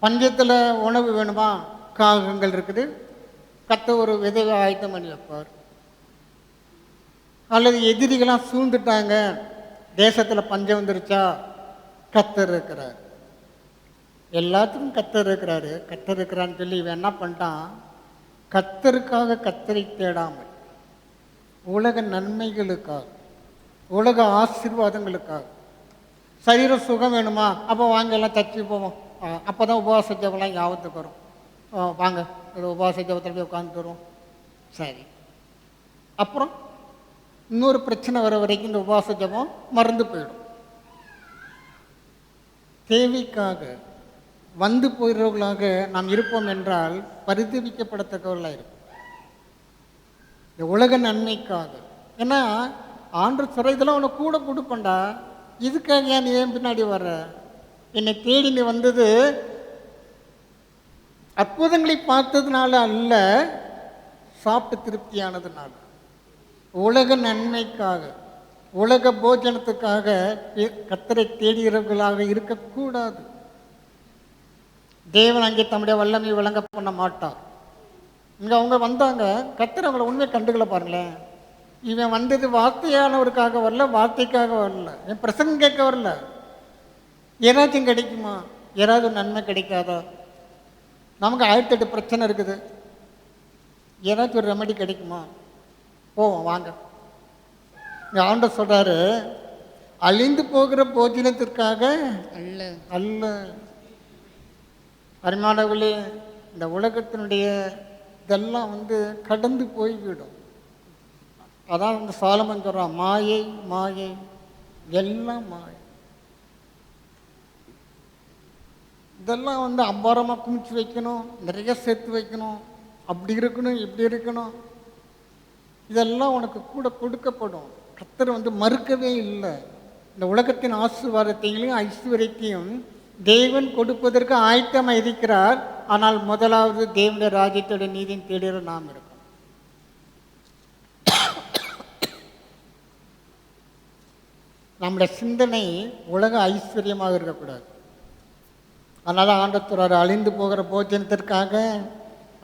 பஞ்சத்தில் உணவு வேணுமா, காகங்கள் இருக்குது, கர்த்தர் ஒரு விதவை ஆயத்தம் பண்ணி வைப்பார். அல்லது எதிரிகளாம் சூழ்ந்துட்டாங்க, தேசத்தில் பஞ்சம் வந்துருச்சா, கர்த்தர் இருக்கிறார். எல்லாத்துக்கும் கத்தர் இருக்கிறாரு, கத்தர் இருக்கிறான்னு சொல்லி இவன் என்ன பண்ணிட்டான், கத்தருக்காக கத்தரை தேடாமல் உலக நன்மைகளுக்காக, உலக ஆசீர்வாதங்களுக்காக, சரீர சுகம் வேணுமா, அப்போ வாங்க எல்லாம் தச்சு போவோம், அப்போ தான் உபவாச ஜெபம்லாம் ஞாபகத்துக்கு வரும், வாங்க ஒரு உபவாச ஜெபத்தில் போய் உட்காந்துட்டு வருவோம். சரி, அப்புறம் இன்னொரு பிரச்சனை வர வரைக்கும் இந்த உபவாச ஜெபம் மறந்து போயிடும். தேவைக்காக வந்து போயிடுறவர்களாக நாம் இருப்போம் என்றால் பரிதவிக்கப்படத்தக்கவர்களாக இருக்கும். இந்த உலக நன்மைக்காக, ஏன்னா ஆண்டு சொல்ற இதெல்லாம் உனக்கு கூட கொடுப்பண்டா, இதுக்காக ஏன் நீ ஏன் பின்னாடி வர்ற, என்னை தேடி நீ வந்தது அற்புதங்களை பார்த்ததுனால அல்ல, சாப்பிட்டு திருப்தியானதுனால. உலக நன்மைக்காக, உலக போஜனத்துக்காக கர்த்தரை தேடுகிறவர்களாக இருக்கக்கூடாது. தேவன் அங்கே தம்முடைய வல்லமை விளங்க பண்ண மாட்டார். இங்கே அவங்க வந்தாங்க, கர்த்தர் அவங்கள உண்மை கண்டுகளை பாருங்களேன். இவன் வந்தது வார்த்தையானவருக்காக வரல, வார்த்தைக்காக வரல, என் பிரசங்கம் கேட்க வரல. ஏதாச்சும் கிடைக்குமா, ஏதாவது நன்மை கிடைக்காதா, நமக்கு 1008 பிரச்சனை இருக்குது, ஏதாச்சும் ஒரு ரெமெடி கிடைக்குமா, போவோம் வாங்க. ஆண்டவர் சொல்றாரு, அழிந்து போகிற போஜனத்திற்காக அல்ல அல்ல. அருமையானவர்களே, இந்த உலகத்தினுடைய இதெல்லாம் கடந்து போய்விடும். அதான் சாலமன் சொல்றான், மாயை மாயை எல்லாம் மாயை. இதெல்லாம் அபாரமாக குமிச்சு வைக்கணும், நிறைய சேர்த்து வைக்கணும், அப்படி இருக்கணும் இப்படி இருக்கணும், இதெல்லாம் உனக்கு கூட கொடுக்கப்படும். கர்த்தர் மறுக்கவே இல்லை. இந்த உலகத்தின் ஆசீர்வாதத்தையும் ஐஸ்வர்யத்தையும் தேவன் கொடுப்பதற்கு ஆயத்தமாக இருக்கிறார். ஆனால் முதலாவது தேவனுடைய ராஜ்யத்தோட நீதியின் தேடுகிற நாம் இருக்கோம். நம்முடைய சிந்தனை உலக ஐஸ்வர்யமாக இருக்கக்கூடாது. அதனால ஆண்டவர் அழிந்து போகிற போஜனத்திற்காக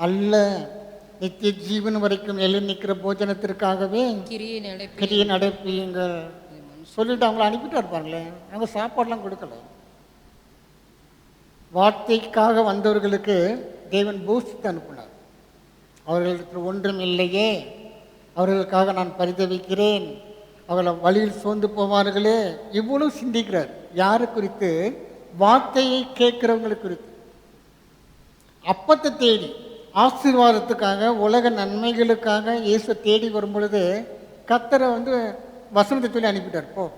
அல்ல, நித்திய ஜீவன் வரைக்கும் எழுதி நிற்கிற போஜனத்திற்காகவே கிரியை நடப்பீங்கள் சொல்லிட்டு அவங்கள அனுப்பிட்டு இருப்பாங்களே, அவங்க சாப்பாடெலாம் கொடுக்கல. வார்த்தைக்காக வந்தவர்களுக்கு தேவன் பூசித்து அனுப்பினார். அவர்களுக்கு ஒன்றும் இல்லையே, அவர்களுக்காக நான் பரிதவிக்கிறேன், அவர்களை வழியில் சோர்ந்து போவார்களே, இவ்வளவு சிந்திக்கிறார். யாரு குறித்து? வார்த்தையை கேட்கிறவங்களுக்கு குறித்து. அப்பத்தை தேடி ஆசீர்வாதத்துக்காக, உலக நன்மைகளுக்காக இயேசு தேடி வரும் பொழுது கர்த்தரை வசனத்தை சொல்லி அனுப்பிட்டார்.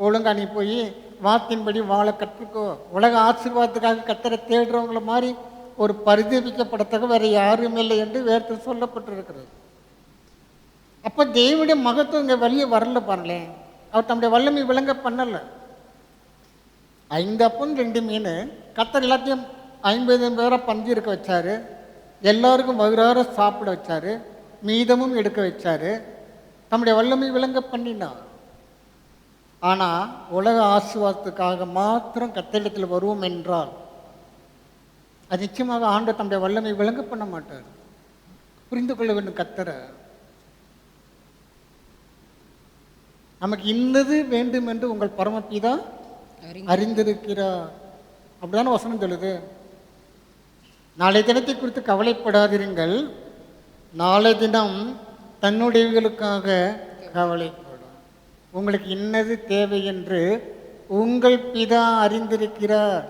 ஒழுங்கா நீ போய் வார்த்தையின்படி வாழ கற்றுக்கோ. உலக ஆசீர்வாதத்துக்காக கர்த்தரை தேடுறவங்கள மாதிரி ஒரு பரிதவிக்கப்படத்தக்க வேற யாரும் இல்லை என்று வேதத்தில் சொல்லப்பட்டிருக்கிறது. அப்போ தேவனுடைய மகத்துவம் இங்கே வெளியே வரல பாருங்களேன். அவர் தம்முடைய வல்லமை விளங்க பண்ணலை. 5 அப்பம் 2 மீன், கர்த்தர் எல்லாத்தையும் 50 பேரை பஞ்சு இருக்க வச்சாரு, எல்லாருக்கும் வயிறார சாப்பிட வச்சாரு, மீதமும் எடுக்க வச்சாரு, தம்முடைய வல்லமை விளங்க பண்ணினார். ஆனால் உலக ஆசீர்வாதத்துக்காக மாத்திரம் கர்த்தரிடத்தில் வருவோம் என்றால் அது நிச்சயமாக ஆண்டவர் தம்முடைய வல்லமை விளங்க பண்ண மாட்டார். புரிந்து கொள்ள வேண்டும். கர்த்தரை நமக்கு இன்னது வேண்டும் என்று உங்கள் பரமபிதா அறிந்திருக்கிறார். அப்படிதான வசனம் சொல்லுது. நாளை தினத்தை குறித்து கவலைப்படாதிருங்கள், நாளை தினம் தன்னுடையவர்களுக்காக கவலைப்படும். உங்களுக்கு இன்னது தேவை என்று உங்கள் பிதா அறிந்திருக்கிறார்.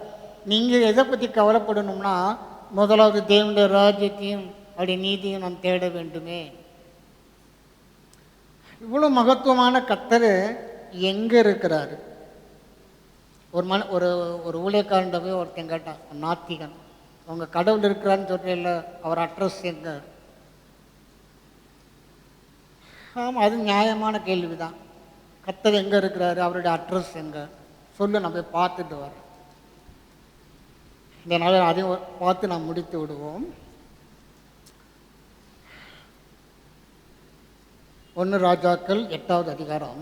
நீங்கள் எதை பற்றி கவலைப்படணும்னா, முதலாவது தேவனுடைய ராஜ்யத்தையும் அப்படி நீதியும் நாம் தேட வேண்டுமே. இவ்வளோ மகத்துவமான கர்த்தர் எங்கே இருக்கிறாரு? ஒரு ஊழியக்காரன் போய் ஒருத்தன் கேட்டான், நாத்திகன், அவங்க கடவுள் இருக்கிறான்னு சொல்கிறேன்ல, அவர் அட்ரஸ் எங்க? ஆமாம், அது நியாயமான கேள்வி தான். கர்த்தர் எங்கே இருக்கிறாரு, அவருடைய அட்ரஸ் எங்கே சொல்லு, நான் போய் பார்த்துட்டு வரேன். இந்த நாள் அதையும் பார்த்து நாம் முடித்து விடுவோம். 1 ராஜாக்கள் 8வது அதிகாரம்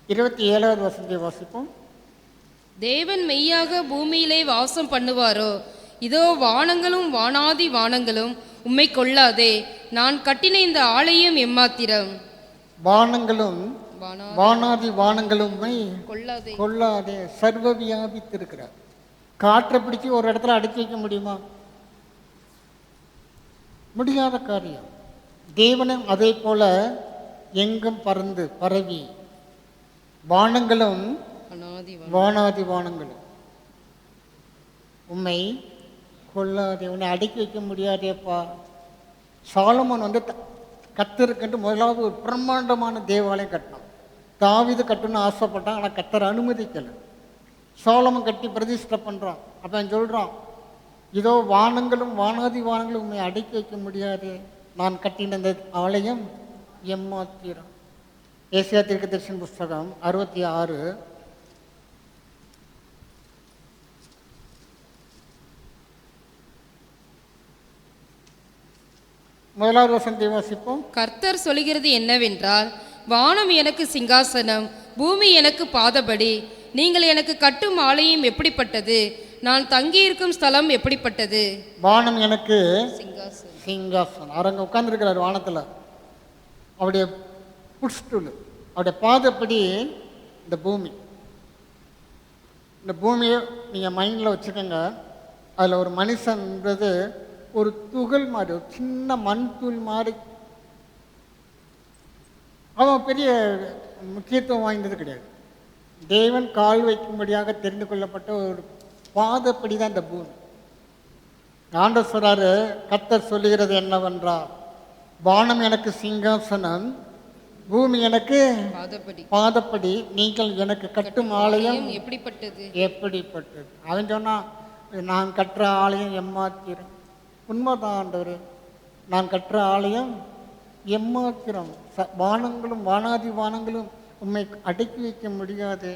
27வது வசனத்தை வாசிப்போம். தேவன் மெய்யாக பூமியிலே வாசம் பண்ணுவாரோ? இதோ வானங்களும் வானாதி வானங்களும் உம்மை கொள்ளாதே. நான் கட்டின இந்த ஆலயம் எம்மாத்திரம். வானங்களும் வானா- வானாதி வானங்களும் கொள்ளாதே. கொள்ளாதே. சர்வ வியாபித்திருக்கிறார். காற்றை பிடிச்சி ஒரு இடத்துல அடைச்சி வைக்க முடியுமா? முடியாத காரியம். தேவனும் அதே போல எங்கும் பறந்து பரவி, வானங்களும் அநாதி வானம். வானாதி வானங்களும் உம்மை கொள்ளாதே, உன்னை அடக்கி வைக்க முடியாதேப்பா. சாலமோன் வந்து கத்தருக்கென்று முதலாவது ஒரு பிரம்மாண்டமான தேவாலயம் கட்டினான். தாவீது கட்டணும்னு ஆசைப்பட்டான், ஆனால் கத்தர் அனுமதிக்கலை. சாலமோன் கட்டி பிரதிஷ்டை பண்ணுறான். அப்போ அவன் சொல்கிறான், இதோ வானங்களும் வானாதி வானங்களும் உண்மை அடக்கி வைக்க முடியாது, நான் கட்டின இந்த ஆலயம் எம்மாத்திரம். ஏசியா தீர்க்கதரிசன புஸ்தகம் 66 முதலாவது வசனத்தை வாசிப்போம். கர்த்தர் சொல்கிறது என்னவென்றால், வானம் எனக்கு சிங்காசனம், பூமி எனக்கு பாதபடி. நீங்கள் எனக்கு கட்டும் ஆலயம் எப்படிப்பட்டது, நான் தங்கியிருக்கும் ஸ்தலம் எப்படிப்பட்டது. வானம் எனக்கு சிங்காசனம். சிங்காசனம். அவர் அங்கே உட்கார்ந்துருக்கிறார் வானத்தில். அவருடைய புட்ஸ்டூல், அவருடைய பாதப்படி இந்த பூமி. இந்த பூமியை நீங்கள் மைண்டில் வச்சுக்கோங்க. அதில் ஒரு மனுஷன்ன்றது ஒரு துகள் மாதிரி, ஒரு சின்ன மண் தூள் மாதிரி. அவன் பெரிய முக்கியத்துவம் வாய்ந்தது கிடையாது. தேவன் கால் வைக்கும்படியாக தெரிந்து கொள்ளப்பட்ட ஒரு பாதப்படி தான் இந்த பூமி. ஆண்டவர் சொல்றாரு, கர்த்தர் சொல்லுகிறது என்னவென்றால், வானம் எனக்கு சிங்காசனம், பூமி எனக்கு பாதபடி. பாதப்படி, நீங்கள் எனக்கு கட்டும் ஆலயம் எப்படிப்பட்டது. எப்படிப்பட்டது. அவன் சொன்னான், நான் கட்டுற ஆலயம் எம்மாத்திரம். உண்மைதான் ஆண்டவர், நான் கட்டுற ஆலயம் எம்மாத்திரம். வானங்களும் வானாதி வானங்களும் உண்மை அடக்கி வைக்க முடியாது.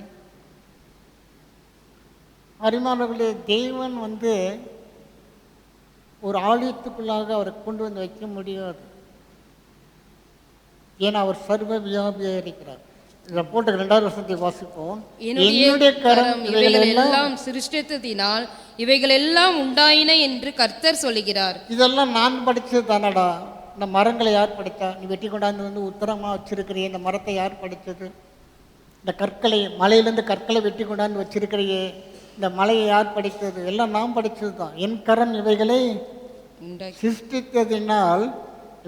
அரிமானவர்களே, தேவன் வந்து ஒரு ஆலயத்துக்குள்ளாக அவரை கொண்டு வந்து வைக்க முடியாது. ஏன்னா அவர் சர்வ வியாபியாக இருக்கிறார். இதை போட்டு 2வது வசனத்தை வாசிப்போம். என்னுடைய கரம் இவைகள் எல்லாம் சிருஷ்டித்ததினால் இவைகள் எல்லாம் உண்டாயின என்று கர்த்தர் சொல்லுகிறார். இதெல்லாம் நான் படிச்சது தானடா. இந்த மரங்களை யார் படித்தா? நீ வெட்டி கொண்டாந்து வந்து உத்தரமாக வச்சிருக்கிறியே, இந்த மரத்தை யார் படித்தது? இந்த கற்களை, மலையிலேருந்து கற்களை வெட்டி கொண்டாந்து வச்சிருக்கிறியே, இந்த மலையை யார் படித்தது? எல்லாம் நான் படித்தது தான். என் கரம் இவைகளை சிருஷ்டித்ததினால்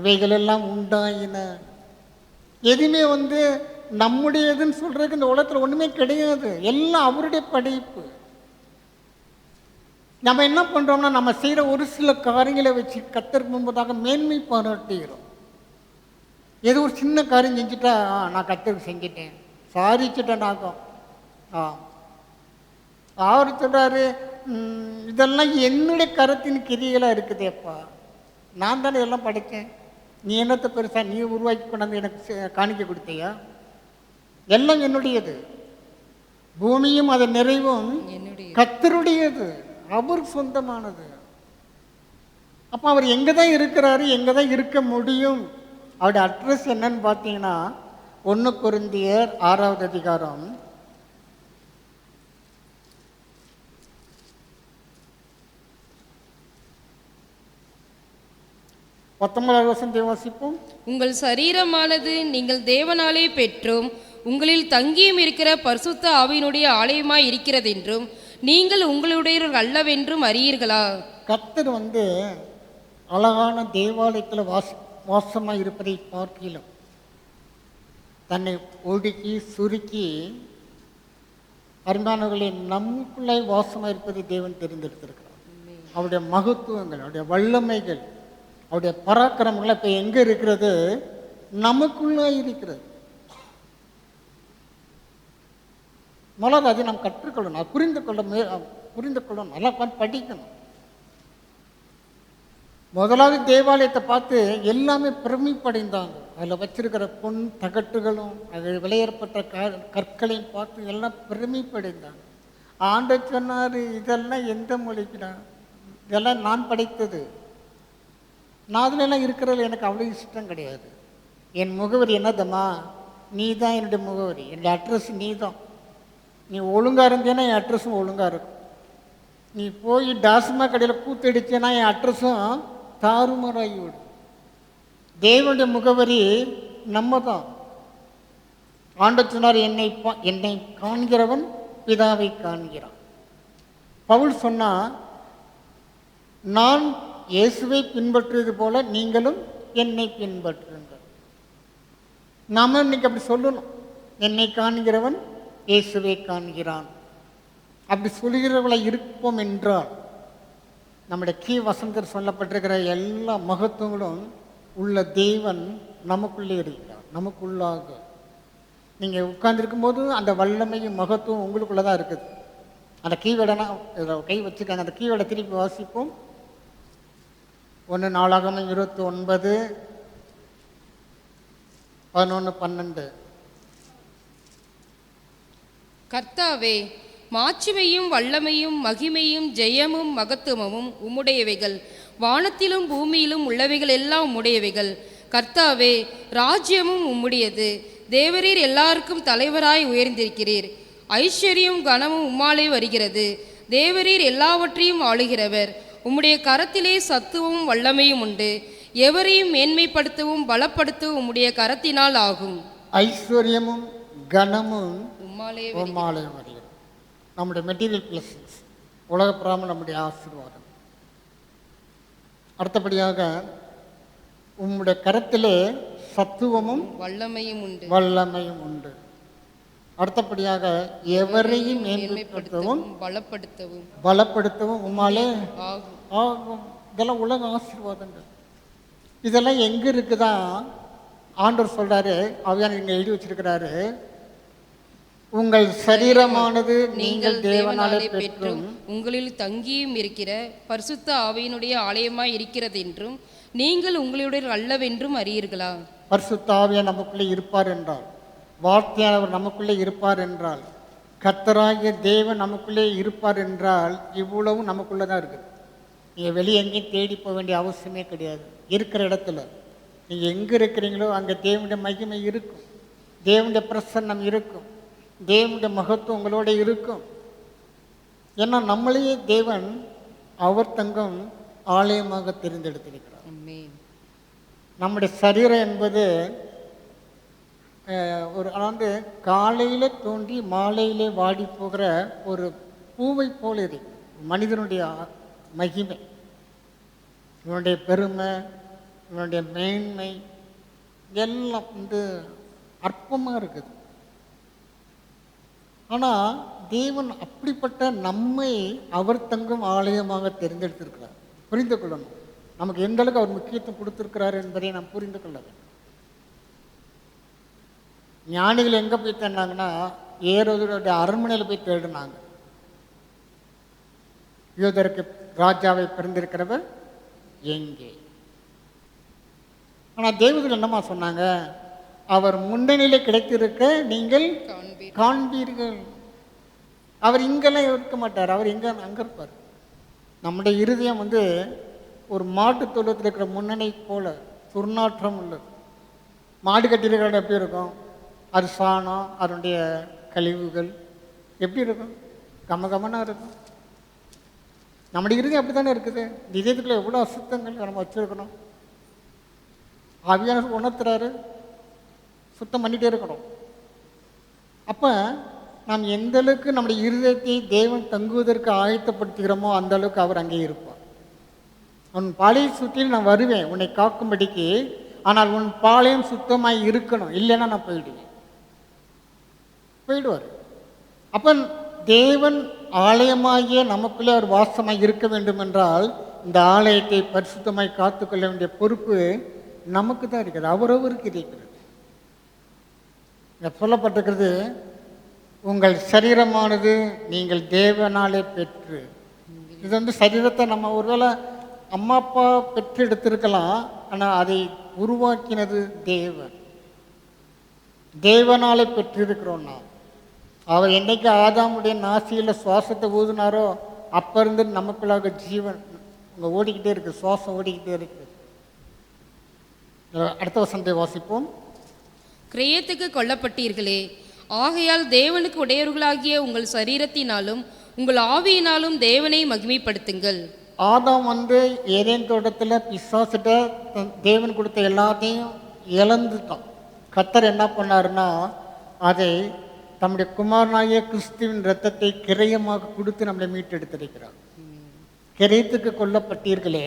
இவைகளெல்லாம் உண்டாயின. எதுவுமே வந்து நம்முடையதுன்னு சொல்றதுக்கு இந்த உலகத்தில் ஒன்றுமே கிடையாது. எல்லாம் அவருடைய படைப்பு. நம்ம என்ன பண்ணுறோம்னா, நம்ம செய்கிற ஒரு சில காரியங்களை வச்சு கர்த்தருக்கு முன்பதாக மேன்மை பாராட்டுகிறோம். ஏதோ ஒரு சின்ன காரியம் செஞ்சுட்டா, நான் கர்த்தருக்கு செஞ்சிட்டேன், சாதிச்சுட்டேன் நாக்கம். அவர் சொல்கிறாரு, இதெல்லாம் என்னுடைய கரத்தின் கிரிகளாக இருக்குதேப்பா, நான் தானே இதெல்லாம் படைத்தேன், நீ என்னத்தை பெருசா நீ உருவாக்கி கொண்டாந்து எனக்கு காணிக்க கொடுத்தியா? எல்லாம் என்னுடையது. பூமியும் அதன் நிறைவும் கர்த்தருடையது, அவர் சொந்தமானது. அப்போ அவர் எங்கே தான் இருக்கிறாரு, எங்கே தான் இருக்க முடியும்? அவருடைய அட்ரஸ் என்னன்னு பார்த்தீங்கன்னா, 1 கொரிந்தியர் 6வது அதிகாரம் 19வது வசனத்தை வாசிப்போம். உங்கள் சரீரமானது நீங்கள் தேவனாலே பெற்றும் உங்களில் தங்கியும் இருக்கிற பரிசுத்த ஆவியினுடைய ஆலயமாய் இருக்கிறதென்றும் நீங்கள் உங்களுடையவர்கள் அல்லவென்றும் அறியீர்களா? கர்த்தர் வந்து அழகான தேவாலயத்தில் வாசமாக இருப்பதை பார்க்கலாம். தன்னை ஒடுக்கி சுருக்கி அருமையானவர்களே நமக்குள்ளே வாசமாக இருப்பதை தேவன் தெரிந்தெடுத்திருக்கிறார். அவருடைய மகத்துவங்கள், அவருடைய வல்லமைகள், அவருடைய பராக்கிரமங்கள் இப்போ எங்கே இருக்கிறது? நமக்குள்ளே இருக்கிறது. முதல்ல அதை நாம் கற்றுக்கொள்ளணும், புரிந்து கொள்ளணும், நல்லா படிக்கணும். முதலாவது தேவாலயத்தை பார்த்து எல்லாமே பிரமிப்படைந்தாங்க. அதில் வச்சிருக்கிற பொன் தகட்டுகளும் அதில் விளையேற்பட்ட கற்களையும் பார்த்து எல்லாம் பிரமிப்படைந்தாங்க. ஆண்டவர் சொன்னார், இதெல்லாம் எந்த மொழிக்குடா, இதெல்லாம் நான் படைத்தது. நான் அதிலெல்லாம் இருக்கிறது எனக்கு அவ்வளோ இஷ்டம் கிடையாது. என் முகவரி என்னதம்மா? நீ தான் என்னுடைய முகவரி, என்னுடைய அட்ரஸ் நீ தான். நீ ஒழுங்காக இருந்தேன்னா என் அட்ரஸும் ஒழுங்காக இருக்கும். நீ போய் டாஸ்மாக் கடையில் கூத்தடிச்சேன்னா என் அட்ரஸும் தாறுமாறாகிவிடும். தேவனுடைய முகவரி நம்ம தான். ஆண்டவர் சொன்னார், என்னை காண்கிறவன் பிதாவை காண்கிறான். பவுல் சொன்னா, நான் இயேசுவை பின்பற்றுவது போல நீங்களும் என்னை பின்பற்றுங்கள். நாம இன்னைக்கு அப்படி சொல்லணும். என்னை காண்கிறவன் இயேசுவை காண்கிறான். அப்படி சொல்கிறவளை இருப்போம் என்றால் நம்முடைய வசனத்தில் சொல்லப்பட்டிருக்கிற எல்லா மகத்துவங்களும் உள்ள தேவன் நமக்குள்ளே இருக்கிறார். நமக்குள்ளாக நீங்கள் உட்கார்ந்துருக்கும் போது அந்த வல்லமையும் மகத்துவம் உங்களுக்குள்ளே தான் இருக்குது. அந்த கீவேடனா கை வச்சுருக்காங்க. அந்த கீவேடை திருப்பி வாசிப்போம். 1 நாளாகமம் 29 11 12. கர்த்தாவே, மாட்சிமையும் வல்லமையும் மகிமையும் ஜெயமும் மகத்துவமும் உம்முடையவைகள். வானத்திலும் பூமியிலும் உள்ளவைகள் எல்லாம் உம்முடையவைகள். கர்த்தாவே, ராஜ்யமும் உம்முடையது. தேவரீர் எல்லாருக்கும் தலைவராய் உயர்ந்திருக்கிறீர். ஐஸ்வர்யம் கனமும் உம்மாலே வருகிறது. தேவரீர் எல்லாவற்றையும் ஆளுகிறவர். உம்முடைய கரத்திலே சத்துவமும் வல்லமையும் உண்டு. எவரையும் மேன்மைப்படுத்தவும் பலப்படுத்தவும் உம்முடைய கரத்தினால் ஆகும். ஐஸ்வர்யமும் கனமும் உம்மாலே வருகிறது. நம்முடைய மெட்டீரியல் பிளஸஸ், உலக பிராம நம்முடைய ஆசீர்வாதம். அடுத்தபடியாக உம்முடைய கரத்திலே சத்துவமும் வல்லமையும் உண்டு. அடுத்தபடியாக எவரையும் மேன்மைப்படுத்தவும் பலப்படுத்தவும் உம்மாலே ஆகும். இதெல்லாம் உலக ஆசீர்வாதங்கள். இதெல்லாம் எங்க இருக்குதா? ஆண்டவர் சொல்றாரு, அவையான இங்க எழுதி வச்சிருக்கிறாரு, உங்கள் சரீரமானது நீங்கள் தேவனாலே பெற்றும் உங்களில் தங்கியும் இருக்கிற பரிசுத்த ஆவியினுடைய ஆலயமாய் இருக்கிறது என்றும் நீங்கள் உங்களுடைய அல்லவென்றும் அறியீர்களா? பரிசுத்த ஆவியார் நமக்குள்ளே இருப்பார் என்றால், வார்த்தையானவர் நமக்குள்ளே இருப்பார் என்றால், கர்த்தராகிய தேவன் நமக்குள்ளே இருப்பார் என்றால், இவ்வளவு நமக்குள்ளே தான் இருக்குது. நீங்கள் வெளியே எங்கேயும் தேடி போக வேண்டிய அவசியமே கிடையாது. இருக்கிற இடத்துல நீங்கள் எங்கே இருக்கிறீங்களோ அங்கே தேவனுடைய மகிமை இருக்கும், தேவனுடைய பிரசன்னம் இருக்கும், தேவனுடைய மகத்துவம் உங்களோட இருக்கும். ஏன்னா நம்மளையே தேவன் அவர் தங்கும் ஆலயமாக தெரிந்தெடுத்திருக்கிறார். நம்முடைய சரீரம் என்பது அதாவது காலையில் தோன்றி மாலையிலே வாடி போகிற ஒரு பூவை போல இருக்கு. மனிதனுடைய மகிமை, இவனுடைய பெருமை, இவனுடைய மேன்மை எல்லாம் அற்பமாக இருக்குது. ஆனால் தேவன் அப்படிப்பட்ட நம்மை அவர் தங்கும் ஆலயமாக தெரிந்தெடுத்திருக்கிறார். புரிந்து கொள்ளணும். நமக்கு எந்த அளவுக்கு அவர் முக்கியத்துவம் கொடுத்திருக்கிறார் என்பதை நாம் புரிந்து கொள்ள வேண்டும். ஞானிகள் எங்கே போய் தேடினாங்கன்னா, ஏரோதுடைய அரண்மனையில் போய் தேடினாங்க. யூதருக்கு ராஜாவை பிறந்திருக்கிறவர் எங்கே? ஆனால் தேவதூதர்கள் என்னமா சொன்னாங்க? அவர் முன்னணியில் கிடைத்திருக்க நீங்கள் காண்பீர்கள். அவர் இங்கெல்லாம் இருக்க மாட்டார், அவர் அங்கே இருப்பார். நம்முடைய இருதயம் ஒரு மாட்டு தொழுவத்தில் இருக்கிற முன்னணி போல துர்நாற்றம் உள்ளது. மாடு கட்டியிருக்கிற எப்படி இருக்கும்? அது சாணம், அதனுடைய கழிவுகள் எப்படி இருக்கும்? கமகமனாக இருக்கும். நம்முடைய இருதயம் அப்படி தானே இருக்குது. இதயத்துக்குள்ள எவ்வளோ அசுத்தங்கள் நம்ம வச்சுருக்கணும். ஆவியான உணர்த்துறாரு, சுத்தம் பண்ணிகிட்டே இருக்கணும். அப்போ நாம் எந்த அளவுக்கு நம்முடைய இருதயத்தை தேவன் தங்குவதற்கு ஆயத்தப்படுத்துகிறோமோ அந்த அளவுக்கு அவர் அங்கே இருப்பார். உன் பாளைய சுற்றில் நான் வருவேன் உன்னை காக்கும்படிக்கு, ஆனால் உன் பாளையம் சுத்தமாக இருக்கணும், இல்லைன்னா நான் போயிடுவார். அப்போ தேவன் ஆலயமாகிய நமக்குள்ளே அவர் வாசமாக இருக்க வேண்டும் என்றால் இந்த ஆலயத்தை பரிசுத்தமாய் காத்துக்கொள்ள வேண்டிய பொறுப்பு நமக்கு தான் இருக்கிறது, அவரவருக்கு இருக்கிறது. இங்கே சொல்லப்பட்டிருக்கிறது, உங்கள் சரீரமானது நீங்கள் தேவனாலே பெற்று. இது சரீரத்தை நம்ம ஒருவேளை அம்மா அப்பா பெற்று எடுத்திருக்கலாம், ஆனால் அதை உருவாக்கினது தேவன். தேவனாலே பெற்றிருக்கிறோம் நாம். அவர் என்னைக்கு ஆதாமுடைய நாசியில் சுவாசத்தை ஊதினாரோ அப்போ இருந்து நமக்குள்ளாக ஜீவன் அங்கே ஓடிக்கிட்டே இருக்கு, சுவாசம் ஓடிக்கிட்டே இருக்கு. அடுத்த வசனத்தை வாசிப்போம். கிரயத்துக்கு கொல்லப்பட்டீர்களே, ஆகையால் தேவனுக்கு உடையவர்களாகிய உங்கள் சரீரத்தினாலும் உங்கள் ஆவியினாலும் தேவனை மகிமைப்படுத்துங்கள். ஆதாம் வந்து ஏதேன் தோட்டத்தில் பிசாசிட்ட தேவன் கொடுத்த எல்லாத்தையும் இழந்துட்டான். கர்த்தர் என்ன பண்ணாருன்னா அதை தம்முடைய குமாரனாகிய கிறிஸ்துவின் இரத்தத்தை கிரயமாக கொடுத்து நம்மளை மீட்டெடுத்திருக்கிறார். கிரயத்துக்கு கொல்லப்பட்டீர்களே,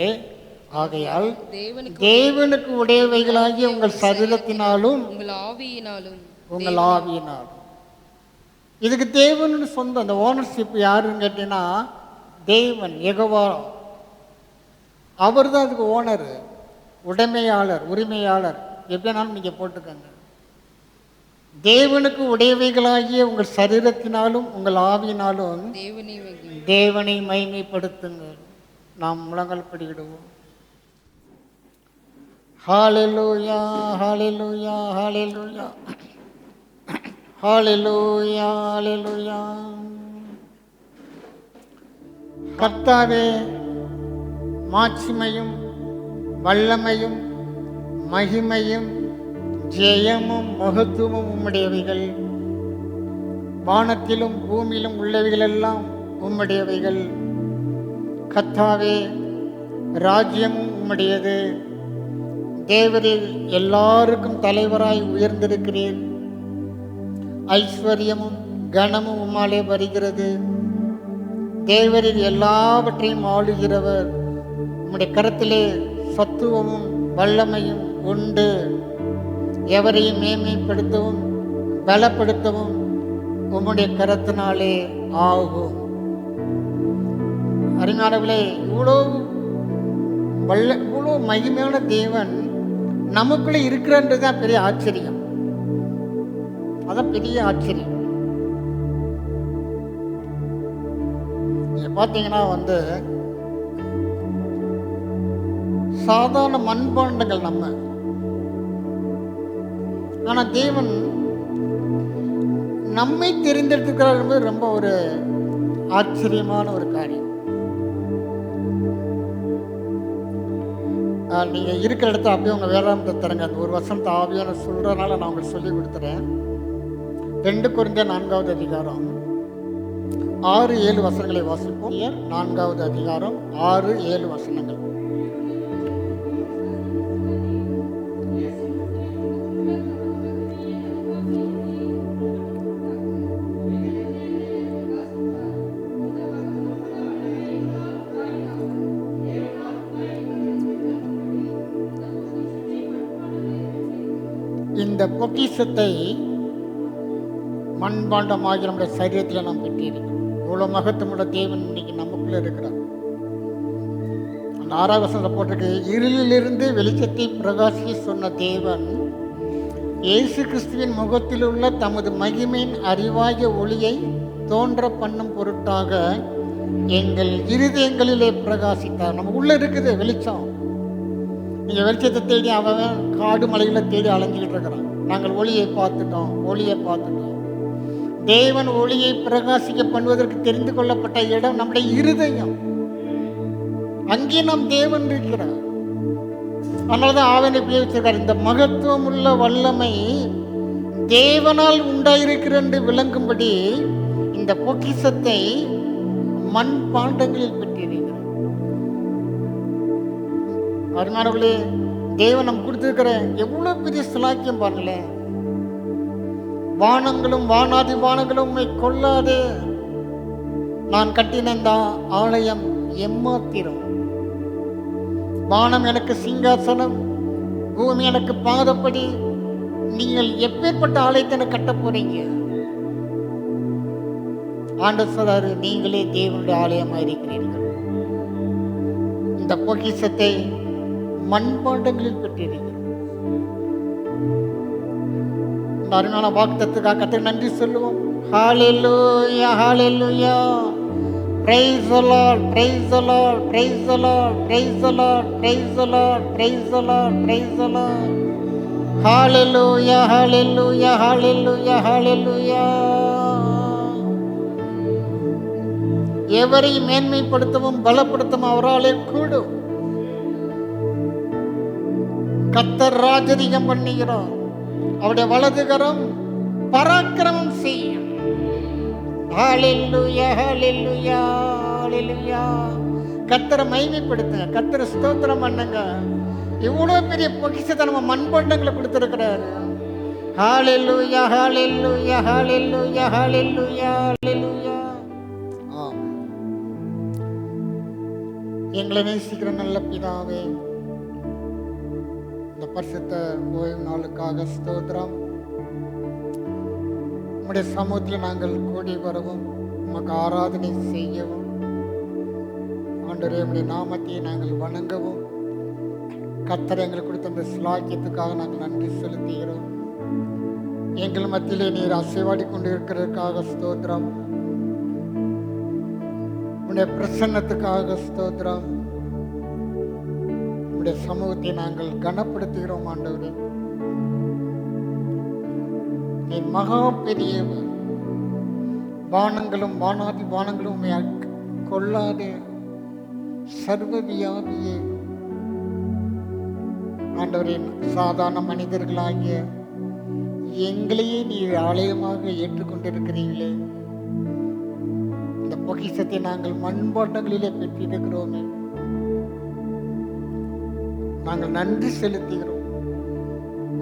ஆகையால் தேவனுக்கு உடையவைகளாகிய உங்கள் சரீரத்தினாலும் உங்கள் ஆவியினாலும். இதுக்கு தேவன் சொந்தம். அந்த ஓனர்ஷிப் யாருன்னு கேட்டீங்கன்னா தேவன் யெகோவா. அவர் தான் அதுக்கு ஓனர், உடைமையாளர், உரிமையாளர். எப்படினாலும் நீங்கள் போட்டுக்கங்க. தேவனுக்கு உடையவைகளாகிய உங்கள் சரீரத்தினாலும் உங்கள் ஆவியினாலும் தேவனை மகிமைப்படுத்துங்கள். நாம் முழங்கால் படியிடுவோம். ஹல்லேலூயா, ஹல்லேலூயா, ஹல்லேலூயா, ஹல்லேலூயா, ஹல்லேலூயா. கர்த்தாவே, மாட்சிமையும் வல்லமையும் மகிமையும் ஜெயமும் மகத்துவமும் உம்முடையவைகள். வானத்திலும் பூமியிலும் உள்ளவைகள் எல்லாம் உம்முடையவைகள். கர்த்தாவே, ராஜ்யமும் உம்முடையது. தேவரீர் எல்லாருக்கும் தலைவராய் உயர்ந்திருக்கிறீர். ஐஸ்வர்யமும் கனமும் உம்மாலே வருகிறது. தேவரீர் எல்லாவற்றையும் ஆளுகிறவர். உம்முடைய கரத்திலே சத்துவமும் வல்லமையும் உண்டு. எவரையும் மேன்மைப்படுத்தவும் பலப்படுத்தவும் உம்முடைய கரத்தினாலே ஆகும். அறிஞர்களே, இவ்வளோ மகிமையான தேவன் நமக்குள்ளே இருக்கிறன்றது தான் பெரிய ஆச்சரியம். அதான் பெரிய ஆச்சரியம். நீங்க பார்த்தீங்கன்னா சாதாரண மண்பாண்டங்கள் நம்ம. ஆனா தேவன் நம்மை தெரிந்தெடுத்துக்கிறார் என்பது ரொம்ப ஒரு ஆச்சரியமான ஒரு காரியம். நீங்க இருக்கிற இடத்த அப்படியே உங்க வேதாந்தத்தை தரங்க. அந்த ஒரு வசனத்தை ஆவியான சொல்றதுனால நான் உங்களுக்கு சொல்லி கொடுத்துறேன். 2 கொரிந்தியர் 4வது அதிகாரம் 6-7 வசனங்களை வாசிப்போம். 4வது அதிகாரம் 6-7 வசனங்கள். இந்த பொக்கிஷத்தை மண்பாண்டமாகிய நம்முடைய சரீரத்தில் நாம் பெற்றிருக்கிறோம். இவ்வளோ மகத்துவமுள்ள தேவன் இன்னைக்கு நமக்குள்ள இருக்கிறார். அந்த 6வது வசனத்தில் போட்டிருக்கு, இருளிலிருந்து வெளிச்சத்தை பிரகாசிக்க சொன்ன தேவன் இயேசு கிறிஸ்துவின் முகத்தில் உள்ள தமது மகிமையின் அறிவாகிய ஒளியை தோன்ற பண்ணும் பொருட்டாக எங்கள் இருதயங்களிலே பிரகாசித்தார். நம்ம உள்ள இருக்குது வெளிச்சம். நீங்கள் வெளிச்சத்தை தேடி அவன் காடு மலைகளை தேடி அலைஞ்சிக்கிட்டு இருக்கிறான். நாங்கள் ஒளியை பார்த்துட்டோம், ஒளியை பார்த்துட்டோம். தேவன் ஒளியை பிரகாசிக்க பண்ணுவதற்கு தெரிந்து கொள்ளப்பட்ட இடம் நம்முடைய இருதயம். அங்கே நாம் தேவன் இருக்கிறார். அதனாலதான் ஆவணை வச்சிருக்கார். இந்த மகத்துவம் உள்ள வல்லமை தேவனால் உண்டாயிருக்கிற என்று விளங்கும்படி இந்த பொக்கிஷத்தை மண் பாண்டங்களில் பெற்றிருக்கிறார். அருமையானவர்களே, தேவன் நம்ம கொடுத்திருக்கிற எவ்வளவு பெரிய சிலாக்கியம் பாருங்களேன். வானங்களும் வானாதி வானங்களும் உண்மை கொள்ளாது. நான் கட்டின இந்த ஆலயம் எம்மாத்திரம். வானம் எனக்கு சிங்காசனம், பூமி எனக்கு பாதப்படி. நீங்கள் எப்பேற்பட்ட ஆலயத்தை எனக்கு கட்ட போறீங்க? ஆண்டவர் சொல்றாரு, நீங்களே தேவனுடைய ஆலயமாக இருக்கிறீர்கள். இந்த பொக்கிஷத்தை மண்பாண்டங்களில் பெற்றிருக்கிறோம். இந்த அருமையான வாக்குத்தத்தத்துக்காக கர்த்தருக்கு நன்றி சொல்லுவோம். ஹல்லேலூயா, ஹல்லேலூயா. Praise the Lord, praise the Lord, praise the Lord, praise the Lord, praise the Lord, praise the Lord, praise the Lord. Hallelujah, hallelujah, hallelujah, hallelujah. எவரையும் மேன்மைப்படுத்தவும் பலப்படுத்தவும் அவராலே கூடும். கர்த்தர் ராஜரிகம் பண்ணுகிறார். அவருடைய வலதுகரம் பராக்கிரமம் செய்யும். ஹல்லேலூயா, ஹல்லேலூயா, ஹல்லேலூயா. கர்த்தரை மகிமைப்படுத்துங்க, கர்த்தரை ஸ்தோத்திரம் பண்ணுங்க. இவ்வளோ பெரிய பொக்கிஷத்தை நம்ம மண்பாண்டங்களை கொடுத்துருக்கிறாரு. ஹalleluya ஹalleluya ஹalleluya ஹalleluya ஹalleluya. எங்களை நேசிக்கிற நல்ல பிதாவே, இந்த பரிசுத்த ஓய்வு நாளுக்காக ஸ்தோத்திரம். உம்முடைய சமூகத்தில் நாங்கள் கூடி வரவும், உமக்கு ஆராதனை செய்யவும், ஆண்டவரே உம்முடைய நாமத்தை நாங்கள் வணங்கவும், கர்த்தர் எங்களுக்கு கொடுத்த அந்த சிலாக்கியத்துக்காக நாங்கள் நன்றி செலுத்துகிறோம். எங்கள் மத்தியிலே நீர் அசைவாடி கொண்டு இருக்கிறதுக்காக ஸ்தோத்திரம். உடைய பிரசன்னத்துக்காக ஸ்தோத்திரம். உடைய சமூகத்தை நாங்கள் கனப்படுத்துகிறோம் ஆண்டவரே. நீ மகா பெரியவர், வானங்களும் வானாதி வானங்களும் உம்மை கொள்ளாதே சர்வ வியாபியே. ஆண்டவரே, சாதாரண மனிதர்களாகிய எங்களையே நீர் ஆலயமாக ஏற்றுக்கொண்டிருக்கிறீங்களே. இந்த பொக்கிஷத்தை நாங்கள் மண்பாண்டங்களிலே பெற்றிருக்கிறோமே, நாங்கள் நன்றி செலுத்துகிறோம்.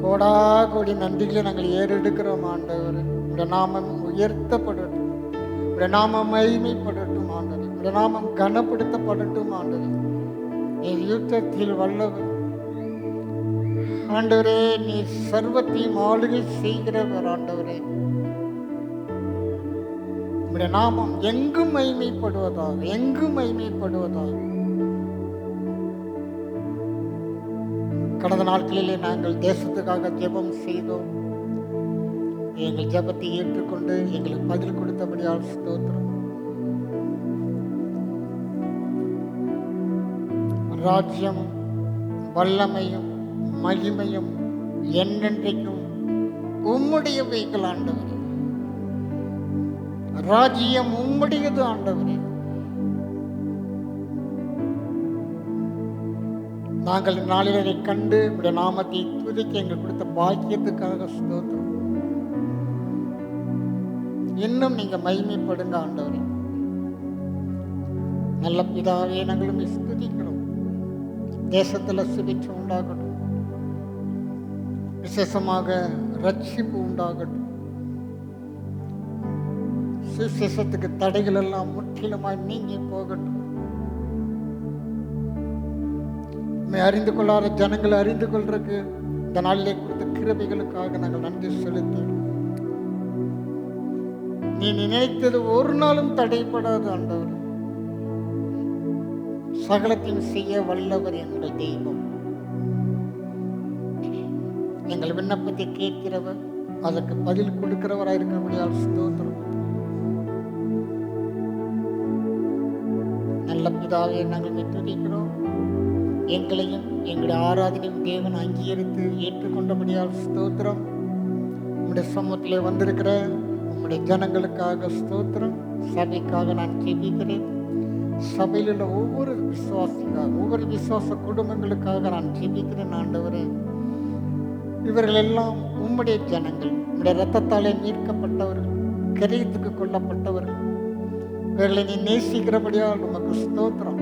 கோடா கோடி நன்றிகளை நாங்கள் ஏறெடுக்கிறோம் ஆண்டவர். உடைய நாமம் உயர்த்தப்படட்டும், உடைய நாமம் மகிமைப்படட்டும் ஆண்டவர், உடைய நாமம் கனப்படுத்தப்படட்டும் ஆண்டவர். என் யுத்தத்தில் வல்லவர் ஆண்டவரே, நீ சர்வத்தையும் ஆளுகை செய்கிறவர் ஆண்டவரே. உடைய நாமம் எங்கும் மகிமைப்படுவதாக, எங்கும் மகிமைப்படுவதாக. கடந்த நாட்களிலே நாங்கள் தேசத்துக்காக ஜெபம் செய்தோம். எங்கள் ஜெபத்தை ஏற்றுக்கொண்டு எங்களுக்கு பதில் கொடுத்தபடியால் ஸ்தோத்திரம். ராஜ்யம் வல்லமையும் மகிமையும் என்னென்றைக்கும் உம்முடையவைகள் ஆண்டவரே. ராஜ்யம் உம்முடையது ஆண்டவரே. நாங்கள் நாளில் அதை கண்டு உடைய நாமத்தை துதிக்க எங்களுக்கு கொடுத்த பாக்கியத்துக்காக ஸ்தோத்திரம். இன்னும் நீங்க மகிமைப்படுங்க ஆண்டவரே. நல்ல பிதாவே, நாங்களும் ஸ்துதிக்கிறோம். தேசத்துல சுபிட்சம் உண்டாகட்டும், விசேஷமாக ரட்சிப்பு உண்டாகட்டும். சுவிசேஷத்துக்கு தடைகள் எல்லாம் முற்றிலுமாய் நீங்கி போகட்டும். அறிந்து கொள்ளாத ஜனங்களை அறிந்து கொள்றதுக்கு இந்த நாளிலே கொடுத்த கிருபைகளுக்காக நாங்கள் நன்றி செலுத்தி, நீ நினைத்தது ஒரு நாளும் தடைப்படாது ஆண்டவர். சகலத்தையும் செய்ய வல்லவர் எங்கள் தெய்வம். எங்கள் விண்ணப்பத்தை கேட்கிறவர், அதற்கு பதில் கொடுக்கிறவராக இருக்கிறபடியால் ஸ்தோத்திரம். நல்ல பிதாவே, நாங்கள் துதிக்கிறோம். எங்களையும் எங்களுடைய ஆராதனையும் தேவன் அங்கீகரித்து ஏற்றுக்கொண்டபடியால் ஸ்தோத்திரம். உம்முடைய சமூகத்திலே வந்திருக்கிற உம்முடைய ஜனங்களுக்காக ஸ்தோத்திரம். சபைக்காக நான் ஜெபிக்கிறேன். சபையில் உள்ள ஒவ்வொரு விசுவாசிக்காக, ஒவ்வொரு விசுவாச குடும்பங்களுக்காக நான் ஜெபிக்கிறேன் ஆண்டவரே. இவர்கள் எல்லாம் உம்முடைய ஜனங்கள், உம்முடைய இரத்தத்தாலே மீட்கப்பட்டவர்கள், கிரயத்துக்கு கொல்லப்பட்டவர்கள். இவர்களை நீ நேசிக்கிறபடியால் உமக்கு ஸ்தோத்திரம்.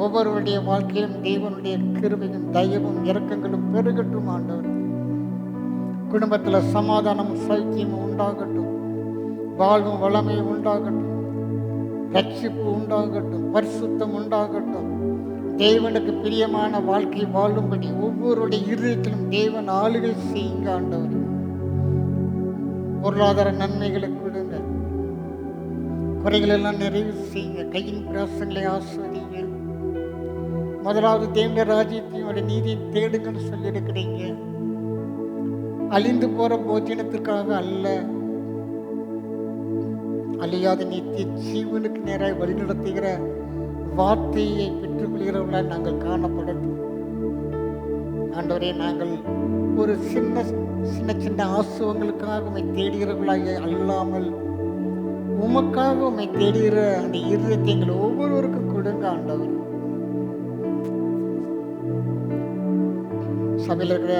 ஒவ்வொருவருடைய வாழ்க்கையிலும் தேவனுடைய கிருபையும் தயவும் இரக்கங்களும் பெருகட்டும் ஆண்டவர். குடும்பத்தில் சமாதானமும் சௌக்கியமும் உண்டாகட்டும், வாழ்வும் வளமையும் உண்டாகட்டும், ரட்சிப்பு உண்டாகட்டும், பரிசுத்தம் உண்டாகட்டும். தேவனுக்கு பிரியமான வாழ்க்கை வாழும்படி ஒவ்வொருடைய இருதயத்திலும் தேவன் ஆளுகை செய்யுங்க ஆண்டவர். பொருளாதார நன்மைகளை கொடுங்க, குறைகள் எல்லாம் நிறைவு செய்யுங்க. கையின் பிரயாசங்களை ஆஸ்வதிங்க. முதலாவது தேவனுடைய ராஜ்யத்தையும் நீதியை தேடுங்கன்னு சொல்லியிருக்கிறீங்க. அழிந்து போற போஜனத்திற்காக அல்ல, அழியாத நித்திய ஜீவனுக்கு நேராக வழிநடத்துகிற வார்த்தையை பெற்றுக்கொள்கிறவர்களாக நாங்கள் காணப்படட்டும் ஆண்டவரே. நாங்கள் ஒரு சின்ன சின்ன சின்ன ஆசுவங்களுக்காக உம்மை தேடுகிறவர்களாக அல்லாமல் உமக்காக உம்மை தேடுகிற அந்த இருதயத்தை எங்கள் ஒவ்வொருவருக்கும் கொடுங்க ஆண்டவர். சபையில் இருக்கிற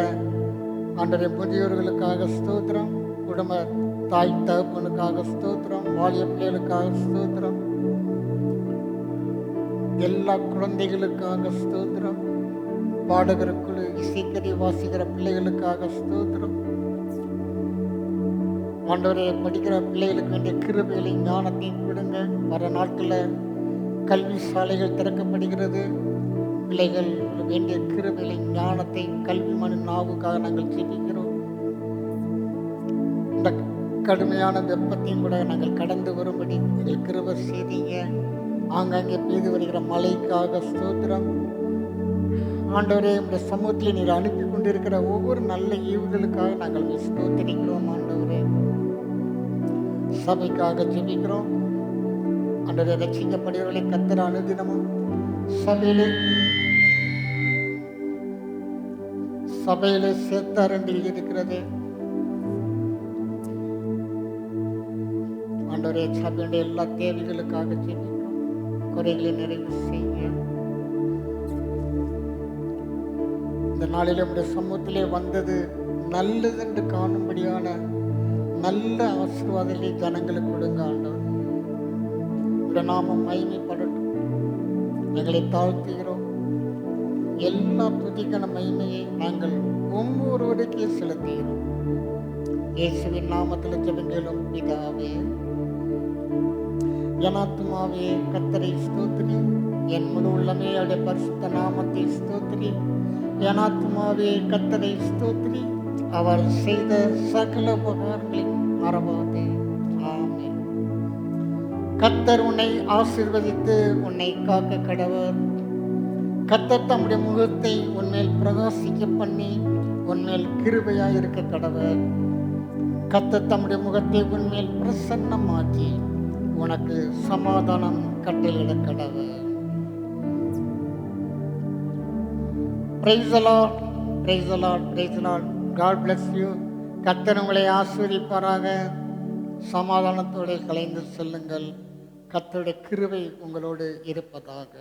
ஆண்டவரே முதியோர்களுக்காக ஸ்தோத்திரம், குடும்ப தாய் தகப்பனுக்காக ஸ்தோத்திரம், வாலிய பிள்ளைகளுக்காக ஸ்தோத்திரம், எல்லா குழந்தைகளுக்காக ஸ்தோத்திரம். பாடகருக்குழு இசைக்கறி வாசிக்கிற பிள்ளைகளுக்காக ஸ்தோத்திரம். ஆண்டவரே, படிக்கிற பிள்ளைகளுக்கு வேண்டிய கிருபைகளை ஞானத்தையும் கொடுங்க. வர நாட்களில் கல்வி சாலைகள் திறக்கப்படுகிறது. பிள்ளைகள் வேண்டிய கிருபைகளை ஞானத்தை கல்வி மனு நாவுக்காக நாங்கள் ஜெபிக்கிறோம். இந்த கடுமையான வெப்பத்தையும் கூட நாங்கள் கடந்து வரும்படி எங்கள் கிருபை செய்தீங்க. ஆங்காங்கே பெய்து வருகிற மழைக்காக ஸ்தோத்திரம். ஆண்டவரே, உடைய சமூகத்தில் நீர் அனுப்பி கொண்டிருக்கிற ஒவ்வொரு நல்ல ஈவுகளுக்காக நாங்கள் ஸ்தோத்திரிக்கிறோம். ஆண்டவரே, சபைக்காக ஜெபிக்கிறோம். ஆண்டவரே, ரட்சிக்கப்படுகிறவர்களை கர்த்தர் அனுதினமும் சபையிலே சேர்த்தார் என்று இருக்கிறது. ஆண்டவரே, சபையுடைய எல்லா தேவைகளுக்காக ஜெபிக்கிறோம். குறைகளை நிறைவு செய்ய இந்த நாளில் நம்முடைய சமூகத்திலே வந்தது நல்லது என்று காணும்படியான நல்ல ஆசீர்வாதங்களை ஜனங்களுக்கு கொடுங்க. ஆண்டவர், உடைய நாமம் மகிமைப்படட்டும். எங்களை தாழ்த்துகிறோம். எல்லா துதிக்கான மகிமையை நாங்கள் ஒவ்வொருவருக்கே செலுத்துகிறோம். இயேசுவின் நாமத்தில் ஜெபங்களும் பிதாவே. என் ஆத்துமாவே கர்த்தரை ஸ்தோத்திரி, என் முழு உள்ளமே அவருடைய பரிசுத்த நாமத்தை ஸ்தோத்திரி. என் ஆத்துமாவே கர்த்தரை ஸ்தோத்திரி, அவர் செய்த சகல உபகாரங்களையும் மறவாதே. ஆமென். கர்த்தர் உன்னை ஆசீர்வதித்து உன்னை காக்க கடவர். கர்த்தர் தம்முடைய முகத்தை உன்மேல் பிரகாசிக்க பண்ணி உன்மேல் கிருபையாய் இருக்க கடவர். கர்த்தர் தம்முடைய முகத்தை உன்மேல் பிரசன்னமாக்கி உனக்கு சமாதானம் கட்டளையிட கடவர். Praise the Lord, praise the Lord, praise the Lord. God bless you. கர்த்தர் உங்களை ஆசீர்வதிப்பாராக. சமாதானத்தோடு கலைந்து செல்லுங்கள். கர்த்தருடைய கிருபை உங்களோடு இருப்பதாக.